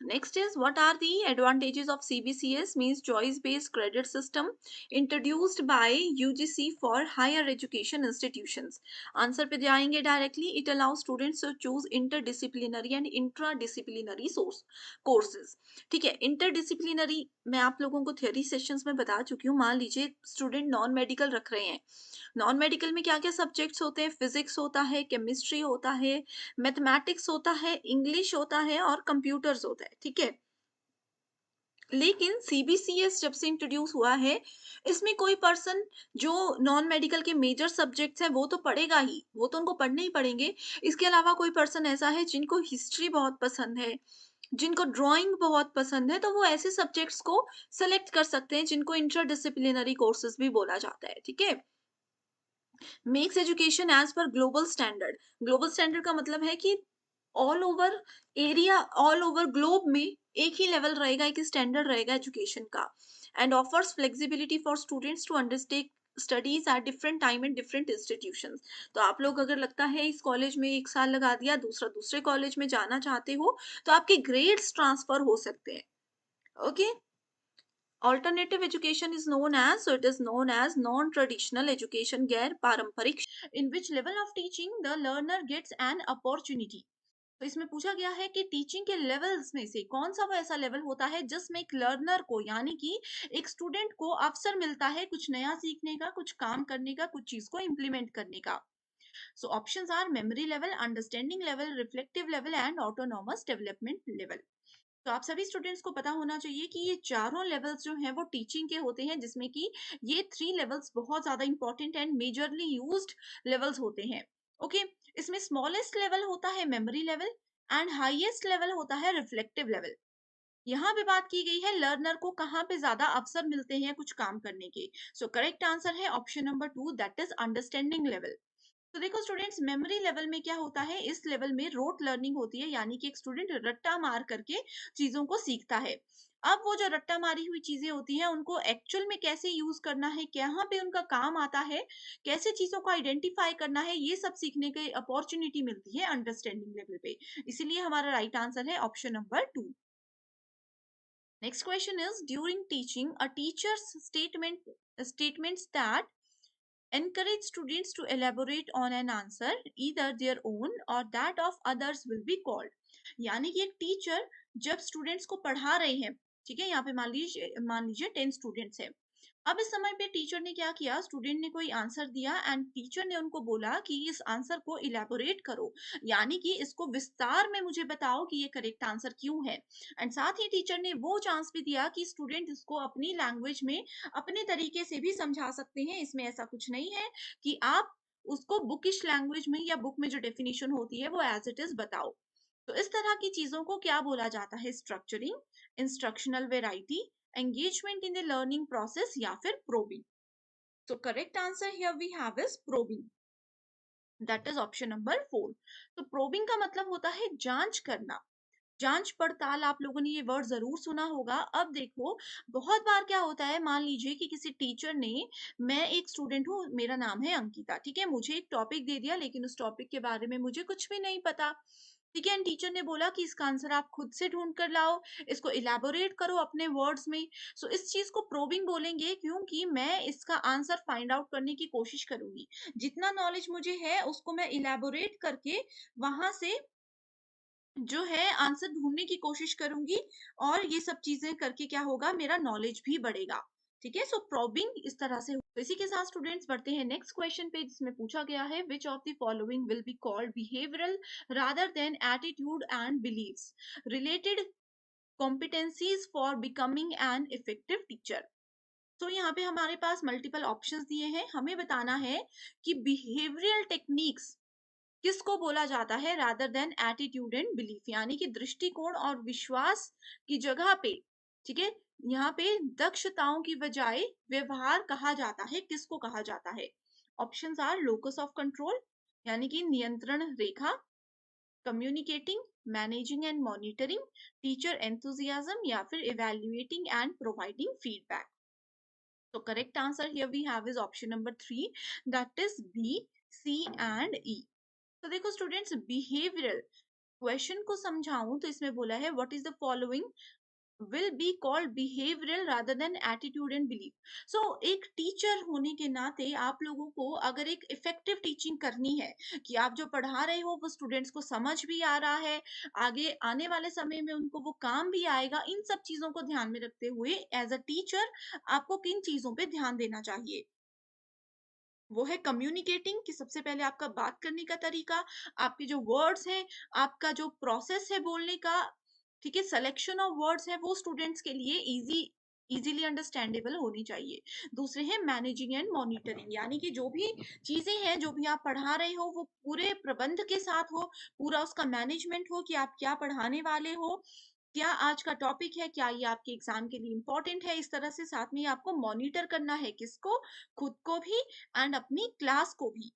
Next is what are the advantages of CBCS means choice based credit system introduced by UGC for higher education institutions। Answer पे जाएंगे directly, it allows students to choose interdisciplinary and intradisciplinary source courses। ठीक है, interdisciplinary मैं आप लोगों को theory sessions में बता चुकी हूँ। मान लीजिए स्टूडेंट नॉन मेडिकल रख रहे हैं, नॉन मेडिकल में क्या क्या सब्जेक्ट्स होते हैं, फिजिक्स होता है, केमिस्ट्री होता है, मैथमेटिक्स होता है, इंग्लिश होता है और कंप्यूटर्स होता है, ठीक है। लेकिन सीबीसीएस जब से इंट्रोड्यूस हुआ है, इसमें कोई पर्सन जो नॉन मेडिकल के मेजर सब्जेक्ट्स हैं वो तो पढ़ेगा ही, वो तो उनको पढ़ने ही पड़ेंगे। इसके अलावा कोई पर्सन ऐसा है जिनको हिस्ट्री बहुत पसंद है, जिनको ड्राइंग बहुत पसंद है, तो वो ऐसे सब्जेक्ट्स को सेलेक्ट कर सकते हैं जिनको इंटरडिसिप्लिनरी कोर्सेज भी बोला जाता है, ठीक है। Makes education as per global standard, global standard का मतलब है कि all over area, all over globe में एक ही लेवल रहेगा, एक ही स्टैंडर्ड रहेगा एजुकेशन का। And offers flexibility for students to understand studies at different time in different institutions. तो आप लोग अगर लगता है इस कॉलेज में 1 साल लगा दिया, दूसरा दूसरे कॉलेज में जाना चाहते हो, तो आपके ग्रेड्स ट्रांसफर हो सकते हैं। Okay. Alternative education is known as, so it is known as non-traditional education, गैर पारंपरिक, in which level of teaching the learner gets an opportunity। तो इसमें पूछा गया है कि टीचिंग के लेवल्स में से कौन सा वो ऐसा लेवल होता है जिसमें एक लर्नर को, यानी कि एक स्टूडेंट को अवसर मिलता है कुछ नया सीखने का, कुछ काम करने का, कुछ चीज को इम्प्लीमेंट करने का। So options are memory level, understanding level, reflective level and autonomous development level. तो आप सभी स्टूडेंट्स को पता होना चाहिए कि ये चारों लेवल्स जो हैं वो टीचिंग के होते हैं, जिसमें कि ये 3 लेवल्स बहुत ज्यादा important and majorly used levels होते हैं। ओके। इसमें स्मॉलेस्ट लेवल होता है memory level and highest level होता है रिफ्लेक्टिव लेवल। यहाँ पे बात की गई है लर्नर को कहाँ पे ज्यादा अवसर मिलते हैं कुछ काम करने के। सो करेक्ट आंसर है option number 2, that is understanding level. तो देखो स्टूडेंट्स, मेमोरी लेवल में क्या होता है, इस लेवल में रोट लर्निंग होती है, यानी कि एक स्टूडेंट रट्टा मार करके चीजों को सीखता है। अब वो जो रट्टा मारी हुई चीजें होती हैं उनको एक्चुअल में कैसे यूज करना है, कहाँ पे उनका काम आता है, कैसे चीजों को आइडेंटिफाई करना है, ये सब सीखने की अपॉर्चुनिटी मिलती है अंडरस्टैंडिंग लेवल पे। इसीलिए हमारा राइट आंसर है option number 2। Next question is, during teaching a teachers statements that encourage students to elaborate on an answer, either their own or that of others will be called। यानी कि एक teacher जब students को पढ़ा रहे हैं, ठीक है, यहाँ पे मान लीजिए 10 स्टूडेंट्स हैं। अब इस समय पे टीचर ने क्या किया, स्टूडेंट ने कोई आंसर दिया एंड टीचर ने उनको बोला कि इस आंसर को इलेबोरेट करो, यानी कि इसको विस्तार में मुझे बताओ कि ये करेक्ट आंसर क्यों है। एंड साथ ही टीचर ने वो चांस भी दिया कि स्टूडेंट इसको अपनी लैंग्वेज में अपने तरीके से भी समझा सकते हैं, इसमें ऐसा कुछ नहीं है कि आप उसको बुकिश लैंग्वेज में या बुक में जो डेफिनेशन होती है वो एज इट इज बताओ। तो इस तरह की चीजों को क्या बोला जाता है, structuring, instructional variety, engagement in the learning process या फिर probing। So correct answer here we have is probing, that is option number 4। तो probing का मतलब होता है जांच करना, जांच पड़ताल। आप लोगों ने ये वर्ड जरूर सुना होगा। अब देखो, बहुत बार क्या होता है, मान लीजिए कि किसी टीचर ने, मैं एक स्टूडेंट हूँ, मेरा नाम है अंकिता, ठीक है, मुझे एक टॉपिक दे दिया लेकिन उस टॉपिक के बारे में मुझे कुछ भी नहीं पता, ठीक है, एंड टीचर ने बोला कि इसका आंसर आप खुद से ढूंढ कर लाओ, इसको इलेबोरेट करो अपने वर्ड्स में। सो इस चीज को प्रोबिंग बोलेंगे, क्योंकि मैं इसका आंसर फाइंड आउट करने की कोशिश करूंगी, जितना नॉलेज मुझे है उसको मैं इलेबोरेट करके वहां से जो है आंसर ढूंढने की कोशिश करूंगी, और ये सब चीजें करके क्या होगा, मेरा नॉलेज भी बढ़ेगा। ठीक है, सो प्रोबिंग इस तरह से। तो इसी के साथ स्टूडेंट्स बढ़ते हैं नेक्स्ट क्वेश्चन पे, जिसमें पूछा गया है which of the following will be called behavioural rather than attitude and believes related competencies for becoming an effective teacher. तो यहाँ पे हमारे पास मल्टीपल ऑप्शंस दिए हैं, हमें बताना है कि बिहेवियरल टेक्निक्स किसको बोला जाता है rather than attitude and belief, यानी कि दृष्टिकोण और विश्वास की जगह पे, ठीक है, यहाँ पे दक्षताओं की बजाय व्यवहार कहा जाता है, किसको कहा जाता है। Options are locus of control, यानी कि नियंत्रण रेखा, communicating, managing and monitoring, teacher enthusiasm या फिर इवेल्युएटिंग एंड प्रोवाइडिंग फीडबैक। तो correct answer here we have is option number 3, that is B, C and E. तो देखो स्टूडेंट्स, बिहेवियरल क्वेश्चन को समझाऊं तो इसमें बोला है what is the following will be called behavioural rather than attitude and belief. So एक teacher होने के नाते आप लोगों को अगर एक इफेक्टिव टीचिंग करनी है, कि आप जो पढ़ा रहे हो वो स्टूडेंट्स को समझ भी आ रहा है, आगे आने वाले समय में उनको वो काम भी आएगा, इन सब चीजों को ध्यान में रखते हुए एज अ टीचर आपको किन चीजों पे ध्यान देना चाहिए, वो है कम्युनिकेटिंग, कि सबसे पहले आपका बात करने का तरीका, आपके जो वर्ड्स हैं, आपका जो प्रोसेस है बोलने का, ठीक है, सिलेक्शन ऑफ वर्ड्स है वो स्टूडेंट्स के लिए इजीली अंडरस्टैंडेबल होनी चाहिए। दूसरे हैं मैनेजिंग एंड मॉनिटरिंग, यानी कि जो भी चीजें हैं, जो भी आप पढ़ा रहे हो वो पूरे प्रबंध के साथ हो, पूरा उसका मैनेजमेंट हो कि आप क्या पढ़ाने वाले हो, क्या आज का टॉपिक है, क्या ये आपके एग्जाम के लिए इंपॉर्टेंट है, इस तरह से साथ में आपको मॉनिटर करना है, किसको, खुद को भी एंड अपनी क्लास को भी।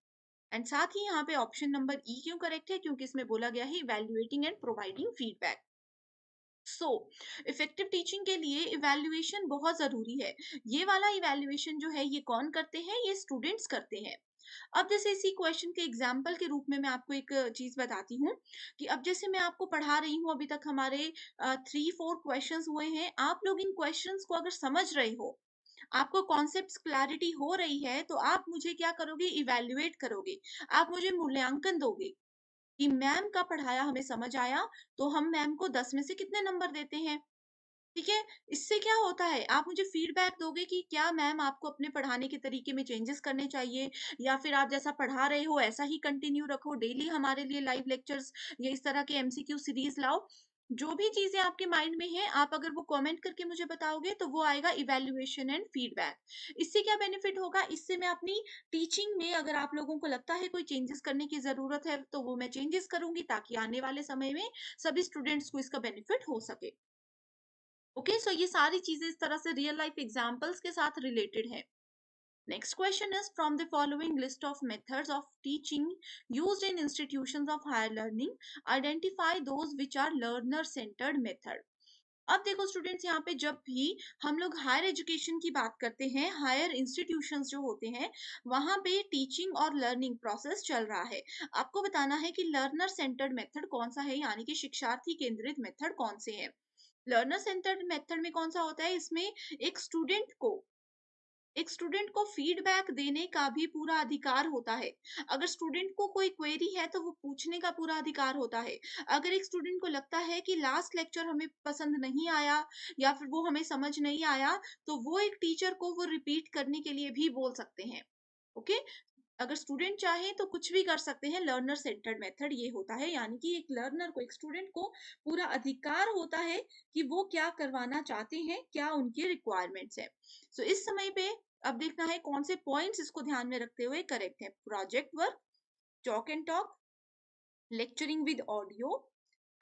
एंड साथ ही यहाँ पे ऑप्शन नंबर ई क्यों करेक्ट है, क्योंकि इसमें बोला गया है evaluating and providing feedback. So effective teaching के लिए इवैल्यूएशन बहुत जरूरी है। ये वाला इवैल्यूएशन जो है ये कौन करते हैं, ये स्टूडेंट्स करते हैं। अब जैसे इसी क्वेश्चन के एग्जाम्पल के रूप में मैं आपको एक चीज बताती हूँ कि अब जैसे मैं आपको पढ़ा रही हूँ, अभी तक हमारे 3-4 क्वेश्चंस हुए हैं। आप लोग इन क्वेश्चंस को अगर समझ रहे हो, आपको कॉन्सेप्ट्स क्लैरिटी हो रही है, तो आप मुझे क्या करोगे, इवैल्यूएट करोगे। आप मुझे मूल्यांकन दोगे कि मैम का पढ़ाया हमें समझ आया, तो हम मैम को 10 में से कितने नंबर देते हैं। ठीक है। इससे क्या होता है, आप मुझे फीडबैक दोगे कि क्या मैम आपको अपने पढ़ाने के तरीके में चेंजेस करने चाहिए, या फिर आप जैसा पढ़ा रहे हो ऐसा ही कंटिन्यू रखो, डेली हमारे लिए लाइव लेक्चर्स या इस तरह के एमसीक्यू सीरीज लाओ। जो भी चीजें आपके माइंड में है, आप अगर वो कमेंट करके मुझे बताओगे तो वो आएगा इवैल्यूएशन एंड फीडबैक। इससे क्या बेनिफिट होगा, इससे मैं अपनी टीचिंग में अगर आप लोगों को लगता है कोई चेंजेस करने की जरूरत है, तो वो मैं चेंजेस करूंगी, ताकि आने वाले समय में सभी स्टूडेंट्स को इसका बेनिफिट हो सके। ओके, सो ये सारी चीजें इस तरह से रियल लाइफ एग्जांपल्स के साथ रिलेटेड है। Next question is, from the following list of methods of teaching used in institutions of higher learning, identify those which are learner centred method. अब देखो स्टूडेंट्स, यहाँ पे जब भी हम लोग हायर एजुकेशन की बात करते हैं, हायर इंस्टीट्यूशंस जो होते हैं, वहां पे टीचिंग और लर्निंग प्रोसेस चल रहा है। आपको बताना है कि लर्नर सेंटर्ड मेथड कौन सा है, यानी कि शिक्षार्थी केंद्रित मेथड कौन से हैं। लर्नर सेंटर्ड मेथड में कौन सा होता है, इसमें एक स्टूडेंट को एक स्टूडेंट को फीडबैक देने का भी पूरा अधिकार होता है। अगर स्टूडेंट को कोई क्वेरी है तो वो पूछने का पूरा अधिकार होता है। अगर एक स्टूडेंट को लगता है कि लास्ट लेक्चर हमें पसंद नहीं आया, या फिर वो हमें समझ नहीं आया, तो वो एक टीचर को वो रिपीट करने के लिए भी बोल सकते हैं। ओके। अगर स्टूडेंट चाहे तो कुछ भी कर सकते हैं। लर्नर सेंटर्ड मेथड ये होता है, यानी कि एक लर्नर को, एक स्टूडेंट को पूरा अधिकार होता है कि वो क्या करवाना चाहते हैं, क्या उनकी रिक्वायरमेंट्स है। सो इस समय पे अब देखना है कौन से पॉइंट्स इसको ध्यान में रखते हुए करेक्ट है। Project work, talk and talk, lecturing with audio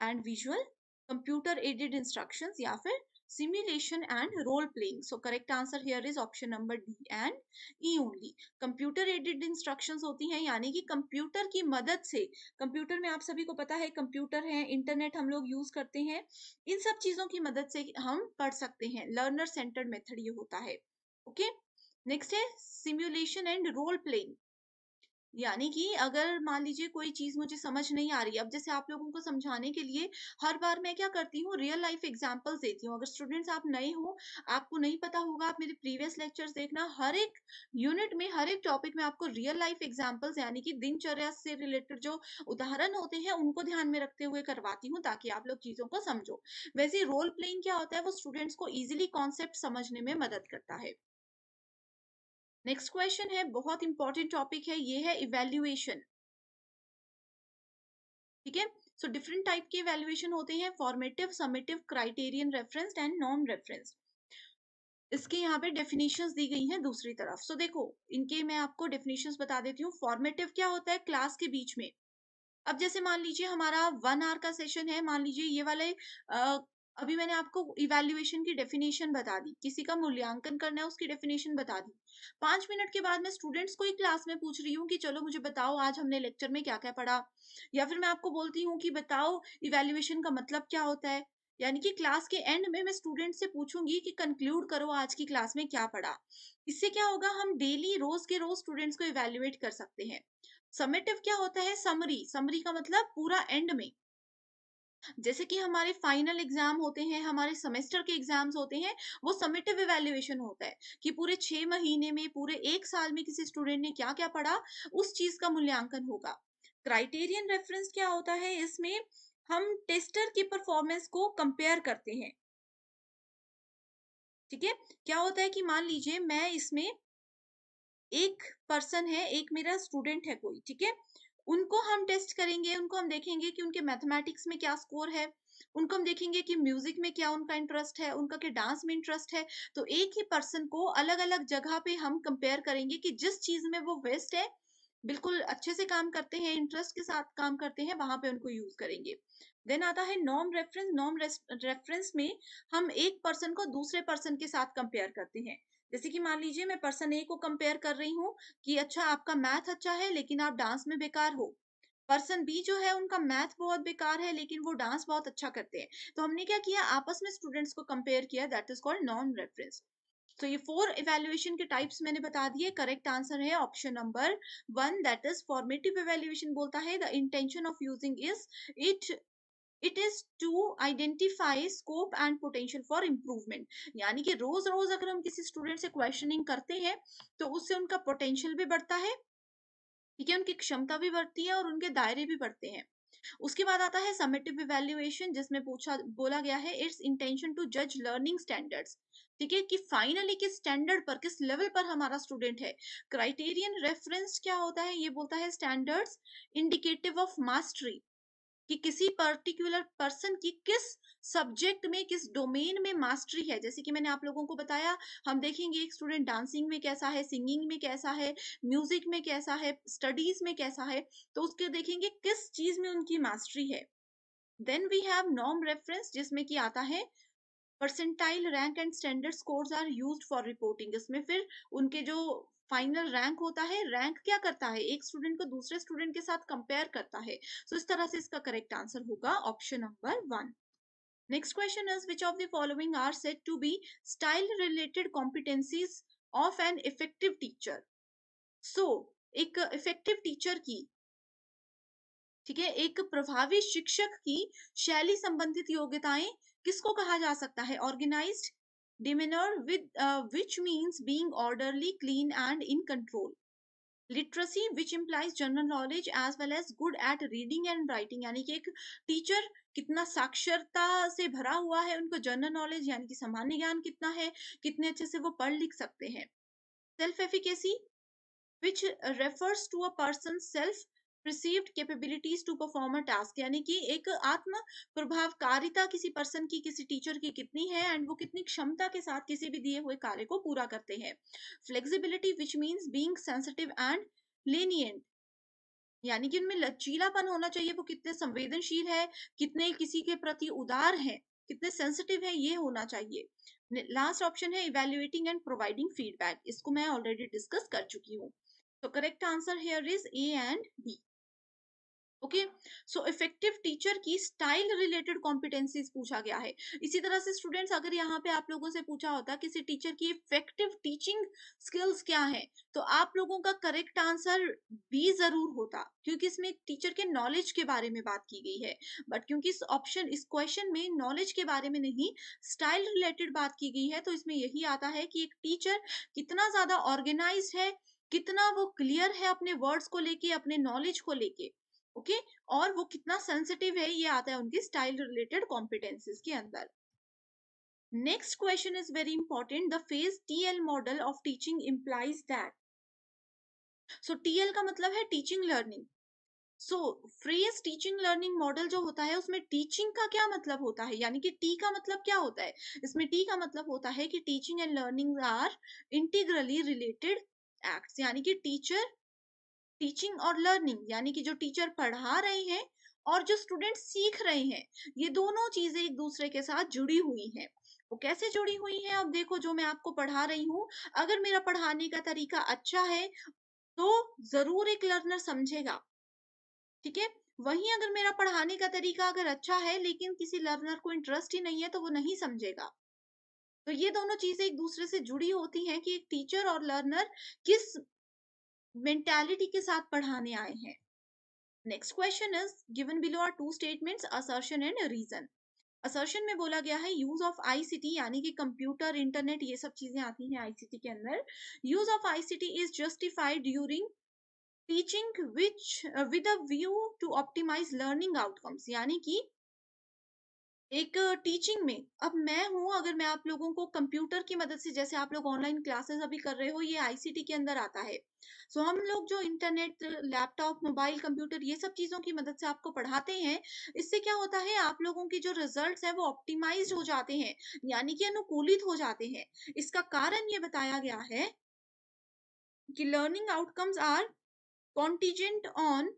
and visual, computer aided instructions, या फिर simulation and role playing. So correct answer here is option number D and E only. Computer aided instructions होती हैं, यानी कि computer की मदद से, computer में आप सभी को पता है कंप्यूटर है, इंटरनेट हम लोग यूज करते हैं, इन सब चीजों की मदद से हम पढ़ सकते हैं। लर्नर सेंटर्ड मेथड ये होता है। ओके। नेक्स्ट है सिमुलेशन एंड रोल प्लेइंग, यानी कि अगर मान लीजिए कोई चीज मुझे समझ नहीं आ रही, अब जैसे आप लोगों को समझाने के लिए हर बार मैं क्या करती हूँ, रियल लाइफ एग्जांपल्स देती हूँ। अगर स्टूडेंट्स आप नए हो, आपको नहीं पता होगा, आप मेरे प्रीवियस लेक्चर्स देखना, हर एक यूनिट में, हर एक टॉपिक में आपको रियल लाइफ एग्जांपल्स, यानी कि दिनचर्या से रिलेटेड जो उदाहरण होते हैं उनको ध्यान में रखते हुए करवाती हूँ, ताकि आप लोग चीजों को समझो। वैसे रोल प्लेइंग क्या होता है, वो स्टूडेंट्स को इजिली कॉन्सेप्ट समझने में मदद करता है। नेक्स्ट क्वेश्चन है, बहुत इंपॉर्टेंट टॉपिक है, ये है इवेल्युएशन। ठीक है। सो डिफरेंट टाइप के इवेल्युएशन होते हैं, formative, summative, criterion reference and non reference. इसके यहाँ पे डेफिनेशंस दी गई हैं दूसरी तरफ। सो देखो, इनके मैं आपको डेफिनेशंस बता देती हूँ। फॉर्मेटिव क्या होता है, क्लास के बीच में, अब जैसे मान लीजिए हमारा 1 आवर का सेशन है, मान लीजिए ये वाले अभी मैंने आपको इवैल्यूएशन की डेफिनेशन बता दी, किसी का मूल्यांकन करना है उसकी डेफिनेशन बता दी। 5 मिनट के बाद मैं स्टूडेंट्स को ही क्लास में पूछ रही हूँ कि चलो मुझे बताओ आज हमने लेक्चर में क्या क्या पढ़ा, या फिर मैं आपको बोलती हूँ कि बताओ इवैल्यूएशन का मतलब क्या होता है। यानी कि क्लास के एंड में मैं स्टूडेंट से पूछूंगी कि कंक्लूड करो आज की क्लास में क्या पढ़ा। इससे क्या होगा, हम डेली रोज के रोज स्टूडेंट्स को इवैल्यूएट कर सकते हैं। समेटिव क्या होता है, समरी, समरी का मतलब पूरा एंड में, जैसे कि हमारे फाइनल एग्जाम होते हैं, हमारे सेमेस्टर के एग्जाम्स होते हैं, वो समेटिव इवैल्यूएशन होता है कि पूरे 6 महीने में, पूरे 1 साल में किसी स्टूडेंट ने क्या क्या पढ़ा, उस चीज का मूल्यांकन होगा। क्राइटेरियन रेफरेंस क्या होता है, इसमें हम टेस्टर की परफॉर्मेंस को कंपेयर करते हैं। ठीक है। क्या होता है कि मान लीजिए मैं इसमें एक पर्सन है, एक मेरा स्टूडेंट है कोई, ठीक है, उनको हम टेस्ट करेंगे, उनको हम देखेंगे कि उनके मैथमेटिक्स में क्या स्कोर है, उनको हम देखेंगे कि म्यूजिक में क्या उनका इंटरेस्ट है, उनका क्या डांस में इंटरेस्ट है। तो एक ही पर्सन को अलग अलग जगह पे हम कंपेयर करेंगे कि जिस चीज में वो बेस्ट है, बिल्कुल अच्छे से काम करते हैं, इंटरेस्ट के साथ काम करते हैं, वहां पे उनको यूज करेंगे। देन आता है नॉर्म रेफरेंस। नॉर्म रेफरेंस में हम एक पर्सन को दूसरे पर्सन के साथ कंपेयर करते हैं। जैसे कि मान लीजिए मैं पर्सन ए को कंपेयर कर रही हूँ कि अच्छा आपका मैथ अच्छा है लेकिन आप डांस में बेकार हो, पर्सन बी जो है उनका मैथ बहुत बेकार है लेकिन वो डांस बहुत अच्छा करते हैं। तो हमने क्या किया, आपस में स्टूडेंट्स को कंपेयर किया, that is called non reference. तो ये 4 इवैल्यूएशन के टाइप्स मैंने बता दिए। करेक्ट आंसर है option number 1, that is formative evaluation बोलता है the intention of using is it it is to identify scope and potential for improvement. यानी कि रोज रोज अगर हम किसी स्टूडेंट से क्वेश्चनिंग करते हैं तो उससे उनका पोटेंशियल भी बढ़ता है, ठीक है, उनकी क्षमता भी बढ़ती है और उनके दायरे भी बढ़ते हैं। उसके बाद आता है समेटिव इवैल्यूएशन जिसमें पूछा बोला गया है इट्स इंटेंशन टू जज लर्निंग स्टैंडर्ड्स, ठीक है, कि फाइनली किस स्टैंडर्ड पर, किस लेवल पर हमारा स्टूडेंट है। क्राइटेरियन रेफरेंस क्या होता है, ये बोलता है स्टैंडर्ड्स इंडिकेटिव ऑफ मास्टरी, कि किसी पर्टिकुलर पर्सन की किस सब्जेक्ट में, किस डोमेन में मास्टरी है। जैसे कि मैंने आप लोगों को बताया, हम देखेंगे एक स्टूडेंट डांसिंग में कैसा है, सिंगिंग में कैसा है, म्यूजिक में कैसा है, स्टडीज में कैसा है, तो उसके देखेंगे किस चीज में उनकी मास्टरी है। Then we have norm reference जिसमें कि आता है percentile rank and standard scores are used for reporting. इसमें फिर उनके जो फाइनल रैंक होता है, रैंक क्या करता है, एक स्टूडेंट को दूसरे स्टूडेंट के साथ कंपेयर करता है। सो इस तरह से इसका करेक्ट आंसर होगा option number 1। Next question is which of the following are said to be style related competencies of an effective teacher. So एक इफेक्टिव टीचर की, ठीक है, एक प्रभावी शिक्षक की शैली संबंधित योग्यताएं किसको कहा जा सकता है, organised demeanour with which means being orderly, clean and in control, literacy which implies general knowledge as well as good at reading and writing, यानी कि एक टीचर कितना साक्षरता से भरा हुआ है, उनको जनरल नॉलेज यानी कि सामान्य ज्ञान कितना है, कितने अच्छे से वो पढ़ लिख सकते हैं। Self efficacy which refers to a person's self perceived capabilities to perform a task, यानी कि एक आत्म प्रभावकारिता किसी पर्सन की, किसी टीचर की कितनी है एंड वो कितनी क्षमता के साथ किसी भी दिए हुए कार्य को पूरा करते हैं। Flexibility which means being sensitive and lenient, यानी कि उनमें लचीलापन होना चाहिए, वो कितने संवेदनशील है, कितने किसी के प्रति उदार है, कितने सेंसिटिव है, ये होना चाहिए। लास्ट ऑप्शन है इवेल्युएटिंग एंड प्रोवाइडिंग फीडबैक, इसको मैं ऑलरेडी डिस्कस कर चुकी हूँ। तो correct answer here is A and B. Okay, so effective teacher की स्टाइल रिलेटेड कॉम्पिटेंसीज पूछा गया है। इसी तरह से स्टूडेंट्स, अगर यहाँ पे आप लोगों से पूछा होता किसी टीचर की इफेक्टिव टीचिंग स्किल्स क्या है, तो आप लोगों का करेक्ट आंसर बी जरूर होता, क्योंकि इसमें टीचर के नॉलेज के बारे में बात की गई है। बट क्योंकि इस क्वेश्चन में नॉलेज के बारे में नहीं, स्टाइल रिलेटेड बात की गई है, तो इसमें यही आता है कि एक टीचर कितना ज्यादा ऑर्गेनाइज है, कितना वो क्लियर है अपने वर्ड्स को लेके, अपने नॉलेज को लेके, ओके, और वो कितना सेंसिटिव है, ये आता है उनकी स्टाइल रिलेटेड कॉम्पिटेंसीज के अंदर। Next question is very important, the phase TL model of teaching implies that. So TL का मतलब है टीचिंग लर्निंग। सो फ्रेज टीचिंग लर्निंग मॉडल जो होता है उसमें टीचिंग का क्या मतलब होता है, यानी कि टी का मतलब क्या होता है, इसमें टी का मतलब होता है कि teaching and learning are integrally related acts, यानी कि टीचिंग और लर्निंग, यानी कि जो टीचर पढ़ा रहे हैं और जो स्टूडेंट सीख रहे हैं, ये दोनों चीजें एक दूसरे के साथ जुड़ी हुई हैं। वो कैसे जुड़ी हुई हैं, अब देखो, जो मैं आपको पढ़ा रही हूँ, अगर मेरा पढ़ाने का तरीका अच्छा है तो जरूर एक लर्नर समझेगा, ठीक है। वहीं अगर मेरा पढ़ाने का तरीका अगर अच्छा है लेकिन किसी लर्नर को इंटरेस्ट ही नहीं है तो वो नहीं समझेगा। तो ये दोनों चीजें एक दूसरे से जुड़ी होती हैं कि एक टीचर और लर्नर किस मेंटालिटी के साथ पढ़ाने आए हैं। Next question is given below are two statements, assertion and reason. Assertion में बोला गया है यूज ऑफ आईसीटी, यानी कि कंप्यूटर, इंटरनेट, ये सब चीजें आती हैं आईसीटी के अंदर। Use of ICT is justified during teaching which with a view to optimise learning outcomes, यानी कि एक टीचिंग में, अब मैं हूं, अगर मैं आप लोगों को कंप्यूटर की मदद से, जैसे आप लोग ऑनलाइन क्लासेस अभी कर रहे हो, ये आईसीटी के अंदर आता है। सो हम लोग जो इंटरनेट, लैपटॉप, मोबाइल, कंप्यूटर, ये सब चीजों की मदद से आपको पढ़ाते हैं, इससे क्या होता है, आप लोगों के जो रिजल्ट्स हैं वो ऑप्टिमाइज हो जाते हैं, यानी कि अनुकूलित हो जाते हैं। इसका कारण ये बताया गया है कि learning outcomes are contingent on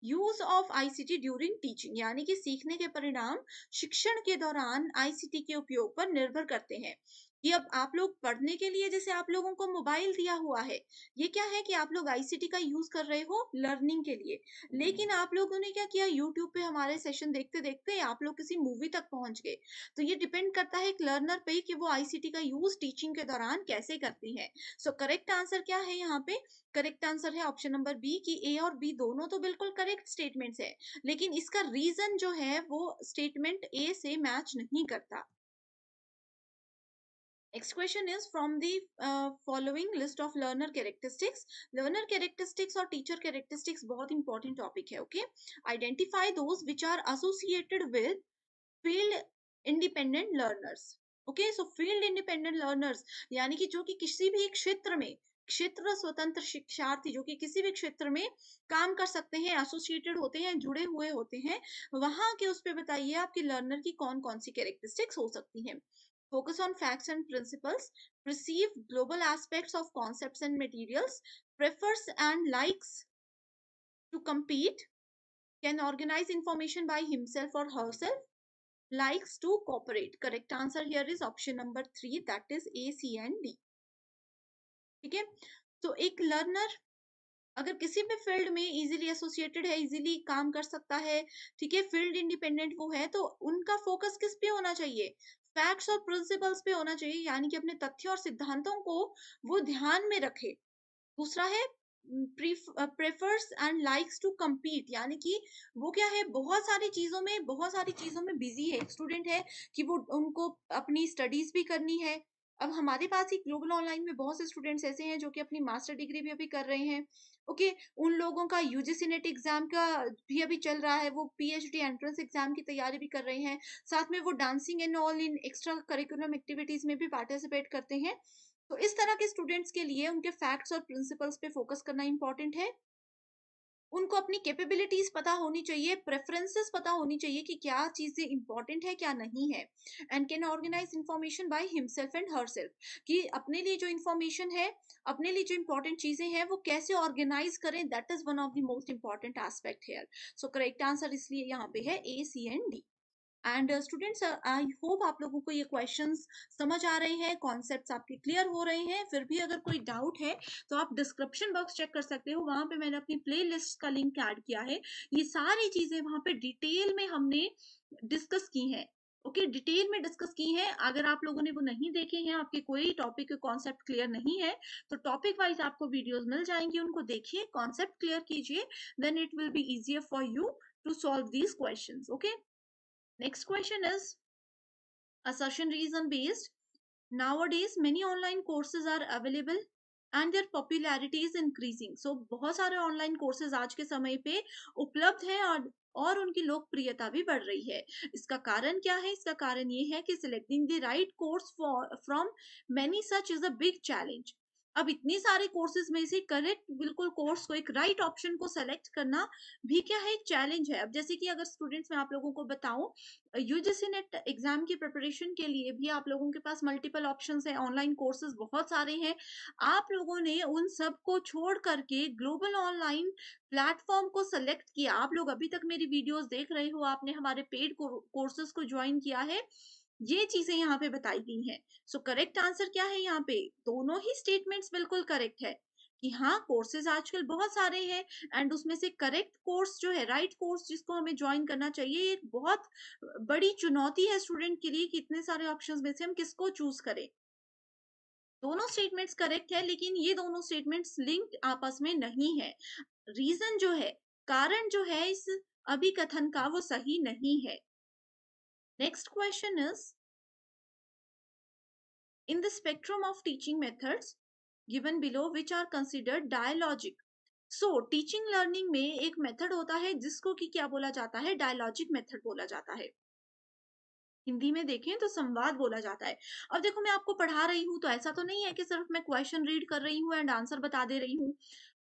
use of ICT during teaching, यानी कि सीखने के परिणाम शिक्षण के दौरान आईसीटी के उपयोग पर निर्भर करते हैं। कि अब आप लोग पढ़ने के लिए जैसे आप लोगों को मोबाइल दिया हुआ है, ये क्या है कि आप लोग आईसीटी का यूज कर रहे हो लर्निंग के लिए, लेकिन आप लोगों ने क्या किया, यूट्यूब पे हमारे सेशन देखते देखते आप लोग किसी मूवी तक पहुंच गए। तो ये डिपेंड करता है एक लर्नर पे कि वो आईसीटी का यूज टीचिंग के दौरान कैसे करती है। सो करेक्ट आंसर क्या है यहाँ पे? करेक्ट आंसर है ऑप्शन नंबर बी, कि ए और बी दोनों तो बिल्कुल करेक्ट स्टेटमेंट्स है, लेकिन इसका रीजन जो है वो स्टेटमेंट ए से मैच नहीं करता। Next question is from the following list of learner characteristics. Learner characteristics और teacher characteristics बहुत important topic है, okay? Identify those which are associated with field independent learners. Okay, so field independent learners यानी कि जो कि किसी भी क्षेत्र में क्षेत्र स्वतंत्र शिक्षार्थी जो कि किसी भी क्षेत्र में काम कर सकते हैं, एसोसिएटेड होते हैं, जुड़े हुए होते हैं, वहां के उस पे बताइए आपकी लर्नर की कौन कौन सी कैरेक्टरिस्टिक्स हो सकती हैं। Focus on facts and principles, perceive global aspects of concepts and materials, prefers and likes to compete, can organize information by himself or herself, likes to cooperate. Correct answer here is option number 3, that is A, C and D. ठीक है, तो एक learner अगर किसी भी field में easily associated है, easily काम कर सकता है, ठीक है, फील्ड इंडिपेंडेंट वो है, तो उनका फोकस किस पे होना चाहिए? फैक्ट्स और प्रिंसिपल्स पे होना चाहिए, यानी कि अपने तथ्य और सिद्धांतों को वो ध्यान में रखे। दूसरा है prefers and likes to compete, यानी कि वो क्या है, बहुत सारी चीजों में बिजी है, एक स्टूडेंट है कि वो उनको अपनी स्टडीज भी करनी है। अब हमारे पास ही ग्लोबल ऑनलाइन में बहुत से स्टूडेंट्स ऐसे हैं जो कि अपनी मास्टर डिग्री भी अभी कर रहे हैं। ओके, उन लोगों का यूजीसी नेट एग्जाम का भी अभी चल रहा है, वो पीएचडी एंट्रेंस एग्जाम की तैयारी भी कर रहे हैं, साथ में वो dancing and all in extra curriculum activities में भी पार्टिसिपेट करते हैं। तो इस तरह के स्टूडेंट्स के लिए उनके फैक्ट्स और प्रिंसिपल्स पे फोकस करना इंपॉर्टेंट है। उनको अपनी कैपेबिलिटीज पता होनी चाहिए, प्रेफरेंसेस पता होनी चाहिए कि क्या चीजें इंपॉर्टेंट है क्या नहीं है, and can organise information by himself and herself, कि अपने लिए जो इंफॉर्मेशन है, अपने लिए जो इंपॉर्टेंट चीजें हैं वो कैसे ऑर्गेनाइज करें, that is one of the most important aspect here. So correct answer इसलिए यहाँ पे है A, C and D. And students, I hope आप लोगों को ये क्वेश्चंस समझ आ रहे हैं, कॉन्सेप्ट्स आपके क्लियर हो रहे हैं। फिर भी अगर कोई डाउट है तो आप डिस्क्रिप्शन बॉक्स चेक कर सकते हो, वहां पे मैंने अपनी प्लेलिस्ट का लिंक ऐड किया है। ये सारी चीजें वहां पे डिटेल में हमने डिस्कस की हैं। ओके, डिटेल में डिस्कस की हैं। अगर आप लोगों ने वो नहीं देखे हैं, आपके कोई टॉपिक के कॉन्सेप्ट क्लियर नहीं है, तो टॉपिक वाइज आपको वीडियोस मिल जाएंगी, उनको देखिए, कॉन्सेप्ट क्लियर कीजिए, then it will be easier for you to solve these questions. Okay, next question is assertion reason based. Nowadays many online courses are available and their popularity is increasing. So बहुत सारे online courses आज के समय पे उपलब्ध हैं, और उनकी लोकप्रियता भी बढ़ रही है। इसका कारण क्या है? इसका कारण ये है कि selecting the right course from many such is a big challenge. अब इतनी सारे कोर्सेज में से करेक्ट बिल्कुल कोर्स को, एक राइट ऑप्शन को सेलेक्ट करना भी क्या है, एक चैलेंज है। अब जैसे कि अगर स्टूडेंट्स मैं आप लोगों को बताऊं, यूजीसी नेट एग्जाम की प्रिपरेशन के लिए भी आप लोगों के पास मल्टीपल ऑप्शंस हैं, ऑनलाइन कोर्सेज बहुत सारे हैं। आप लोगों ने उन सब को छोड़ करके ग्लोबल ऑनलाइन प्लेटफॉर्म को सेलेक्ट किया। आप लोग अभी तक मेरी वीडियोस देख रहे हो, आपने हमारे पेड कोर्सेज को ज्वाइन किया है, ये चीजें यहाँ पे बताई गई हैं। सो करेक्ट आंसर क्या है यहाँ पे? दोनों ही स्टेटमेंट्स बिल्कुल करेक्ट है कि हाँ, कोर्सेज आजकल बहुत सारे हैं, एंड उसमें से करेक्ट कोर्स जो है, राइट कोर्स जिसको हमें ज्वाइन करना चाहिए, ये एक बहुत बड़ी चुनौती है स्टूडेंट के लिए कि इतने सारे ऑप्शंस में से हम किसको चूज करें। दोनों स्टेटमेंट्स करेक्ट है, लेकिन ये दोनों स्टेटमेंट्स लिंक्ड आपस में नहीं है। रीजन जो है, कारण जो है इस अभिकथन का, वो सही नहीं है। Next question is in the spectrum of teaching methods given below which are considered dialogic. So teaching learning में एक मेथड होता है जिसको कि क्या बोला जाता है, डायलॉजिक मेथड बोला जाता है। हिंदी में देखें तो संवाद बोला जाता है। अब देखो, मैं आपको पढ़ा रही हूँ तो ऐसा तो नहीं है कि सिर्फ मैं क्वेश्चन रीड कर रही हूँ एंड आंसर बता दे रही हूँ।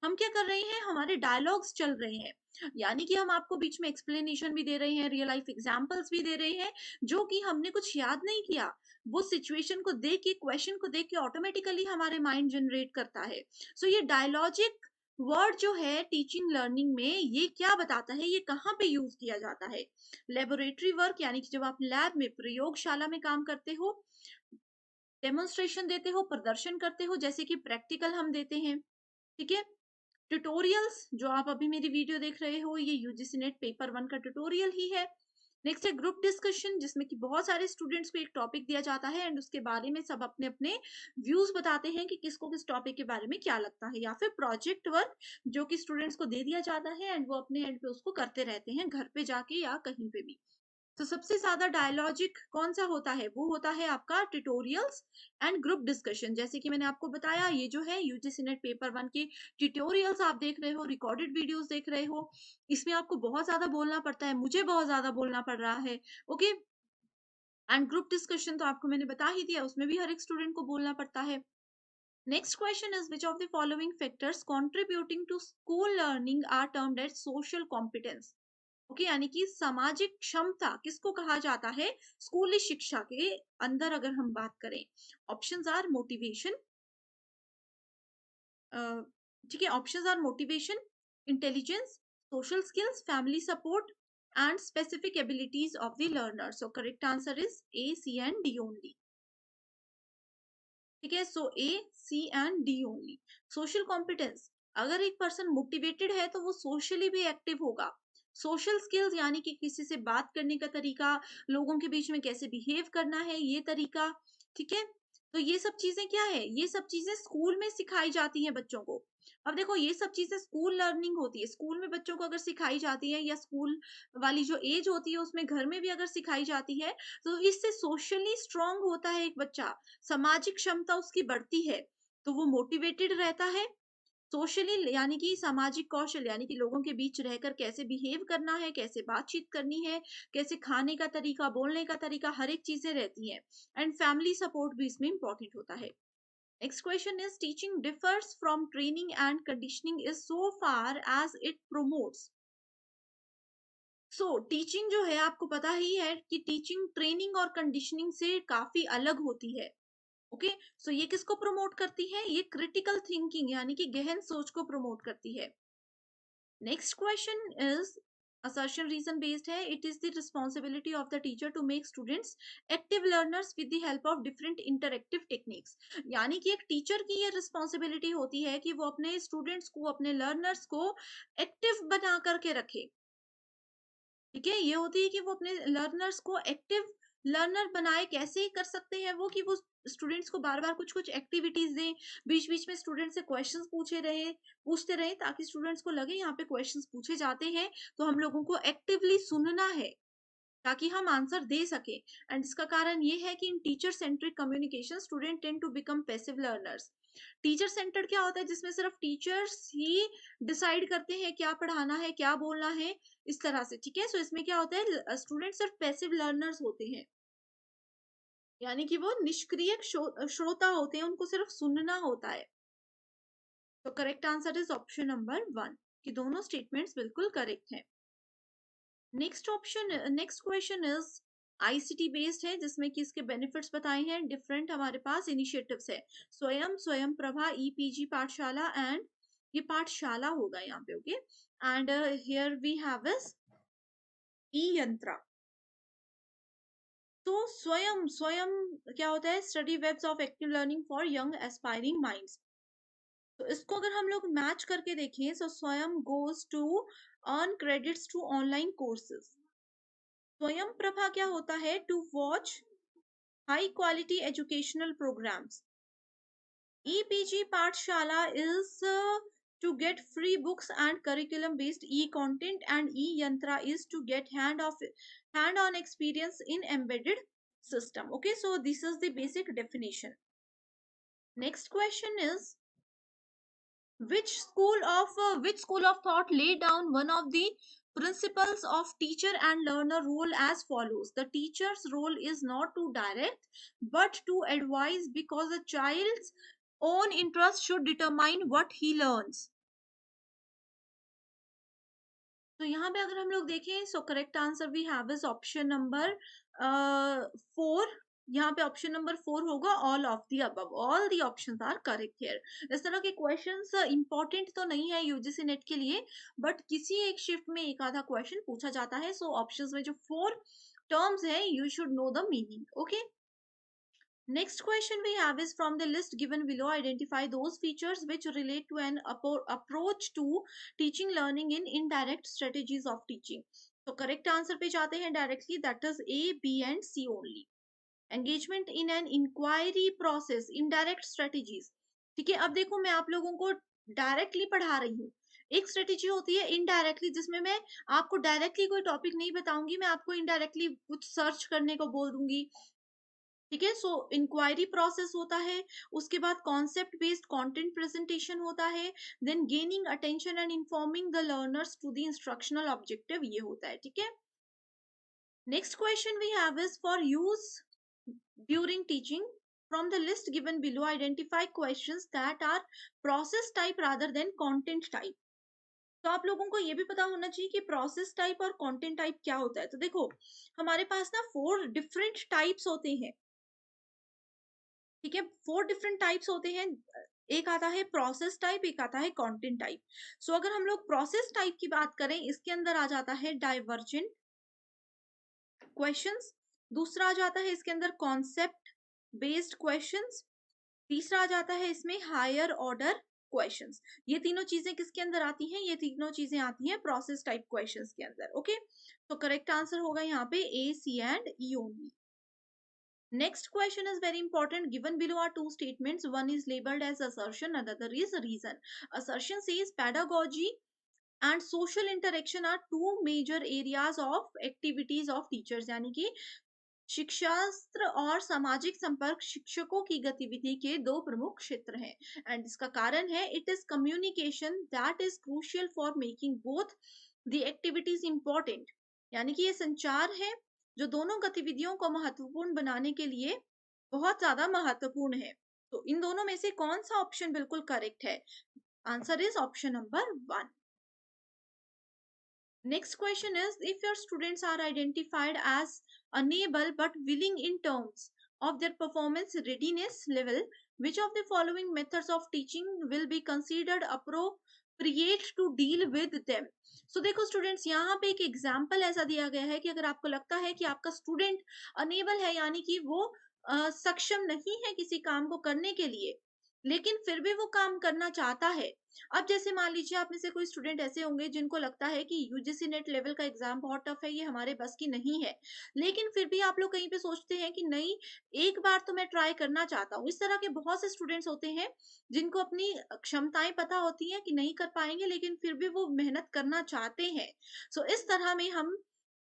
हम क्या कर रहे हैं, हमारे डायलॉग्स चल रहे हैं, यानी कि हम आपको बीच में एक्सप्लेनेशन भी दे रहे हैं, रियल लाइफ एग्जांपल्स भी दे रहे हैं, जो कि हमने कुछ याद नहीं किया, वो सिचुएशन को देख के, क्वेश्चन को देख के ऑटोमेटिकली हमारे माइंड जनरेट करता है। सो ये डायलॉजिक वर्ड जो है टीचिंग लर्निंग में, ये क्या बताता है, ये कहाँ पे यूज किया जाता है? लेबोरेटरी वर्क, यानी कि जब आप लैब में, प्रयोगशाला में काम करते हो, डेमोन्स्ट्रेशन देते हो, प्रदर्शन करते हो, जैसे कि प्रैक्टिकल हम देते हैं, ठीक है। ट्यूटोरियल्स जो आप अभी मेरी वीडियो देख रहे हो, ये यूजीसी नेट पेपर 1 का ट्यूटोरियल ही है। नेक्स्ट है ग्रुप डिस्कशन, जिसमें कि बहुत सारे स्टूडेंट्स को एक टॉपिक दिया जाता है एंड उसके बारे में सब अपने अपने व्यूज बताते हैं कि किसको किस टॉपिक के बारे में क्या लगता है, या फिर प्रोजेक्ट वर्क जो कि स्टूडेंट्स को दे दिया जाता है एंड वो अपने एंड पे उसको करते रहते हैं घर पे जाके या कहीं पे भी। तो सबसे ज्यादा डायलॉजिक कौन सा होता है, वो होता है आपका ट्यूटोरियल्स एंड ग्रुप डिस्कशन। जैसे कि मैंने आपको बताया, ये जो है यूजीसी नेट पेपर 1 के ट्यूटोरियल्स आप देख रहे हो, रिकॉर्डेड वीडियोस देख रहे हो, इसमें आपको बहुत ज्यादा बोलना पड़ता है, मुझे बहुत ज्यादा बोलना पड़ रहा है, ओके। एंड ग्रुप डिस्कशन तो आपको मैंने बता ही दिया, उसमें भी हर एक स्टूडेंट को बोलना पड़ता है। Next question is which of the following factors contributing to school learning are termed as social competence. Okay, यानी कि सामाजिक क्षमता किसको कहा जाता है स्कूली शिक्षा के अंदर, अगर हम बात करें। ऑप्शंस आर मोटिवेशन, ठीक है, options are motivation, intelligence, social skills, family support and specific abilities of the learner. So correct answer is A, C and D only, ठीक है। So A, C and D only. Social competence, अगर एक person motivated है तो वो socially भी active होगा। Social skills यानी कि किसी से बात करने का तरीका, लोगों के बीच में कैसे बिहेव करना है ये तरीका, ठीक है। तो ये सब चीजें क्या है, ये सब चीजें स्कूल में सिखाई जाती हैं बच्चों को। अब देखो, ये सब चीजें स्कूल लर्निंग होती है, स्कूल में बच्चों को अगर सिखाई जाती है, या स्कूल वाली जो एज होती है उसमें घर में भी अगर सिखाई जाती है, तो इससे सोशली स्ट्रांग होता है एक बच्चा, सामाजिक क्षमता उसकी बढ़ती है, तो वो मोटिवेटेड रहता है। सोशली यानी कि सामाजिक कौशल, यानी कि लोगों के बीच रहकर कैसे बिहेव करना है, कैसे बातचीत करनी है, कैसे खाने का तरीका, बोलने का तरीका, हर एक चीजें रहती हैं। एंड फैमिली सपोर्ट भी इसमें इंपॉर्टेंट होता है। Next question is teaching differs from training and conditioning is so far as it promotes. So teaching जो है, आपको पता ही है कि टीचिंग ट्रेनिंग और कंडीशनिंग से काफी अलग होती है, ओके। सो ये किसको प्रमोट करती है, ये क्रिटिकल थिंकिंग यानी कि गहन सोच को प्रमोट करती है। Next question is assertion reason based है, it is the responsibility of the teacher to make students active learners with the help of different interactive techniques। यानी कि एक टीचर की ये रिस्पॉन्सिबिलिटी होती है कि वो अपने स्टूडेंट्स को, अपने लर्नर्स को एक्टिव बना करके रखे, ठीक है। ये होती है कि वो अपने लर्नर्स को एक्टिव लर्नर बनाए, कैसे कर सकते हैं वो, कि वो स्टूडेंट्स को बार बार कुछ कुछ एक्टिविटीज दें, बीच बीच में स्टूडेंट से क्वेश्चंस पूछते रहे, ताकि स्टूडेंट्स को लगे यहाँ पे क्वेश्चंस पूछे जाते हैं, तो हम लोगों को एक्टिवली सुनना है ताकि हम आंसर दे सके। एंड इसका कारण ये है कि in teacher centric communication student tend to become passive learners. Teacher centred क्या होता है, जिसमें सिर्फ टीचर्स ही डिसाइड करते हैं क्या पढ़ाना है, क्या बोलना है, इस तरह से, ठीक है। सो इसमें क्या होता है, स्टूडेंट सिर्फ पैसिव लर्नर्स होते हैं, यानी कि वो निष्क्रिय श्रोता होते हैं, उनको सिर्फ सुनना होता है। तो correct answer is option number 1, कि दोनों स्टेटमेंट्स बिल्कुल करेक्ट है। Next question is ICT based है, जिसमें कि इसके बेनिफिट्स बताए हैं, डिफरेंट हमारे पास इनिशिएटिव्स है, स्वयं प्रभा, ईपीजी पाठशाला एंड, ये पाठशाला होगा यहाँ पे, okay. And here we have is e Yantra. तो स्वयं स्वयं क्या होता है, study webs of active learning for young aspiring minds. तो इसको अगर हम लोग मैच करके देखें, so Swayam goes to earn credits to online courses. Swayam Prabha क्या होता है, to watch high quality educational programmes. EPG Pathshala is to get free books and curriculum based e-content, and e-yantra is to get hand-on experience in embedded system, okay। So this is the basic definition. Next question is which school of thought laid down one of the principles of teacher and learner role as follows: the teacher's role is not to direct but to advise, because a child's own interest should determine what he learns। तो यहाँ पे अगर हम लोग देखें, so correct answer we have is option number 4। यहाँ पे option number 4 होगा, all of the above, all the options are correct here. इस तरह के क्वेश्चंस इंपॉर्टेंट तो नहीं है यूजीसी नेट के लिए, बट किसी एक शिफ्ट में एक आधा क्वेश्चन पूछा जाता है। सो ऑप्शंस में जो 4 टर्म्स है, you should know the meaning, okay. Next question we have is from the list given below. Identify those features which relate to an approach to teaching learning in indirect strategies of teaching. तो correct answer पे जाते हैं directly. That is A, B and C only. Engagement in an inquiry process, indirect strategies. ठीक है, अब देखो मैं आप लोगों को डायरेक्टली पढ़ा रही हूँ, एक स्ट्रेटेजी होती है इनडायरेक्टली, जिसमें मैं आपको डायरेक्टली कोई टॉपिक नहीं बताऊंगी, मैं आपको इनडायरेक्टली कुछ सर्च करने को बोल दूंगी। ठीक है, सो इंक्वायरी प्रोसेस होता है, उसके बाद कॉन्सेप्ट बेस्ड कंटेंट प्रेजेंटेशन होता है, then gaining attention and informing the learners to the instructional objective, ये होता है। ठीक है, next question we have is for use during teaching. From the list given below, identify questions that are process type rather than content type. तो आप लोगों को ये भी पता होना चाहिए कि प्रोसेस टाइप और कंटेंट टाइप क्या होता है। तो देखो हमारे पास ना 4 डिफरेंट टाइप्स होते हैं। ठीक है, 4 डिफरेंट टाइप्स होते हैं। एक आता है प्रोसेस टाइप, एक आता है कंटेंट टाइप। सो अगर हम लोग प्रोसेस टाइप की बात करें, इसके अंदर आ जाता है डाइवर्जेंट क्वेश्चंस, दूसरा आ जाता है इसके अंदर कॉन्सेप्ट बेस्ड क्वेश्चंस, तीसरा आ जाता है इसमें हायर ऑर्डर क्वेश्चंस। ये तीनों चीजें किसके अंदर आती हैं? ये तीनों चीजें आती हैं प्रोसेस टाइप क्वेश्चंस के अंदर। ओके, तो करेक्ट आंसर होगा यहाँ पे A, C and E only. Next question is very important. Given below are two statements. One is labeled as assertion, another is reason. Assertion says pedagogy and social interaction are two major areas of activities of teachers. यानी कि शिक्षास्त्र और सामाजिक संपर्क शिक्षकों की गतिविधि के दो प्रमुख क्षेत्र हैं। एंड इसका कारण है it is communication that is crucial for making both the activities important. यानी कि ये संचार है जो दोनों गतिविधियों को महत्वपूर्ण बनाने के लिए बहुत ज्यादा महत्वपूर्ण है। तो इन दोनों में से कौन सा ऑप्शन बिल्कुल करेक्ट है? Answer is option number 1। Next question is, if your students are identified as unable but willing in terms of their performance readiness level, which of the following methods of teaching will be considered appropriate to deal with them? So देखो students, यहाँ पे एक example ऐसा दिया गया है कि अगर आपको लगता है कि आपका स्टूडेंट अनेबल है, यानी कि वो सक्षम नहीं है किसी काम को करने के लिए, लेकिन फिर भी वो काम करना चाहता है। अब जैसे मान लीजिए आप में से कोई स्टूडेंट ऐसे होंगे जिनको लगता है कि यूजीसी नेट लेवल का एग्जाम बहुत टफ है, ये हमारे बस की नहीं है, लेकिन फिर भी आप लोग कहीं पे सोचते हैं कि नहीं, एक बार तो मैं ट्राई करना चाहता हूँ। इस तरह के बहुत से स्टूडेंट्स होते हैं जिनको अपनी क्षमताएं पता होती हैं कि नहीं कर पाएंगे, लेकिन फिर भी वो मेहनत करना चाहते हैं। सो इस तरह में हम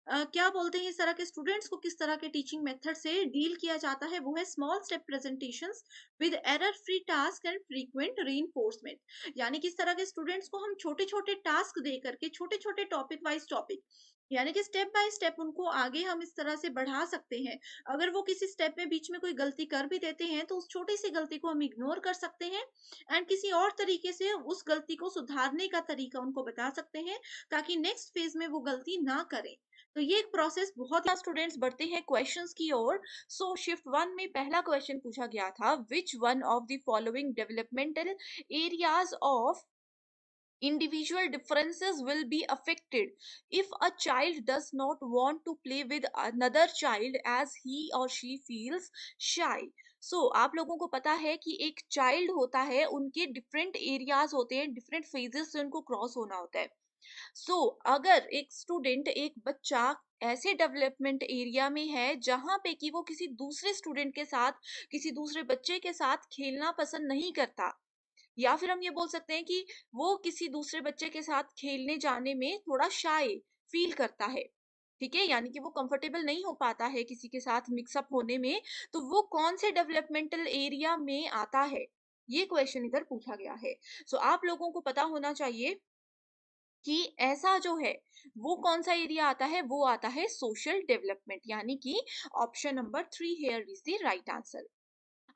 क्या बोलते हैं, इस तरह के स्टूडेंट्स को किस तरह के टीचिंग मेथड से डील किया जाता है? वो है small step presentations with error free task and frequent reinforcement. यानी कि इस तरह के स्टूडेंट्स को हम छोटे छोटे टास्क दे करके, छोटे छोटे टॉपिक वाइज टॉपिक, यानी कि स्टेप बाय स्टेप उनको आगे हम इस तरह से बढ़ा सकते हैं। अगर वो किसी स्टेप में बीच में कोई गलती कर भी देते हैं तो उस छोटी सी गलती को हम इग्नोर कर सकते हैं एंड किसी और तरीके से उस गलती को सुधारने का तरीका उनको बता सकते हैं, ताकि नेक्स्ट फेज में वो गलती ना करें। तो ये एक प्रोसेस बहुत ही स्टूडेंट्स बढ़ते हैं क्वेश्चंस की ओर। सो शिफ्ट 1 में पहला क्वेश्चन पूछा गया था, which one of the following developmental areas of individual differences will be affected if a child does not want to play with another child as he or she feels shy? So आप लोगों को पता है कि एक child होता है, उनके डिफरेंट एरियाज होते हैं, डिफरेंट फेजेस से उनको क्रॉस होना होता है। अगर एक स्टूडेंट, एक बच्चा ऐसे डेवलपमेंट एरिया में है जहां पे कि वो किसी दूसरे स्टूडेंट के साथ, किसी दूसरे बच्चे के साथ खेलना पसंद नहीं करता, या फिर हम ये बोल सकते हैं कि वो किसी दूसरे बच्चे के साथ खेलने जाने में थोड़ा शाय फील करता है। ठीक है, यानी कि वो कंफर्टेबल नहीं हो पाता है किसी के साथ मिक्सअप होने में। तो वो कौन से डेवलपमेंटल एरिया में आता है, ये क्वेश्चन इधर पूछा गया है। आप लोगों को पता होना चाहिए कि ऐसा जो है वो कौन सा एरिया आता है, वो आता है सोशल डेवलपमेंट, यानी कि option number 3 here is the right answer.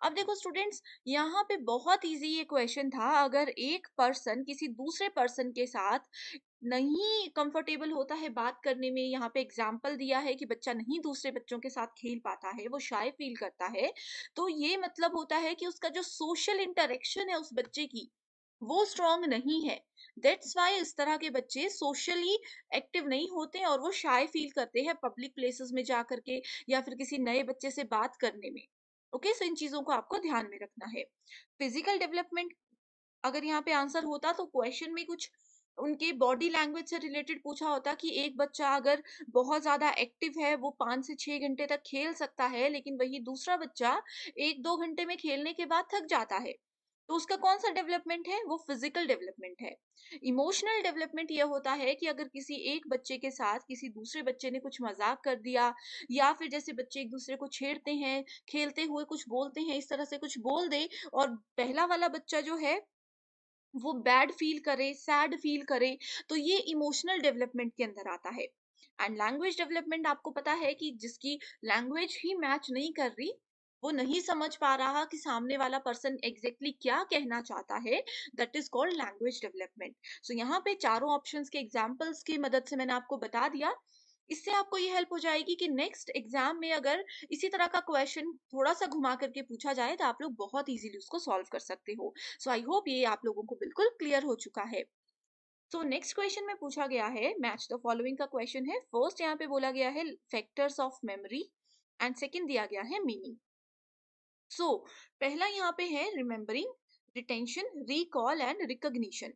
अब देखो स्टूडेंट्स, यहाँ पे बहुत इजी ये क्वेश्चन था। अगर एक पर्सन किसी दूसरे पर्सन के साथ नहीं कंफर्टेबल होता है बात करने में, यहाँ पे एग्जाम्पल दिया है कि बच्चा नहीं दूसरे बच्चों के साथ खेल पाता है, वो शाय फील करता है, तो ये मतलब होता है कि उसका जो सोशल इंटरेक्शन है उस बच्चे की, वो स्ट्रांग नहीं है। दैट्स वाई इस तरह के बच्चे सोशली एक्टिव नहीं होते और वो शाय फील करते हैं पब्लिक प्लेसेस में जा करके या फिर किसी नए बच्चे से बात करने में। ओके, सो इन चीजों को आपको ध्यान में रखना है। फिजिकल डेवलपमेंट अगर यहाँ पे आंसर होता तो क्वेश्चन में कुछ उनके बॉडी लैंग्वेज से रिलेटेड पूछा होता कि एक बच्चा अगर बहुत ज्यादा एक्टिव है, वो 5 से 6 घंटे तक खेल सकता है, लेकिन वही दूसरा बच्चा 1-2 घंटे में खेलने के बाद थक जाता है, तो उसका कौन सा डेवलपमेंट है? वो फिजिकल डेवलपमेंट है। इमोशनल डेवलपमेंट ये होता है कि अगर किसी एक बच्चे के साथ किसी दूसरे बच्चे ने कुछ मजाक कर दिया, या फिर जैसे बच्चे एक दूसरे को छेड़ते हैं, खेलते हुए कुछ बोलते हैं, इस तरह से कुछ बोल दे, और पहला वाला बच्चा जो है वो बैड फील करे, सैड फील करे, तो ये इमोशनल डेवलपमेंट के अंदर आता है। एंड लैंग्वेज डेवलपमेंट आपको पता है कि जिसकी लैंग्वेज ही मैच नहीं कर रही, वो नहीं समझ पा रहा कि सामने वाला पर्सन एग्जैक्टली क्या कहना चाहता है, that is called language development. So यहाँ पे चारों ऑप्शंस के एग्जांपल्स की मदद से मैंने आपको बता दिया। इससे आपको ये हेल्प हो जाएगी कि नेक्स्ट एग्जाम में अगर इसी तरह का क्वेश्चन थोड़ा सा घुमा करके पूछा जाए, तो आप लोग बहुत इजीली उसको सॉल्व कर सकते हो। सो आई होप ये आप लोगों को बिल्कुल क्लियर हो चुका है। सो नेक्स्ट क्वेश्चन में पूछा गया है, मैच द फॉलोइंग का क्वेश्चन है। फर्स्ट यहाँ पे बोला गया है factors of memory, and second दिया गया है मीनिंग। सो पहला यहाँ पे है remembering, retention, recall and recognition.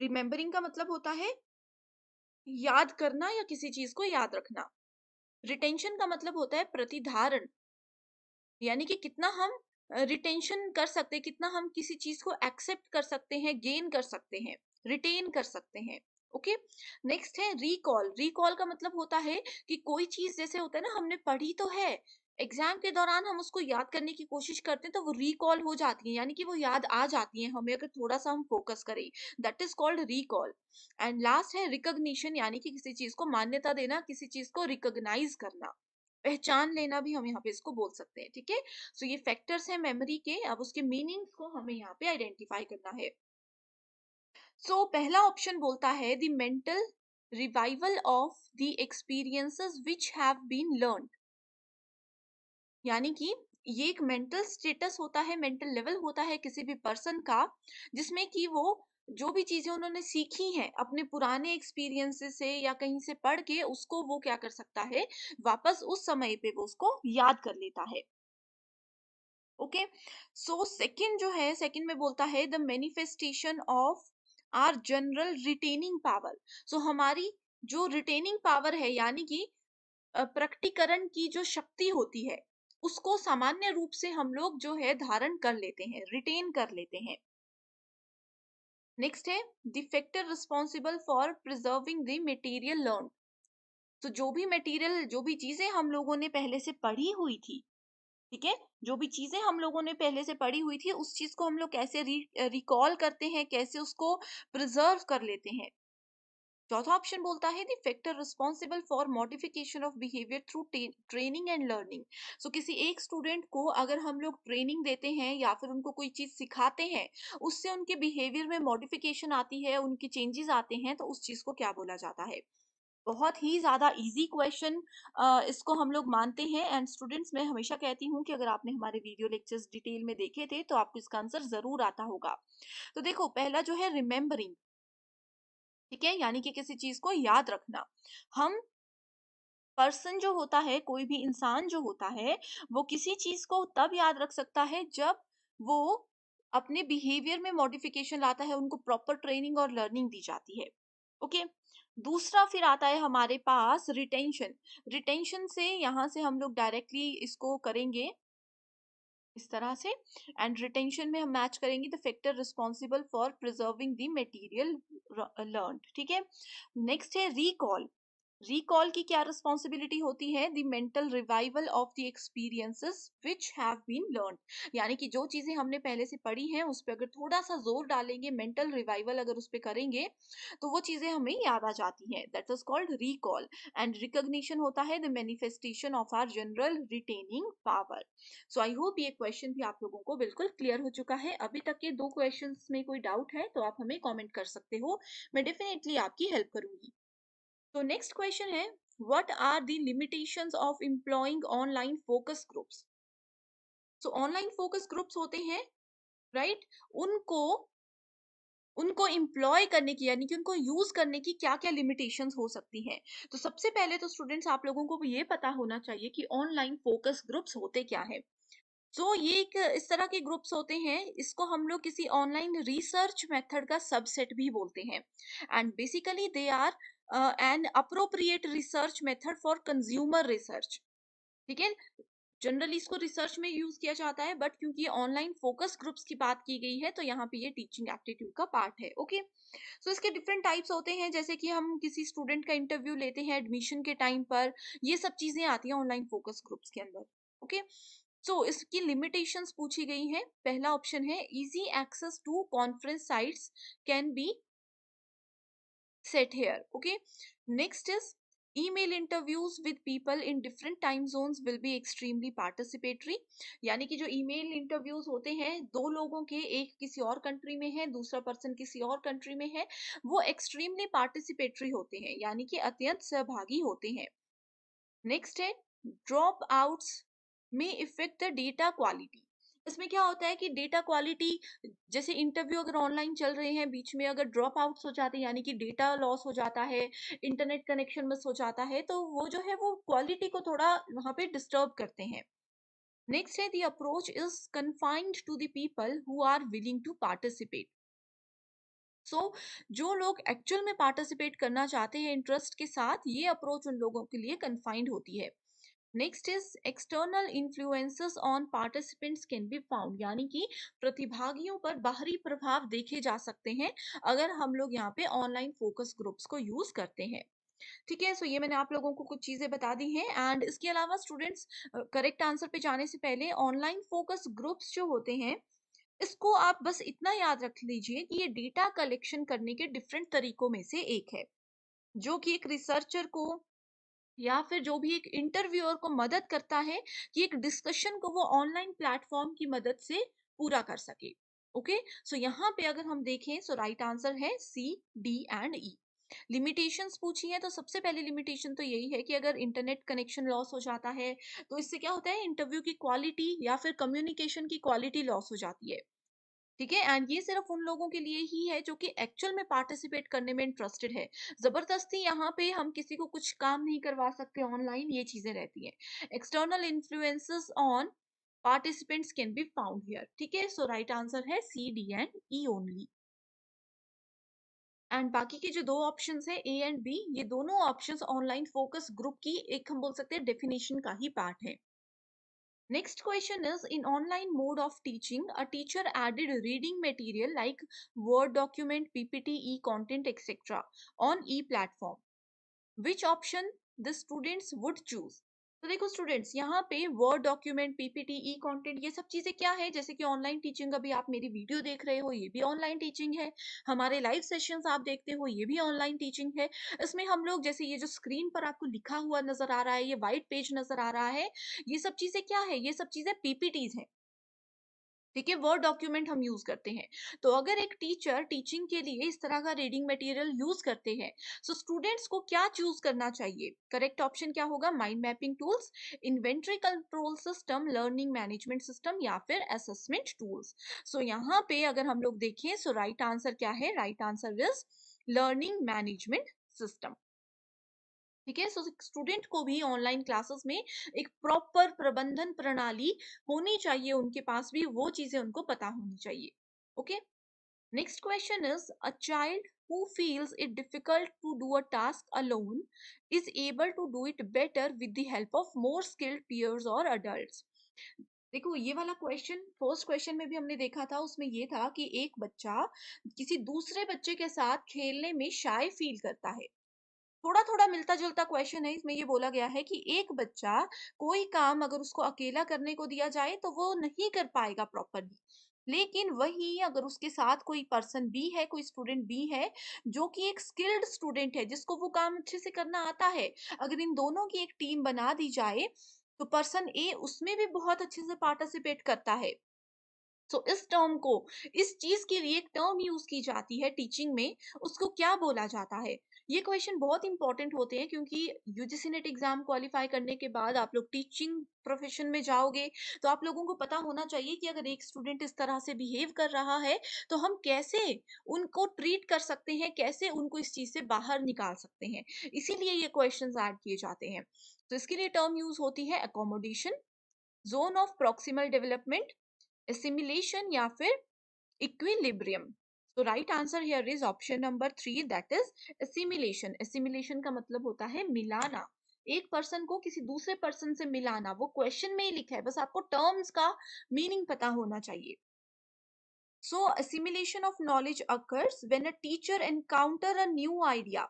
Remembering का मतलब होता है याद करना या किसी चीज को याद रखना। रिटेंशन का मतलब होता है प्रतिधारण, यानी कि कितना हम रिटेंशन कर सकते हैं, कितना हम किसी चीज को एक्सेप्ट कर सकते हैं, गेन कर सकते हैं, रिटेन कर सकते हैं। ओके, नेक्स्ट है रिकॉल। रिकॉल का मतलब होता है कि कोई चीज जैसे होता है ना, हमने पढ़ी तो है, एग्जाम के दौरान हम उसको याद करने की कोशिश करते हैं, तो वो रिकॉल हो जाती है, यानी कि वो याद आ जाती है हमें अगर थोड़ा सा हम फोकस करें, that is called recall. And last है रिकॉग्निशन, यानी कि किसी चीज को मान्यता देना, किसी चीज को रिकॉग्नाइज करना, पहचान लेना भी हम यहाँ पे इसको बोल सकते हैं। ठीक है, सो ये फैक्टर्स है मेमोरी के। अब उसके मीनिंग्स को हमें यहाँ पे आइडेंटिफाई करना है। सो पहला ऑप्शन बोलता है the mental revival of the experiences which have been learn, यानी कि ये एक मेंटल स्टेटस होता है, मेंटल लेवल होता है किसी भी पर्सन का, जिसमें कि वो जो भी चीजें उन्होंने सीखी हैं अपने पुराने एक्सपीरियंसेस से या कहीं से पढ़ के, उसको वो क्या कर सकता है, वापस उस समय पे वो उसको याद कर लेता है। ओके, सो सेकंड जो है, सेकंड में बोलता है the manifestation of our general retaining power. So हमारी जो रिटेनिंग पावर है, यानी कि प्रकटीकरण की जो शक्ति होती है, उसको सामान्य रूप से हम लोग जो है धारण कर लेते हैं, रिटेन कर लेते हैं। नेक्स्ट है the factor responsible for preserving the material learn. तो जो भी मटेरियल, जो भी चीजें हम लोगों ने पहले से पढ़ी हुई थी, ठीक है, जो भी चीजें हम लोगों ने पहले से पढ़ी हुई थी, उस चीज को हम लोग कैसे रिकॉल करते हैं, कैसे उसको प्रिजर्व कर लेते हैं। चौथा ऑप्शन बोलता है the factor responsible for modification of behaviour through training and learning. So किसी एक स्टूडेंट को अगर हम लोग ट्रेनिंग देते हैं या फिर उनको कोई चीज सिखाते हैं, उससे उनके बिहेवियर में मॉडिफिकेशन आती है, उनके चेंजेस आते हैं, तो उस चीज को क्या बोला जाता है। बहुत ही ज्यादा इजी क्वेश्चन इसको हम लोग मानते हैं। एंड स्टूडेंट्स, मैं हमेशा कहती हूँ कि अगर आपने हमारे वीडियो लेक्चर्स डिटेल में देखे थे, तो आपको इसका आंसर जरूर आता होगा। तो देखो, पहला जो है रिमेम्बरिंग, ठीक है, यानी कि किसी चीज को याद रखना। हम पर्सन जो होता है, कोई भी इंसान जो होता है, वो किसी चीज को तब याद रख सकता है जब वो अपने बिहेवियर में मॉडिफिकेशन लाता है, उनको प्रॉपर ट्रेनिंग और लर्निंग दी जाती है। ओके, दूसरा फिर आता है हमारे पास रिटेंशन। रिटेंशन से यहाँ से हम लोग डायरेक्टली इसको करेंगे इस तरह से, एंड रिटेंशन में हम मैच करेंगे the factor responsible for preserving the material learn. ठीक है, नेक्स्ट है रिकॉल। रिकॉल की क्या रिस्पॉन्सिबिलिटी होती है, the mental revival of the experiences which have been learn, यानी कि जो चीजें हमने पहले से पढ़ी हैं उस पर अगर थोड़ा सा जोर डालेंगे, मेंटल रिवाइवल अगर उस पर करेंगे, तो वो चीजें हमें याद आ जाती हैं, that is called recall. And recognition होता है the manifestation of our general retaining power. So I hope ये क्वेश्चन भी आप लोगों को बिल्कुल क्लियर हो चुका है। अभी तक के दो क्वेश्चंस में कोई डाउट है तो आप हमें कमेंट कर सकते हो, मैं डेफिनेटली आपकी हेल्प करूंगी। तो नेक्स्ट क्वेश्चन है, what are the limitations of employing online focus groups. So online focus groups होते हैं, राइट, उनको उनको एम्प्लॉय करने की, यानी कि उनको यूज करने की क्या क्या लिमिटेशंस हो सकती हैं। तो सबसे पहले तो स्टूडेंट्स, आप लोगों को ये पता होना चाहिए कि ऑनलाइन फोकस ग्रुप्स होते क्या है। सो ये एक इस तरह के ग्रुप्स होते हैं, इसको हम लोग किसी ऑनलाइन रिसर्च मेथड का सबसेट भी बोलते हैं। And basically they are an appropriate research method for consumer research. ठीक है, जनरली इसको रिसर्च में यूज किया जाता है, बट क्योंकि ऑनलाइन फोकस ग्रुप्स की बात की गई है तो यहाँ पे ये टीचिंग एप्टीट्यूड का पार्ट है। ओके, सो इसके डिफरेंट टाइप्स होते हैं, जैसे कि हम किसी स्टूडेंट का इंटरव्यू लेते हैं एडमिशन के टाइम पर, ये सब चीजें आती हैं ऑनलाइन फोकस ग्रुप्स के अंदर। ओके, सो इसकी लिमिटेशंस पूछी गई हैं। पहला ऑप्शन है easy access to conference sites can be set here. Okay, next is email interviews with people in different time zones will be extremely participatory। यानी कि जो ईमेल इंटरव्यूज होते हैं, दो लोगों के, एक किसी और कंट्री में है, दूसरा पर्सन किसी और कंट्री में है, वो एक्सट्रीमली पार्टिसिपेटरी होते हैं, यानी कि अत्यंत सहभागी होते हैं। नेक्स्ट है ड्रॉप आउट्स में इफेक्ट द डेटा क्वालिटी। इसमें क्या होता है कि डेटा क्वालिटी, जैसे इंटरव्यू अगर ऑनलाइन चल रहे हैं, बीच में अगर ड्रॉप आउट्स हो जाते हैं, यानी कि डेटा लॉस हो जाता है, इंटरनेट कनेक्शन मिस हो जाता है, तो वो जो है वो क्वालिटी को थोड़ा वहां पे डिस्टर्ब करते हैं। नेक्स्ट है the approach is confined to the people who are willing to participate. So जो लोग एक्चुअल में पार्टिसिपेट करना चाहते हैं इंटरेस्ट के साथ, ये अप्रोच उन लोगों के लिए कन्फाइंड होती है। Next is external influences on participants can be found, यानी कि प्रतिभागियों पर बाहरी प्रभाव देखे जा सकते हैं अगर हम लोग यहाँ पे ऑनलाइन फोकस ग्रुप्स को यूज करते हैं। ठीक है, सो ये मैंने आप लोगों को कुछ चीजें बता दी हैं। एंड इसके अलावा स्टूडेंट्स, करेक्ट आंसर पे जाने से पहले, ऑनलाइन फोकस ग्रुप्स जो होते हैं, इसको आप बस इतना याद रख लीजिए कि ये डेटा कलेक्शन करने के डिफरेंट तरीकों में से एक है, जो कि एक रिसर्चर को या फिर जो भी एक इंटरव्यूअर को मदद करता है कि एक डिस्कशन को वो ऑनलाइन प्लेटफॉर्म की मदद से पूरा कर सके। ओके, सो यहाँ पे अगर हम देखें, सो राइट आंसर है C, D and E. Limitations पूछी है, तो सबसे पहले लिमिटेशन तो यही है कि अगर इंटरनेट कनेक्शन लॉस हो जाता है तो इससे क्या होता है, इंटरव्यू की क्वालिटी या फिर कम्युनिकेशन की क्वालिटी लॉस हो जाती है। ठीक है, एंड ये सिर्फ उन लोगों के लिए ही है जो कि एक्चुअल में पार्टिसिपेट करने में इंटरेस्टेड है। जबरदस्ती यहाँ पे हम किसी को कुछ काम नहीं करवा सकते ऑनलाइन, ये चीजें रहती हैं। External influences on participants can be found here. ठीक है, सो राइट आंसर है C, D and E only. And बाकी के जो दो ऑप्शंस है ए एंड बी, ये दोनों ऑप्शंस ऑनलाइन फोकस ग्रुप की एक, हम बोल सकते हैं, डेफिनेशन का ही पार्ट है। Next question is, in online mode of teaching, a teacher added reading material like Word document, PPT, e-content, etc. on e-platform. Which option the students would choose? तो देखो स्टूडेंट्स, यहाँ पे वर्ड डॉक्यूमेंट, पीपीटी, ई content, ये सब चीजें क्या है, जैसे कि ऑनलाइन टीचिंग, अभी आप मेरी वीडियो देख रहे हो, ये भी ऑनलाइन टीचिंग है। हमारे लाइव सेशंस आप देखते हो, ये भी ऑनलाइन टीचिंग है। इसमें हम लोग, जैसे ये जो स्क्रीन पर आपको लिखा हुआ नजर आ रहा है, ये व्हाइट पेज नजर आ रहा है, ये सब चीजें क्या है, ये सब चीजें पीपीटीज हैं। ठीक है, वर्ड डॉक्यूमेंट हम यूज करते हैं। तो अगर एक टीचर टीचिंग के लिए इस तरह का रीडिंग मटेरियल यूज करते हैं, सो स्टूडेंट्स को क्या चूज करना चाहिए? करेक्ट ऑप्शन क्या होगा? Mind mapping tools, inventory control system, learning management system, या फिर असेसमेंट टूल्स। सो यहाँ पे अगर हम लोग देखें, सो राइट आंसर क्या है? Right answer is learning management system. ठीक है, सो स्टूडेंट को भी ऑनलाइन क्लासेस में एक प्रॉपर प्रबंधन प्रणाली होनी चाहिए, उनके पास भी वो चीजें उनको पता होनी चाहिए। Okay, next question is, a child who feels it difficult to do a task alone is able to do it better with the help of more skilled peers or adults। देखो ये वाला क्वेश्चन, फर्स्ट क्वेश्चन में भी हमने देखा था, उसमें ये था कि एक बच्चा किसी दूसरे बच्चे के साथ खेलने में शाय फील करता है। थोड़ा थोड़ा मिलता जुलता क्वेश्चन है, इसमें ये बोला गया है कि एक बच्चा कोई काम अगर उसको अकेला करने को दिया जाए तो वो नहीं कर पाएगा प्रॉपरली, लेकिन वही अगर उसके साथ कोई पर्सन भी है, कोई स्टूडेंट भी है जो कि एक स्किल्ड स्टूडेंट है, जिसको वो काम अच्छे से करना आता है, अगर इन दोनों की एक टीम बना दी जाए तो पर्सन ए उसमें भी बहुत अच्छे से पार्टिसिपेट करता है। सो इस टर्म को, इस चीज के लिए एक टर्म यूज की जाती है टीचिंग में, उसको क्या बोला जाता है? ये क्वेश्चन बहुत इंपॉर्टेंट होते हैं, क्योंकि यूजीसी नेट एग्जाम क्वालिफाई करने के बाद आप लोग टीचिंग प्रोफेशन में जाओगे, तो आप लोगों को पता होना चाहिए कि अगर एक स्टूडेंट इस तरह से बिहेव कर रहा है तो हम कैसे उनको ट्रीट कर सकते हैं, कैसे उनको इस चीज से बाहर निकाल सकते हैं। इसीलिए ये क्वेश्चंस ऐड किए जाते हैं। तो इसके लिए टर्म यूज होती है accommodation, zone of proximal development, assimilation या फिर इक्विलिब्रियम? तो right answer here is option number 3, that is assimilation. Assimilation का मतलब होता है मिलाना, एक पर्सन को किसी दूसरे पर्सन से मिलाना। वो क्वेश्चन में ही लिखा है, बस आपको टर्म्स का मीनिंग पता होना चाहिए। So assimilation of knowledge occurs when a teacher encounter a new idea।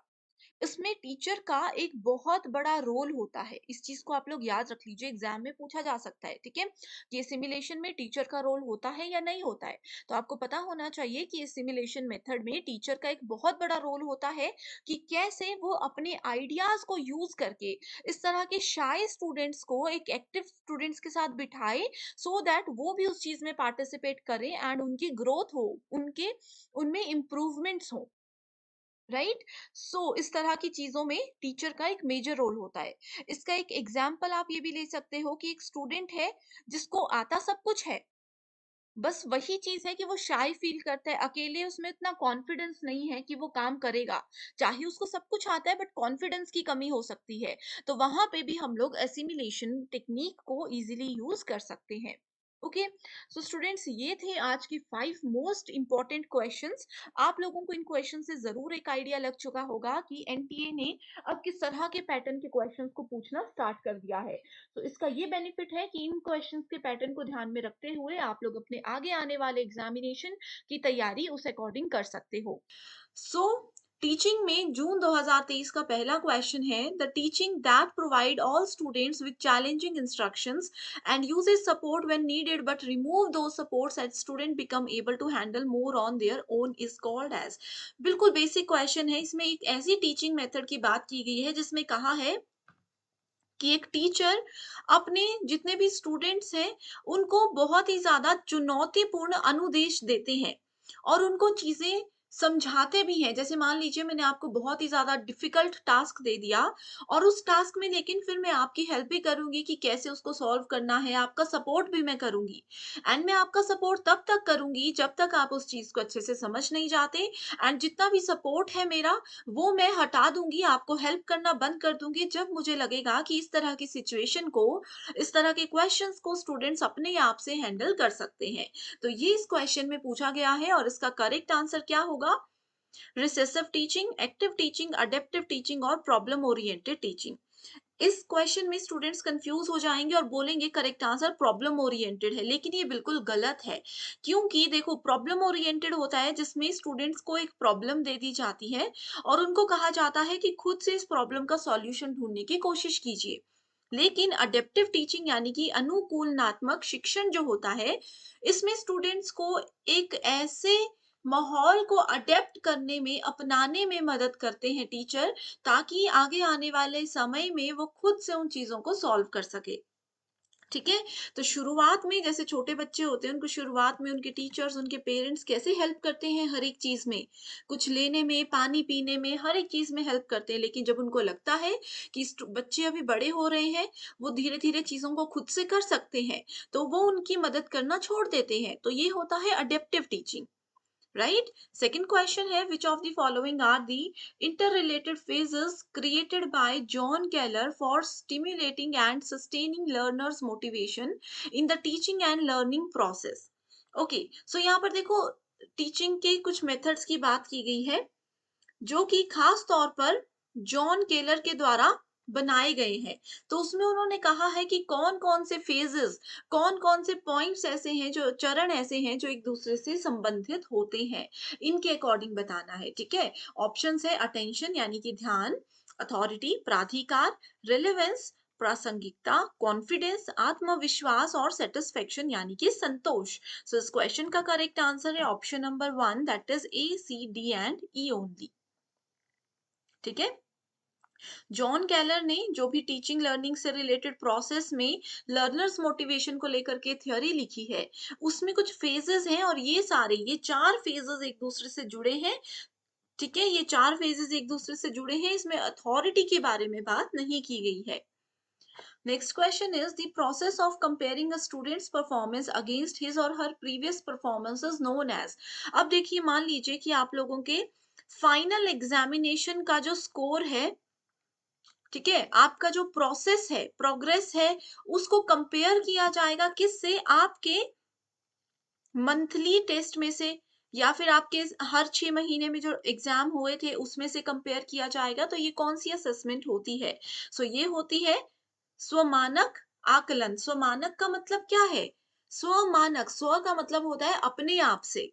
इसमें टीचर का एक बहुत बड़ा रोल होता है, इस चीज को आप लोग याद रख लीजिए, एग्जाम में पूछा जा सकता है, ठीक है, कि सिमुलेशन में टीचर का रोल होता है या नहीं होता है। तो आपको पता होना चाहिए कि सिमुलेशन मेथड में टीचर का एक बहुत बड़ा रोल होता है कि कैसे वो अपने आइडियाज को यूज करके इस तरह के शाय स्टूडेंट्स को एक एक्टिव स्टूडेंट्स के साथ बिठाए, सो दैट वो भी उस चीज में पार्टिसिपेट करें एंड उनकी ग्रोथ हो, उनके उनमें इंप्रूवमेंट्स हो, राइट। सो इस तरह की चीजों में टीचर का एक मेजर रोल होता है। इसका एक एग्जाम्पल आप ये भी ले सकते हो कि एक स्टूडेंट है जिसको आता सब कुछ है, बस वही चीज है कि वो शाय फील करता है, अकेले उसमें इतना कॉन्फिडेंस नहीं है कि वो काम करेगा, चाहे उसको सब कुछ आता है बट कॉन्फिडेंस की कमी हो सकती है। तो वहां पे भी हम लोग एसिमिलेशन टेक्निक को इजीली यूज कर सकते हैं। ओके, सो स्टूडेंट्स, ये थे आज की 5 मोस्ट इंपॉर्टेंट क्वेश्चंस। आप लोगों को इन क्वेश्चन से जरूर एक आइडिया लग चुका होगा कि एनटीए ने अब किस तरह के पैटर्न के क्वेश्चंस को पूछना स्टार्ट कर दिया है। तो इसका ये बेनिफिट है कि इन क्वेश्चंस के पैटर्न को ध्यान में रखते हुए आप लोग अपने आगे आने वाले एग्जामिनेशन की तैयारी उस अकॉर्डिंग कर सकते हो। सो टीचिंग में जून 2023 का पहला क्वेश्चन है, the teaching that provide all students with challenging instructions and uses support when needed but remove those supports at student become able to handle more on their own is called as. बिल्कुल basic question है, इसमें एक ऐसी teaching method की बात की गई है जिसमें कहा है कि एक टीचर अपने जितने भी स्टूडेंट्स हैं उनको बहुत ही ज्यादा चुनौतीपूर्ण अनुदेश देते हैं और उनको चीजें समझाते भी हैं। जैसे मान लीजिए मैंने आपको बहुत ही ज्यादा डिफिकल्ट टास्क दे दिया और उस टास्क में लेकिन फिर मैं आपकी हेल्प भी करूंगी कि कैसे उसको सॉल्व करना है, आपका सपोर्ट भी मैं करूंगी। एंड मैं आपका सपोर्ट तब तक करूंगी जब तक आप उस चीज को अच्छे से समझ नहीं जाते। एंड जितना भी सपोर्ट है मेरा वो मैं हटा दूंगी, आपको हेल्प करना बंद कर दूंगी जब मुझे लगेगा कि इस तरह की सिचुएशन को, इस तरह के क्वेश्चंस को स्टूडेंट्स अपने आप से हैंडल कर सकते हैं। तो ये इस क्वेश्चन में पूछा गया है और इसका करेक्ट आंसर क्या होगा? Recessive teaching, active teaching, adaptive teaching और प्रॉब्लम ओरिएंटेड टीचिंग। इस क्वेश्चन में स्टूडेंट्स कंफ्यूज हो जाएंगे और बोलेंगे करेक्ट आंसर प्रॉब्लम ओरिएंटेड है, लेकिन ये बिल्कुल गलत है। क्योंकि देखो प्रॉब्लम ओरिएंटेड होता है जिसमें स्टूडेंट्स को एक प्रॉब्लम दे दी जाती है और उनको कहा जाता है कि खुद से इस प्रॉब्लम का सॉल्यूशन ढूंढने की कोशिश कीजिए। लेकिन अडेप्टिव टीचिंग यानी कि अनुकूलनात्मक शिक्षण जो होता है, इसमें स्टूडेंट्स को एक ऐसे माहौल को अडेप्ट करने में, अपनाने में मदद करते हैं टीचर, ताकि आगे आने वाले समय में वो खुद से उन चीजों को सॉल्व कर सके। ठीक है, तो शुरुआत में जैसे छोटे बच्चे होते हैं उनको शुरुआत में उनके टीचर्स, उनके पेरेंट्स कैसे हेल्प करते हैं हर एक चीज में, कुछ लेने में, पानी पीने में, हर एक चीज में हेल्प करते हैं। लेकिन जब उनको लगता है कि बच्चे अभी बड़े हो रहे हैं, वो धीरे धीरे चीजों को खुद से कर सकते हैं, तो वो उनकी मदद करना छोड़ देते हैं। तो ये होता है adaptive teaching, right? Second question है, which of the following are the interrelated phases created by John Keller for stimulating and sustaining learners motivation in the teaching and learning process? Okay, so यहाँ पर देखो teaching के कुछ methods की बात की गई है जो कि खास तौर पर जॉन केलर के द्वारा बनाए गए हैं। तो उसमें उन्होंने कहा है कि कौन-कौन से फेजेस, कौन-कौन से पॉइंट्स ऐसे हैं, जो चरण ऐसे हैं जो एक दूसरे से संबंधित होते हैं, इनके अकॉर्डिंग बताना है, ठीक है। ऑप्शंस है अटेंशन यानी कि ध्यान, अथॉरिटी प्राधिकार, रिलेवेंस प्रासंगिकता, कॉन्फिडेंस आत्मविश्वास और सेटिस्फेक्शन यानी कि संतोष। सो इस क्वेश्चन का करेक्ट आंसर है option number 1, that is A C D and E only. ठीक है, जॉन कैलर ने जो भी टीचिंग लर्निंग से रिलेटेड प्रोसेस में लर्नर्स मोटिवेशन को लेकर के थ्योरी लिखी है, उसमें कुछ फेजेस हैं और ये चार फेजेस एक दूसरे से जुड़े हैं। ठीक है, ये चार फेजेस एक दूसरे से जुड़े हैं, इसमें अथॉरिटी के बारे में बात नहीं की गई है। Next question is the process of comparing a students performance against his और हर प्रीवियस परफॉर्मेंसेस नोन एज। अब देखिए, मान लीजिए कि आप लोगों के फाइनल एग्जामिनेशन का जो स्कोर है ठीक है, आपका जो प्रोसेस है, प्रोग्रेस है, उसको कंपेयर किया जाएगा किससे? आपके मंथली टेस्ट में से, या फिर आपके हर 6 महीने में जो एग्जाम हुए थे उसमें से कंपेयर किया जाएगा। तो ये कौन सी असेसमेंट होती है? सो ये होती है स्वमानक आकलन। स्वमानक का मतलब क्या है? स्वमानक, स्व का मतलब होता है अपने आप से,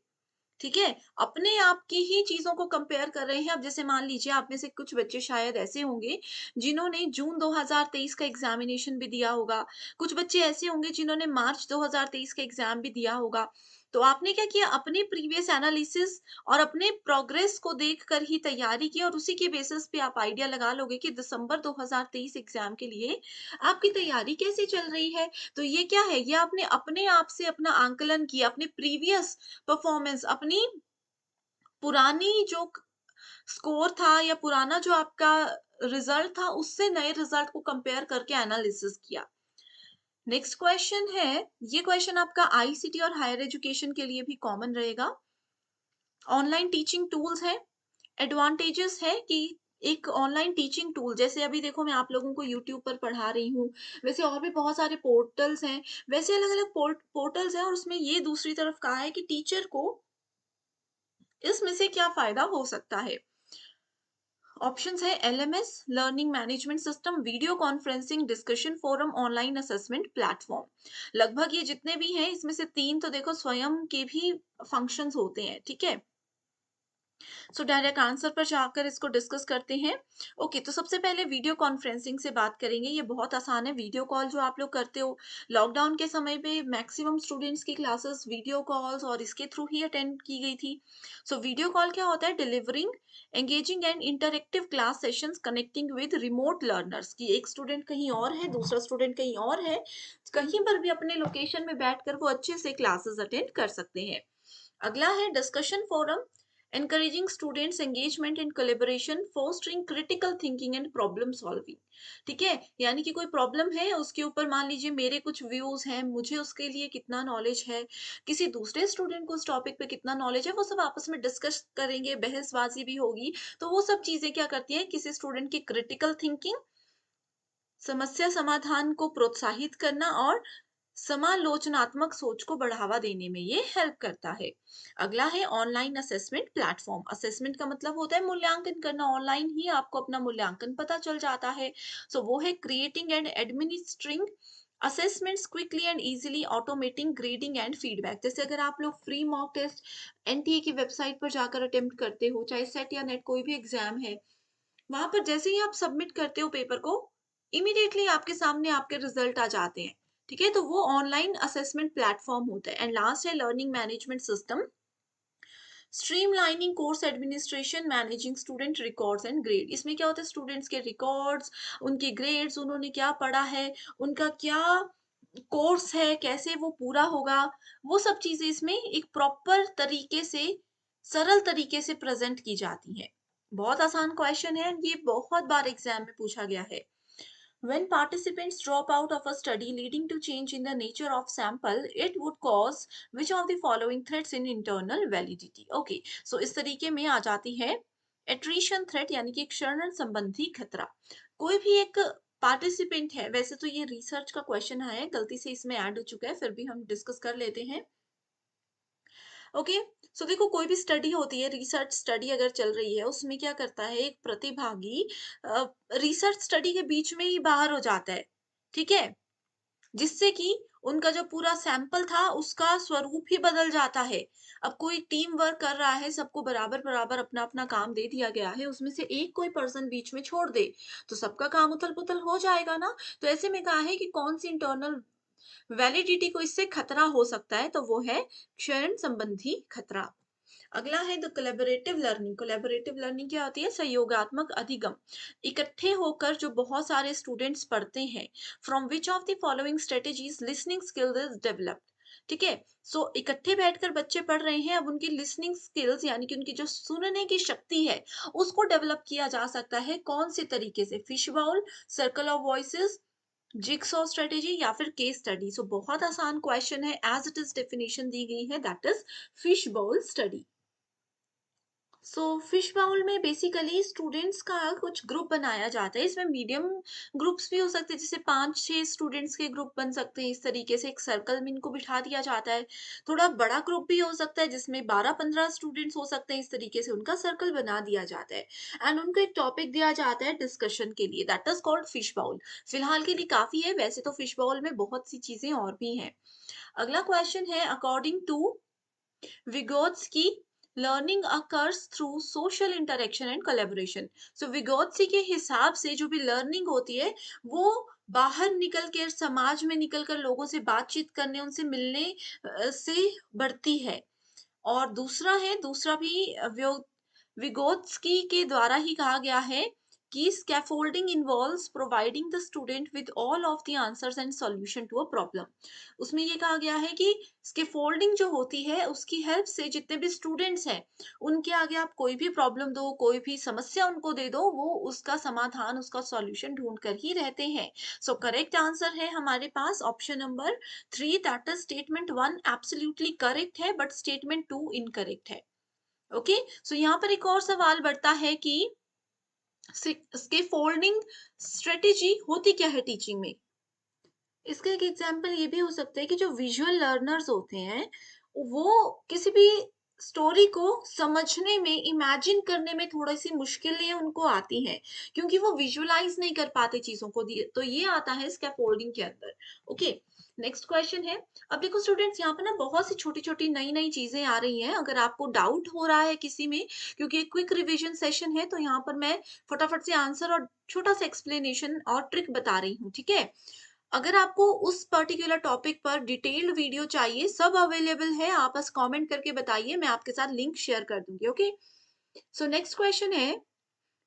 ठीक है? अपने आप की ही चीज़ों को कंपेयर कर रहे हैं। अब जैसे मान लीजिए आप में से कुछ बच्चे शायद ऐसे होंगे जिन्होंने जून 2023 का एग्ज़ामिनेशन भी दिया होगा। कुछ बच्चे ऐसे होंगे जिन्होंने मार्च 2023 का एग्ज़ाम भी दिया होगा। तो आपने क्या किया? अपने प्रीवियस एनालिसिस और अपने प्रोग्रेस को देखकर ही तैयारी की, और उसी के बेसिस पे आप आइडिया लगा लोगे कि दिसंबर 2023 एग्ज़ाम के लिए आपकी तैयारी कैसे चल रही है। तो ये क्या है? ये आपने अपने आप से अपना आंकलन किया, अपने प्रीवियस परफॉर्मेंस, अपनी पुरानी जो स्कोर था या पुराना जो आपका रिजल्ट था उससे नए रिजल्ट को कंपेयर करके एनालिसिस किया। नेक्स्ट क्वेश्चन है, ये क्वेश्चन आपका आईसीटी और हायर एजुकेशन के लिए भी कॉमन रहेगा। ऑनलाइन टीचिंग टूल्स है, एडवांटेजेस है कि एक ऑनलाइन टीचिंग टूल, जैसे अभी देखो मैं आप लोगों को यूट्यूब पर पढ़ा रही हूँ, वैसे और भी बहुत सारे पोर्टल्स हैं, वैसे अलग अलग पोर्टल्स हैं, और उसमें ये दूसरी तरफ कहा है कि टीचर को इसमें से क्या फायदा हो सकता है। ऑप्शंस है LMS, learning management system, video conferencing, discussion forum, online assessment platform. लगभग ये जितने भी हैं इसमें से तीन तो देखो स्वयं के भी फंक्शंस होते हैं, ठीक है? सो डायरेक्ट आंसर पर जाकर इसको डिस्कस करते हैं। ओके, तो सबसे पहले वीडियो कॉन्फ्रेंसिंग से बात करेंगे। ये बहुत आसान है, वीडियो कॉल जो आप लोग करते हो। लॉकडाउन के समय पे मैक्सिमम स्टूडेंट्स की क्लासेस वीडियो कॉल्स और इसके थ्रू ही अटेंड की गई थी। सो वीडियो कॉल क्या होता है? Delivering engaging and interactive class sessions connecting with remote learners, की एक स्टूडेंट कहीं और है, दूसरा स्टूडेंट कहीं और है, कहीं पर भी अपने लोकेशन में बैठकर वो अच्छे से क्लासेस अटेंड कर सकते हैं। अगला है discussion forum, encouraging students engagement and collaboration, fostering critical thinking and problem solving। ठीक है, यानी कि कोई प्रॉब्लम है उसके ऊपर मान लीजिए मेरे कुछ व्यूज हैं, मुझे उसके लिए कितना नॉलेज है, किसी दूसरे स्टूडेंट को उस टॉपिक पे कितना नॉलेज है, वो सब आपस में डिस्कस करेंगे, बहसबाजी भी होगी। तो वो सब चीजें क्या करती है? किसी स्टूडेंट की क्रिटिकल थिंकिंग, समस्या समाधान को प्रोत्साहित करना और समालोचनात्मक सोच को बढ़ावा देने में ये हेल्प करता है। अगला है ऑनलाइन असेसमेंट प्लेटफॉर्म। असेसमेंट का मतलब होता है मूल्यांकन करना, ऑनलाइन ही आपको अपना मूल्यांकन पता चल जाता है। सो वो है creating and administering assessments quickly and easily, automating grading and feedback. जैसे अगर आप लोग फ्री मॉक टेस्ट एनटीए की वेबसाइट पर जाकर अटेम्प्ट करते हो, चाहे सेट या नेट कोई भी एग्जाम है, वहां पर जैसे ही आप सबमिट करते हो पेपर को, इमीडिएटली आपके सामने आपके रिजल्ट आ जाते हैं। ठीक है, तो वो ऑनलाइन असेसमेंट प्लेटफॉर्म होता है। एंड लास्ट है learning management system, streamlining course administration, managing student records and grade. इसमें क्या होता है? स्टूडेंट्स के रिकॉर्ड्स, उनके ग्रेड्स, उन्होंने क्या पढ़ा है, उनका क्या कोर्स है, कैसे वो पूरा होगा, वो सब चीजें इसमें एक प्रॉपर तरीके से, सरल तरीके से प्रेजेंट की जाती हैं। बहुत आसान क्वेश्चन है, ये बहुत बार एग्जाम में पूछा गया है। When participants drop out of a study leading to change in the nature of sample, it would cause which of the following threats in internal validity? Okay, so इस तरीके में आ जाती है attrition threat, यानी कि क्षरण संबंधी खतरा। कोई भी एक पार्टिसिपेंट है, वैसे तो ये रिसर्च का क्वेश्चन है, गलती से इसमें ऐड हो चुका है, फिर भी हम डिस्कस कर लेते हैं। ओके, सो देखो कोई भी स्टडी होती है, रिसर्च स्टडी अगर चल रही है, उसमें क्या करता है एक प्रतिभागी रिसर्च स्टडी के बीच में ही बाहर हो जाता है, ठीक है? जिससे कि उनका जो पूरा सैंपल था उसका स्वरूप ही बदल जाता है। अब कोई टीम वर्क कर रहा है, सबको बराबर बराबर अपना अपना काम दे दिया गया है, उसमें से एक कोई पर्सन बीच में छोड़ दे तो सबका काम उथल पुथल हो जाएगा ना। तो ऐसे में कहा है कि कौन सी इंटरनल वैलिडिटी को इससे खतरा हो सकता है, तो वो है क्षरण संबंधी खतरा। अगला है the collaborative learning. Collaborative learning क्या होती है? सहयोगात्मक अधिगम। इकट्ठे होकर जो बहुत सारे स्टूडेंट्स पढ़ते हैं, from which of the following strategies listening skill is developed. ठीक है, सो इकट्ठे बैठकर बच्चे पढ़ रहे हैं, अब उनकी लिसनिंग स्किल्स यानी कि उनकी जो सुनने की शक्ति है उसको डेवलप किया जा सकता है। कौन से तरीके से? Fishbowl, circle of voices, jigsaw strategy या फिर केस स्टडी। सो बहुत आसान क्वेश्चन है, एज इट इज डेफिनेशन दी गई है, that is fishbowl study. Fishbowl में बेसिकली स्टूडेंट्स का कुछ ग्रुप बनाया जाता है। इसमें मीडियम ग्रुप्स भी हो सकते हैं, जैसे 5-6 स्टूडेंट्स के ग्रुप बन सकते हैं। इस तरीके से एक सर्कल में इनको बिठा दिया जाता है। थोड़ा बड़ा ग्रुप भी हो सकता है, जिसमें 12-15 स्टूडेंट्स हो सकते हैं। इस तरीके से उनका सर्कल बना दिया जाता है एंड उनको एक टॉपिक दिया जाता है डिस्कशन के लिए, that is called fish bowl. फिलहाल के लिए काफ़ी है, वैसे तो फिश बाउल में बहुत सी चीज़ें और भी हैं। अगला क्वेश्चन है, according to Vygotsky, learning occurs through social interaction and collaboration. So Vygotsky के हिसाब से जो भी लर्निंग होती है वो बाहर निकल कर, समाज में निकल कर लोगों से बातचीत करने, उनसे मिलने से बढ़ती है। और दूसरा भी विगोत्स्की के द्वारा ही कहा गया है कि scaffolding involves providing the student with all of the answers and solution to a problem. उसमें ये कहा गया है कि स्कैफोल्डिंग जो होती है उसकी हेल्प से जितने भी स्टूडेंट्स हैं उनके आगे आप कोई भी प्रॉब्लम दो, कोई भी समस्या उनको दे दो, वो उसका समाधान, उसका सॉल्यूशन ढूंढ कर ही रहते हैं। सो करेक्ट आंसर है हमारे पास option number 3, that is statement 1 absolutely correct है, बट स्टेटमेंट 2 इनकरेक्ट है। ओके, सो यहाँ पर एक और सवाल बढ़ता है कि स्कैफोल्डिंग स्ट्रेटेजी होती क्या है टीचिंग में। इसका एक एग्जांपल ये भी हो सकता है कि जो विजुअल लर्नर्स होते हैं वो किसी भी स्टोरी को समझने में, इमेजिन करने में थोड़ी सी मुश्किलें उनको आती हैं, क्योंकि वो विजुअलाइज नहीं कर पाते चीजों को, दिए तो ये आता है स्कैफोल्डिंग के अंदर। ओके, नेक्स्ट क्वेश्चन है। अब देखो स्टूडेंट्स, यहाँ पर ना बहुत सी छोटी छोटी नई नई चीजें आ रही हैं। अगर आपको डाउट हो रहा है किसी में, क्योंकि एक क्विक रिवीजन सेशन है, तो यहाँ पर मैं फटाफट से आंसर और छोटा सा एक्सप्लेनेशन और ट्रिक बता रही हूँ, ठीक है। अगर आपको उस पर्टिकुलर टॉपिक पर डिटेल्ड वीडियो चाहिए, सब अवेलेबल है, आप बस कमेंट करके बताइए, मैं आपके साथ लिंक शेयर कर दूंगी। ओके, सो नेक्स्ट क्वेश्चन है,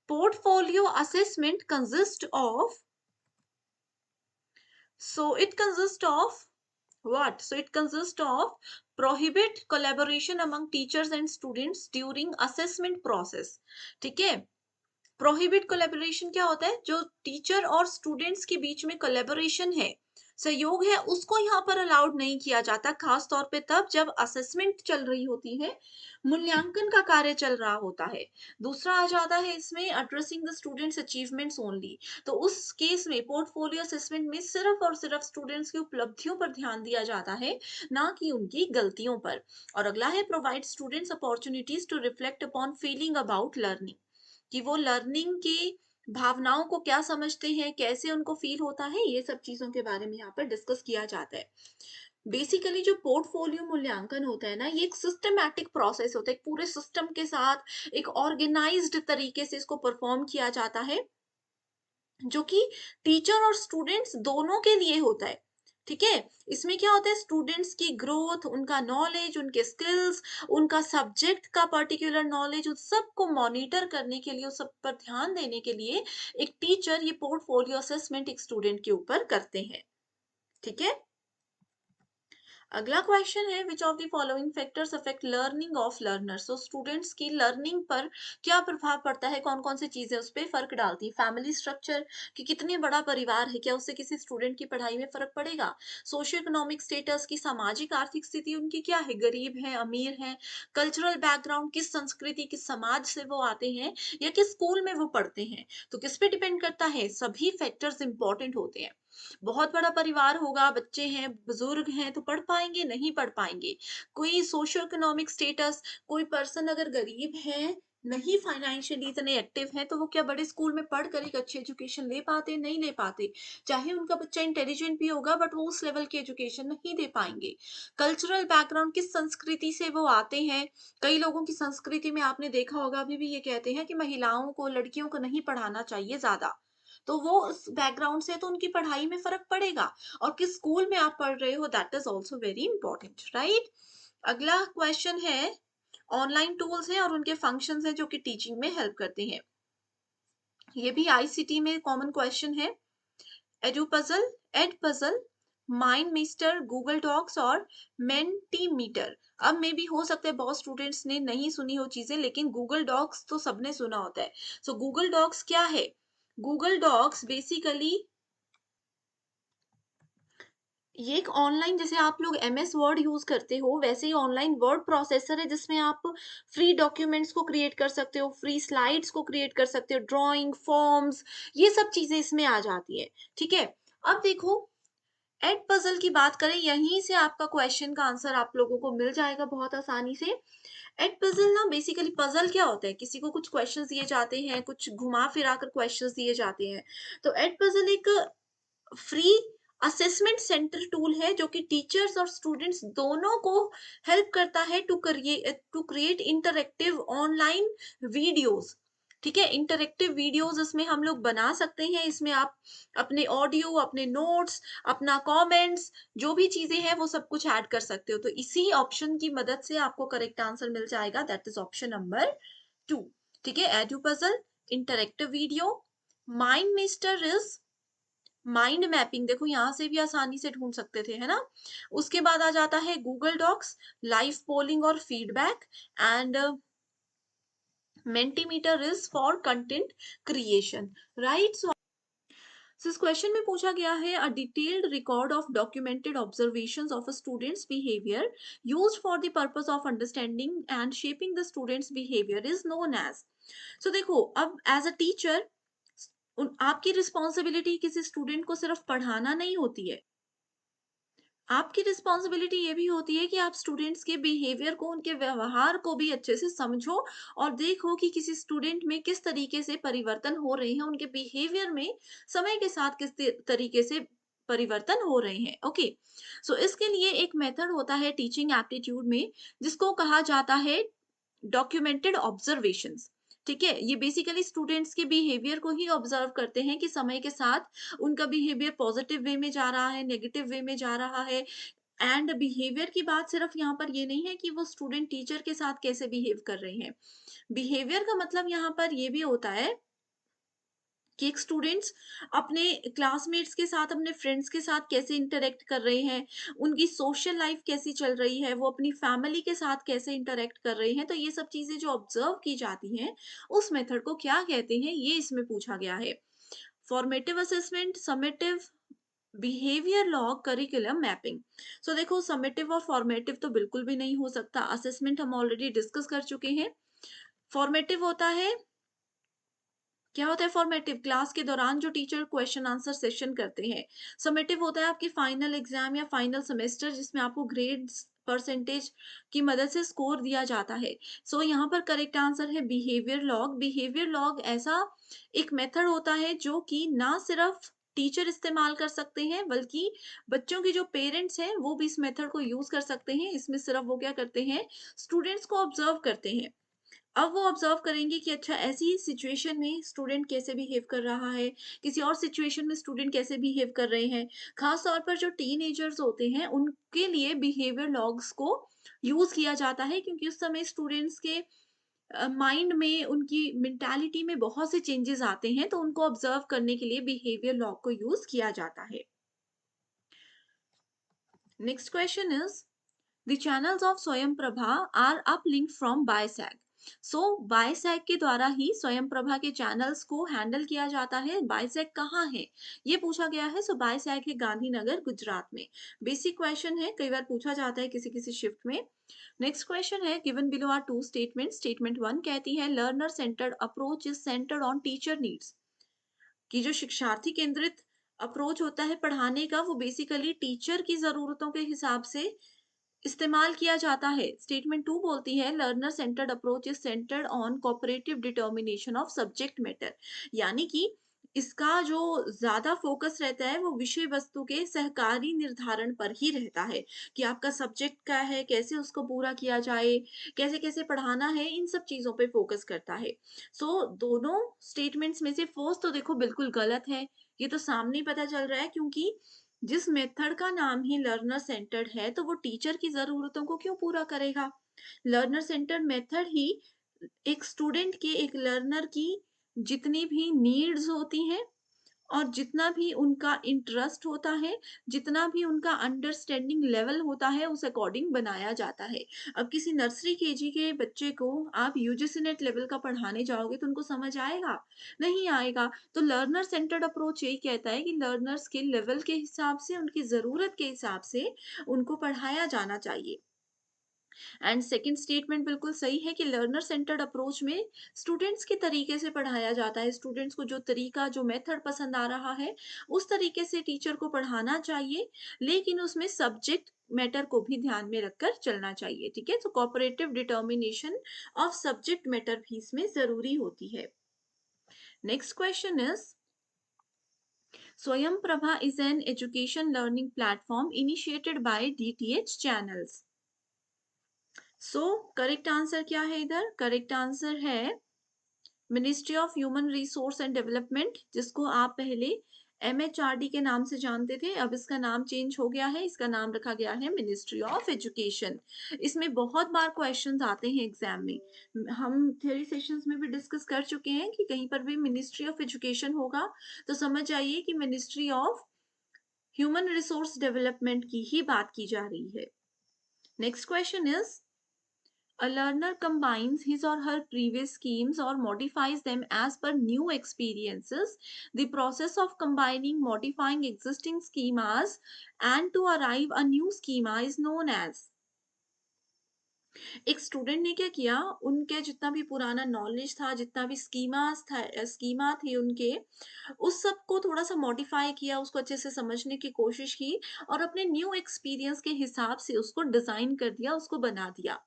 portfolio assessment consist of, so it consists of what? So it consists of prohibit collaboration among teachers and students during assessment process। ठीक है, प्रोहिबिट कोलैबोरेशन क्या होता है, जो टीचर और स्टूडेंट्स के बीच में कोलैबोरेशन है, सहयोग है, उसको यहाँ पर अलाउड नहीं किया जाता, खास तौर पे तब जब असेसमेंट चल रही होती है, मूल्यांकन का कार्य चल रहा होता है। दूसरा आ जाता है इसमें addressing the students achievements only. तो उस केस में पोर्टफोलियो असेसमेंट में सिर्फ और सिर्फ स्टूडेंट्स की उपलब्धियों पर ध्यान दिया जाता है, ना कि उनकी गलतियों पर। और अगला है, provide students opportunities to reflect upon feeling about learning, कि वो लर्निंग की भावनाओं को क्या समझते हैं, कैसे उनको फील होता है, ये सब चीजों के बारे में यहाँ पर डिस्कस किया जाता है। बेसिकली जो पोर्टफोलियो मूल्यांकन होता है ना, ये एक सिस्टमैटिक प्रोसेस होता है, एक पूरे सिस्टम के साथ एक ऑर्गेनाइज्ड तरीके से इसको परफॉर्म किया जाता है, जो कि टीचर और स्टूडेंट्स दोनों के लिए होता है। ठीक है, इसमें क्या होता है, स्टूडेंट्स की ग्रोथ, उनका नॉलेज, उनके स्किल्स, उनका सब्जेक्ट का पर्टिकुलर नॉलेज, उस सबको मॉनिटर करने के लिए, उस सब पर ध्यान देने के लिए एक टीचर ये पोर्टफोलियो असेसमेंट एक स्टूडेंट के ऊपर करते हैं। ठीक है, अगला क्वेश्चन है, which of the following factors affect learning of learners. तो स्टूडेंट्स की लर्निंग पर क्या प्रभाव पड़ता है, कौन कौन सी चीजें उस पर फर्क डालती है। फैमिली स्ट्रक्चर, कि कितने बड़ा परिवार है, क्या उससे किसी स्टूडेंट की पढ़ाई में फर्क पड़ेगा। सोशियो इकोनॉमिक स्टेटस, की सामाजिक आर्थिक स्थिति उनकी क्या है, गरीब है, अमीर है। कल्चरल बैकग्राउंड, किस संस्कृति, किस समाज से वो आते हैं या किस स्कूल में वो पढ़ते हैं, तो किस पे डिपेंड करता है, सभी फैक्टर्स इंपॉर्टेंट होते हैं। बहुत बड़ा परिवार होगा, बच्चे हैं, बुजुर्ग हैं, तो पढ़ पाएंगे, नहीं पढ़ पाएंगे। कोई सोशियो इकोनॉमिक स्टेटस, कोई पर्सन अगर गरीब है, नहीं फाइनेंशियली इतने एक्टिव हैं, तो वो क्या बड़े स्कूल में पढ़ कर एक अच्छी एजुकेशन ले पाते, नहीं ले पाते। चाहे उनका बच्चा इंटेलिजेंट भी होगा, बट वो उस लेवल की एजुकेशन नहीं दे पाएंगे। कल्चरल बैकग्राउंड, किस संस्कृति से वो आते हैं। कई लोगों की संस्कृति में आपने देखा होगा, अभी भी ये कहते हैं कि महिलाओं को, लड़कियों को नहीं पढ़ाना चाहिए ज्यादा, तो वो उस बैकग्राउंड से, तो उनकी पढ़ाई में फर्क पड़ेगा। और किस स्कूल में आप पढ़ रहे हो, that is also very important, right. अगला क्वेश्चन है, ऑनलाइन टूल्स हैं और उनके फंक्शंस हैं जो कि टीचिंग में हेल्प करते हैं। ये भी आईसीटी में कॉमन क्वेश्चन है। एडुपजल, एडपजल, माइंड मिस्टर, गूगल डॉक्स और मेंटीमीटर। अब में भी हो सकता है बहुत स्टूडेंट्स ने नहीं सुनी हो चीजें, लेकिन गूगल डॉक्स तो सबने सुना होता है। सो गूगल डॉक्स क्या है, गूगल डॉक्स बेसिकली ये एक ऑनलाइन, जैसे आप लोग एमएस वर्ड यूज़ करते हो, वैसे ही ऑनलाइन वर्ड प्रोसेसर है जिसमें आप फ्री डॉक्यूमेंट्स को क्रिएट कर सकते हो, फ्री स्लाइड्स को क्रिएट कर सकते हो, ड्राइंग, फॉर्म्स, ये सब चीज़ें इसमें आ जाती हैं, ठीक है? अब देखो, एड पज़ल की बात करें, यहीं से आपका क्वेश्चन का आंसर आप लोगों को मिल जाएगा बहुत आसानी से। एड पज़ल ना, बेसिकली पज़ल क्या होता है? किसी को कुछ क्वेश्चंस दिए जाते हैं, कुछ घुमा-फिरा कर क्वेश्चंस दिए जाते हैं। तो एड पज़ल एक फ्री असेसमेंट सेंटर टूल है जो कि टीचर्स और स्टूडेंट्स दोनों को हेल्प करता है to create interactive online videos. ठीक है, इंटरैक्टिव वीडियोस इसमें हम लोग बना सकते हैं। इसमें आप अपने ऑडियो, अपने नोट्स, अपना कमेंट्स, जो भी चीजें हैं वो सब कुछ ऐड कर सकते हो। तो इसी ऑप्शन की मदद से आपको करेक्ट आंसर मिल जाएगा, दैट इज ऑप्शन नंबर 2। ठीक है, edu puzzle, interactive video, mind mister is mind mapping, देखो यहाँ से भी आसानी से ढूंढ सकते थे, है ना? उसके बाद आ जाता है गूगल डॉक्स, लाइव पोलिंग और feedback, and Mentimeter is for content creation, right? So इस क्वेश्चन में पूछा गया है, a detailed record of documented observations of a students behaviour used for the purpose of understanding and shaping the students behaviour is known as. So देखो, अब as a teacher आपकी responsibility किसी स्टूडेंट को सिर्फ पढ़ाना नहीं होती है, आपकी रिस्पॉन्सिबिलिटी ये भी होती है कि आप स्टूडेंट्स के बिहेवियर को, उनके व्यवहार को भी अच्छे से समझो और देखो कि किसी स्टूडेंट में किस तरीके से परिवर्तन हो रहे हैं, उनके बिहेवियर में समय के साथ किस तरीके से परिवर्तन हो रहे हैं। ओके, सो इसके लिए एक मेथड होता है टीचिंग एप्टीट्यूड में, जिसको कहा जाता है डॉक्यूमेंटेड ऑब्जर्वेशंस। ठीक है, ये बेसिकली स्टूडेंट्स के बिहेवियर को ही ऑब्जर्व करते हैं कि समय के साथ उनका बिहेवियर पॉजिटिव वे में जा रहा है, नेगेटिव वे में जा रहा है। एंड बिहेवियर की बात सिर्फ यहाँ पर ये नहीं है कि वो स्टूडेंट टीचर के साथ कैसे बिहेव कर रहे हैं। बिहेवियर का मतलब यहाँ पर ये भी होता है कि एक स्टूडेंट्स अपने क्लासमेट्स के साथ, अपने फ्रेंड्स के साथ कैसे इंटरेक्ट कर रहे हैं, उनकी सोशल लाइफ कैसी चल रही है, वो अपनी फैमिली के साथ कैसे इंटरेक्ट कर रहे हैं। तो ये सब चीजें जो ऑब्जर्व की जाती हैं, उस मेथड को क्या कहते हैं, ये इसमें पूछा गया है। Formative assessment, summative, behaviour log, curriculum mapping. So देखो, समेटिव और फॉर्मेटिव तो बिल्कुल भी नहीं हो सकता। असेसमेंट हम ऑलरेडी डिस्कस कर चुके हैं। फॉर्मेटिव होता है, क्या होता है फॉर्मेटिव? क्लास के दौरान जो टीचर क्वेश्चन आंसर सेशन करते हैं। समेटिव होता है आपकी फाइनल एग्जाम या फाइनल सेमेस्टर, जिसमें आपको ग्रेड्स, परसेंटेज की मदद से स्कोर दिया जाता है। सो यहाँ पर करेक्ट आंसर है बिहेवियर लॉग। बिहेवियर लॉग ऐसा एक मेथड होता है जो कि ना सिर्फ टीचर इस्तेमाल कर सकते हैं, बल्कि बच्चों के जो पेरेंट्स हैं वो भी इस मेथड को यूज कर सकते हैं। इसमें सिर्फ वो क्या करते हैं, स्टूडेंट्स को ऑब्जर्व करते हैं। अब वो ऑब्जर्व करेंगे कि अच्छा, ऐसी सिचुएशन में स्टूडेंट कैसे बिहेव कर रहा है, किसी और सिचुएशन में स्टूडेंट कैसे बिहेव कर रहे हैं। खास तौर पर जो टीनेजर्स होते हैं, उनके लिए बिहेवियर लॉग्स को यूज किया जाता है, क्योंकि उस समय स्टूडेंट्स के माइंड में, उनकी मेंटालिटी में बहुत से चेंजेस आते हैं, तो उनको ऑब्जर्व करने के लिए बिहेवियर लॉग को यूज किया जाता है। Next question is, The channels of स्वयं Prabha are uplinked from BISAC. सो बायसैक के द्वारा ही स्वयं प्रभा के चैनल्स को हैंडल किया जाता है। बायसैक कहाँ है, ये पूछा गया है। सो बायसैक है गांधीनगर, गुजरात में। बेसिक क्वेश्चन है, कई बार पूछा जाता है किसी किसी शिफ्ट में। नेक्स्ट क्वेश्चन है, given below are two statement. Statement 1 कहती है, learner centred approach is centred on teacher needs. कि जो शिक्षार्थी केंद्रित अप्रोच होता है पढ़ाने का, वो बेसिकली टीचर की जरूरतों के हिसाब से इस्तेमाल किया जाता है। स्टेटमेंट 2 बोलती है, learner centred approach is centred on cooperative determination of subject matter. यानी कि इसका जो ज्यादा फोकस रहता है वो विषय वस्तु के सहकारी निर्धारण पर ही रहता है, कि आपका सब्जेक्ट क्या है, कैसे उसको पूरा किया जाए, कैसे कैसे पढ़ाना है, इन सब चीजों पे फोकस करता है। सो दोनों स्टेटमेंट्स में से फर्स्ट तो देखो बिल्कुल गलत है, ये तो सामने ही पता चल रहा है, क्योंकि जिस मेथड का नाम ही लर्नर सेंटर्ड है, तो वो टीचर की जरूरतों को क्यों पूरा करेगा? लर्नर सेंटर्ड मेथड ही एक स्टूडेंट के, एक लर्नर की जितनी भी नीड्स होती हैं और जितना भी उनका इंटरेस्ट होता है, जितना भी उनका अंडरस्टैंडिंग लेवल होता है, उस अकॉर्डिंग बनाया जाता है। अब किसी नर्सरी केजी के बच्चे को आप यूजीसी नेट लेवल का पढ़ाने जाओगे तो उनको समझ आएगा? नहीं आएगा। तो लर्नर सेंटर्ड अप्रोच यही कहता है कि लर्नर्स के लेवल के हिसाब से, उनकी ज़रूरत के हिसाब से उनको पढ़ाया जाना चाहिए। एंड सेकंड स्टेटमेंट बिल्कुल सही है कि लर्नर सेंटर्ड अप्रोच में स्टूडेंट्स के तरीके से पढ़ाया जाता है। स्टूडेंट्स को जो तरीका, जो मेथड पसंद आ रहा है, उस तरीके से टीचर को पढ़ाना चाहिए, लेकिन उसमें सब्जेक्ट मैटर को भी ध्यान में रखकर चलना चाहिए। ठीक है, तो cooperative determination of subject matter भी इसमें जरूरी होती है। नेक्स्ट क्वेश्चन इज, स्वयं Prabha is an education learning platform initiated by DTH channels. So correct answer क्या है इधर? करेक्ट आंसर है ministry of human resource and development, जिसको आप पहले MHRD के नाम से जानते थे, अब इसका नाम चेंज हो गया है, इसका नाम रखा गया है मिनिस्ट्री ऑफ एजुकेशन। इसमें बहुत बार क्वेश्चंस आते हैं एग्जाम में, हम थ्योरी सेशंस में भी डिस्कस कर चुके हैं कि कहीं पर भी मिनिस्ट्री ऑफ एजुकेशन होगा तो समझ जाइए कि ministry of human resource development की ही बात की जा रही है। Next question is, a learner combines his or her previous schemes or modifies them as per new experiences. The process of combining, modifying existing schemas and to arrive a new schema is known as। एक student ने क्या किया, उनके जितना भी पुराना knowledge था, जितना भी स्कीमा थे उनके, उस सब को थोड़ा सा मॉडिफाई किया, उसको अच्छे से समझने की कोशिश की और अपने न्यू एक्सपीरियंस के हिसाब से उसको डिजाइन कर दिया, उसको बना दिया।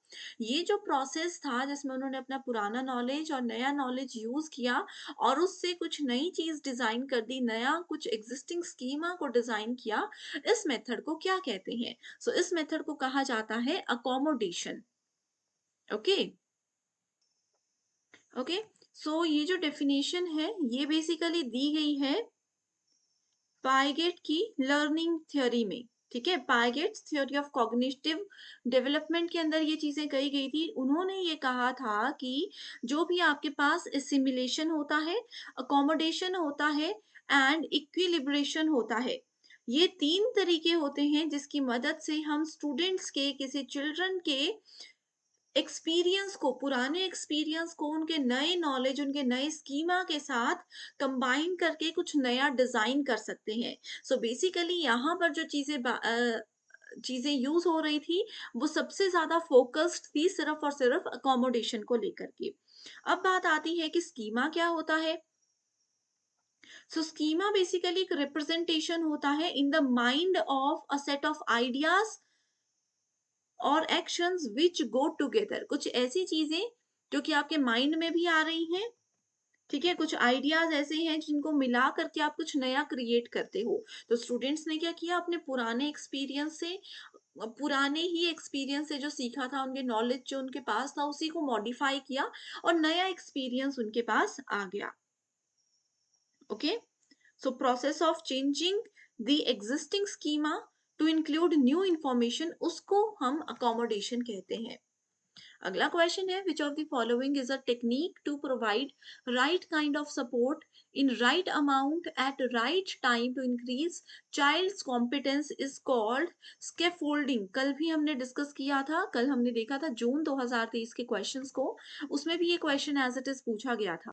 ये जो प्रोसेस था जिसमें उन्होंने अपना पुराना नॉलेज और नया नॉलेज यूज किया और उससे कुछ नई चीज डिजाइन कर दी, नया कुछ एग्जिस्टिंग स्कीमा को डिजाइन किया, इस मेथड को क्या कहते हैं? सो इस मेथड को कहा जाता है अकोमोडेशन। Okay, okay. सो ये जो डेफिनेशन है ये बेसिकली दी गई है पाइगेट की लर्निंग थ्योरी में। ठीक है, पाइगेट्स थ्योरी ऑफ कॉग्निटिव डेवलपमेंट के अंदर ये चीजें कही गई थी। उन्होंने ये कहा था कि जो भी आपके पास एसिमिलेशन होता है, अकोमोडेशन होता है एंड इक्विलिब्रेशन होता है, ये तीन तरीके होते हैं जिसकी मदद से हम स्टूडेंट्स के, किसी चिल्ड्रन के एक्सपीरियंस को, पुराने एक्सपीरियंस को उनके नए नॉलेज, उनके नए स्कीमा के साथ कंबाइन करके कुछ नया डिजाइन कर सकते हैं। सो बेसिकली यहाँ पर जो चीजें यूज हो रही थी वो सबसे ज्यादा फोकस्ड थी सिर्फ और सिर्फ अकोमोडेशन को लेकर के। अब बात आती है कि स्कीमा क्या होता है। सो स्कीमा बेसिकली एक रिप्रेजेंटेशन होता है in the mind of a set of ideas और एक्शंस विच गो टुगेदर। कुछ ऐसी चीजें जो कि आपके माइंड में भी आ रही हैं, ठीक है, कुछ आइडियाज ऐसे हैं जिनको मिला करके आप कुछ नया क्रिएट करते हो। तो स्टूडेंट्स ने क्या किया, अपने पुराने एक्सपीरियंस से, पुराने ही एक्सपीरियंस से जो सीखा था, उनके नॉलेज जो उनके पास था, उसी को मॉडिफाई किया और नया एक्सपीरियंस उनके पास आ गया। Okay, so process of changing the existing schema to include new information, उसको हम अकोमोडेशन कहते हैं। अगला क्वेश्चन है, which of the following is a technique to provide right kind of support in right amount at right time to increase child's competence is called scaffolding. कल भी हमने discuss किया था, कल हमने देखा था जून 2023 के क्वेश्चंस को, उसमें भी ये क्वेश्चन एज इट इज पूछा गया था।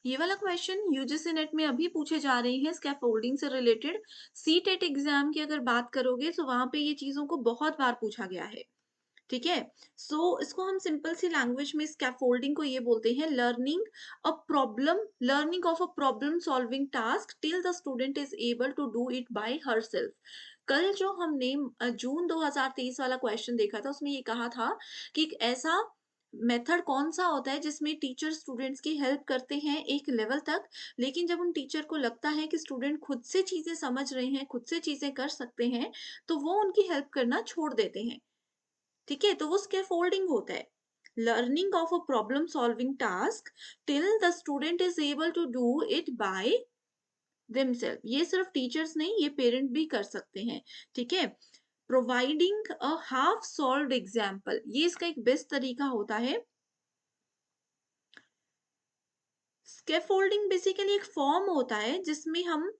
ये वाला क्वेश्चन यूजीसी नेट में अभी पूछे जा रहे हैं स्कैफोल्डिंग से रिलेटेड। सीटेट एग्जाम की अगर बात करोगे तो वहां पे ये चीजों को बहुत बार पूछा गया है। ठीक है, सो इसको हम सिंपल सी लैंग्वेज में स्कैफोल्डिंग को ये बोलते हैं learning of a problem solving task till the student is able to do it by herself. कल जो हमने जून 2023 वाला क्वेश्चन देखा था उसमें ये कहा था कि एक ऐसा मेथड कौन सा होता है जिसमें टीचर स्टूडेंट्स की हेल्प करते हैं एक लेवल तक, लेकिन जब उन टीचर को लगता है कि स्टूडेंट खुद से चीजें समझ रहे हैं, खुद से चीजें कर सकते हैं, तो वो उनकी हेल्प करना छोड़ देते हैं। ठीक है, तो वो स्कैफोल्डिंग होता है, learning of a problem solving task till the student is able to do it by themself. ये सिर्फ टीचर्स नहीं, ये पेरेंट भी कर सकते हैं। ठीक है, providing a half solved example, ये इसका एक बेस्ट तरीका होता है। स्कैफोल्डिंग बेसिकली एक फॉर्म होता है जिसमें हम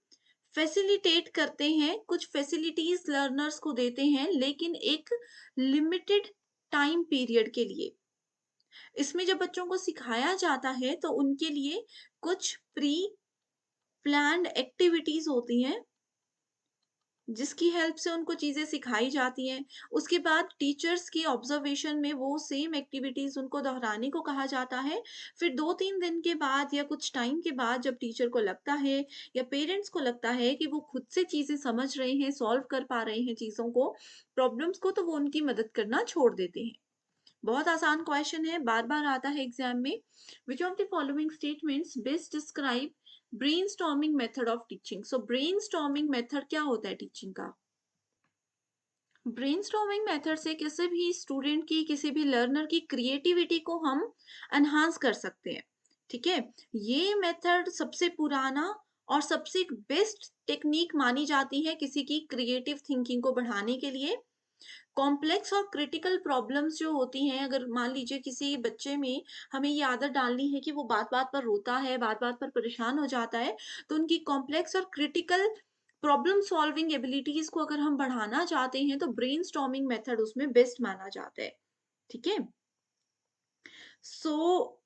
फैसिलिटेट करते हैं, कुछ फैसिलिटीज लर्नर्स को देते हैं, लेकिन एक लिमिटेड टाइम पीरियड के लिए। इसमें जब बच्चों को सिखाया जाता है तो उनके लिए कुछ प्री प्लान्ड एक्टिविटीज होती हैं जिसकी हेल्प से उनको चीज़ें सिखाई जाती हैं। उसके बाद टीचर्स की ऑब्जर्वेशन में वो सेम एक्टिविटीज़ उनको दोहराने को कहा जाता है। फिर 2-3 दिन के बाद या कुछ टाइम के बाद जब टीचर को लगता है या पेरेंट्स को लगता है कि वो खुद से चीज़ें समझ रहे हैं, सॉल्व कर पा रहे हैं चीज़ों को, प्रॉब्लम्स को, तो वो उनकी मदद करना छोड़ देते हैं। बहुत आसान क्वेश्चन है, बार-बार आता है एग्जाम में। Which of the following statements best describe brainstorming method of teaching? So brainstorming method क्या होता है टीचिंग का? ब्रेनस्टॉर्मिंग मेथड से किसी भी स्टूडेंट की, किसी भी लर्नर की क्रिएटिविटी को हम एनहांस कर सकते हैं। ठीक है, ये मेथड सबसे पुराना और सबसे बेस्ट टेक्निक मानी जाती है किसी की क्रिएटिव थिंकिंग को बढ़ाने के लिए। कॉम्प्लेक्स और क्रिटिकल प्रॉब्लम्स जो होती हैं, अगर मान लीजिए किसी बच्चे में हमें ये आदत डालनी है कि वो बात-बात पर रोता है, बात-बात पर परेशान हो जाता है, तो उनकी कॉम्प्लेक्स और क्रिटिकल प्रॉब्लम सॉल्विंग एबिलिटीज़ को अगर हम बढ़ाना चाहते हैं, तो ब्रेनस्टॉर्मिंग मेथड उसमें बेस्ट माना जाता है। ठीक है? सो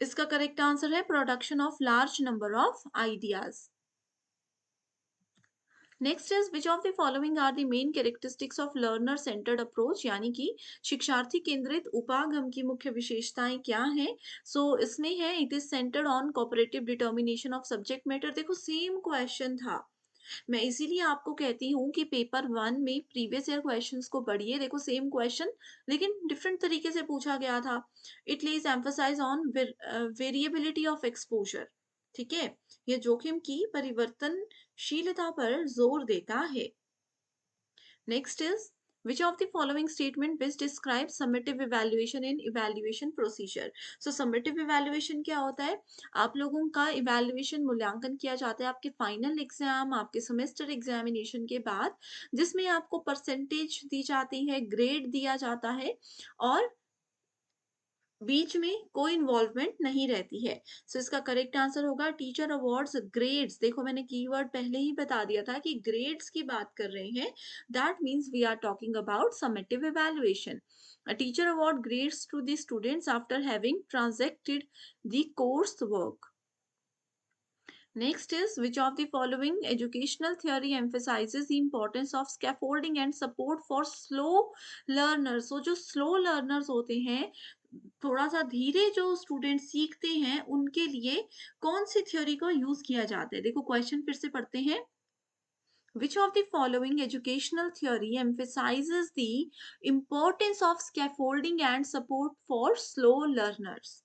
इसका करेक्ट आंसर है production of large number of ideas. Next is which of the following are the main characteristics of learner centred approach, यानी कि शिक्षार्थी केंद्रित उपागम की मुख्य विशेषताएं क्या हैं? सो इसमें है it is centred on cooperative determination of subject matter. देखो सेम क्वेश्चन था, मैं इसीलिए आपको कहती हूँ कि पेपर 1 में प्रीवियस ईयर क्वेश्चंस को पढ़िए। देखो सेम क्वेश्चन लेकिन डिफरेंट तरीके से पूछा गया था। It lays emphasize on variability of exposure. ठीक है, ये जोखिम की परिवर्तनशीलता पर जोर देता है। Next is which of the following statement best describes summative evaluation in evaluation procedure? So summative evaluation क्या होता है? आप लोगों का evaluation मूल्यांकन किया जाता है आपके फाइनल एग्जाम, आपके सेमेस्टर एग्जामिनेशन के बाद, जिसमें आपको परसेंटेज दी जाती है, ग्रेड दिया जाता है और बीच में कोई इन्वॉल्वमेंट नहीं रहती है। सो इसका करेक्ट आंसर होगा टीचर अवार्ड्स ग्रेड्स। देखो मैंने कीवर्ड पहले ही बता दिया था कि ग्रेड्स की बात कर रहे हैं। That means we are talking about summative evaluation. A teacher award grades to the students after having transacted the course work. Next is which of the following educational theory emphasizes the importance of scaffolding and support for slow learners? So जो slow learners होते हैं, थोड़ा सा धीरे जो student सीखते हैं, उनके लिए कौन सी थ्योरी को यूज किया जाता है? देखो क्वेश्चन फिर से पढ़ते हैं। Which of the following educational theory emphasizes the importance of scaffolding and support for slow learners?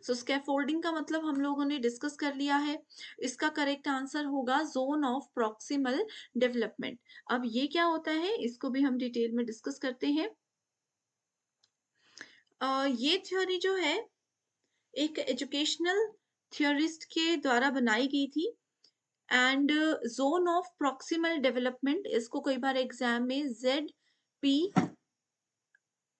So scaffolding का मतलब हम लोगों ने डिस्कस कर लिया है। इसका करेक्ट आंसर होगा जोन ऑफ प्रॉक्सिमल डेवलपमेंट। अब ये क्या होता है, इसको भी हम डिटेल में डिस्कस करते हैं। ये थ्योरी जो है एक एजुकेशनल थियोरिस्ट के द्वारा बनाई गई थी। And zone of proximal development, इसको कई बार एग्जाम में पी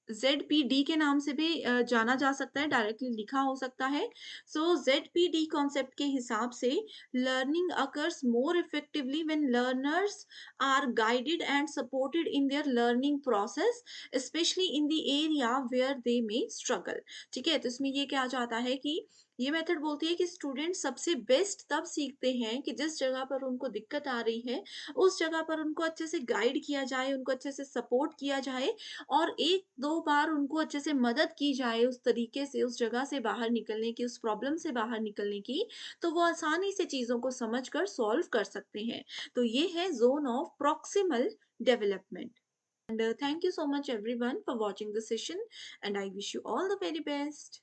ZPD के नाम से भी जाना जा सकता है, डायरेक्टली लिखा हो सकता है। सो ZPD कॉन्सेप्ट के हिसाब से learning occurs more effectively when learners are guided and supported in their learning process, specially in the area where they may struggle. ठीक है, तो इसमें ये क्या जाता है कि ये मेथड बोलती है कि स्टूडेंट सबसे बेस्ट तब सीखते हैं कि जिस जगह पर उनको दिक्कत आ रही है, उस जगह पर उनको अच्छे से गाइड किया जाए, उनको अच्छे से सपोर्ट किया जाए और 1-2 बार उनको अच्छे से मदद की जाए उस तरीके से, उस जगह से बाहर निकलने की, उस प्रॉब्लम से बाहर निकलने की, तो वो आसानी से चीज़ों को समझकर सॉल्व कर सकते हैं। तो ये है zone of proximal development. And thank you so much everyone for watching the session and I wish you all the very best.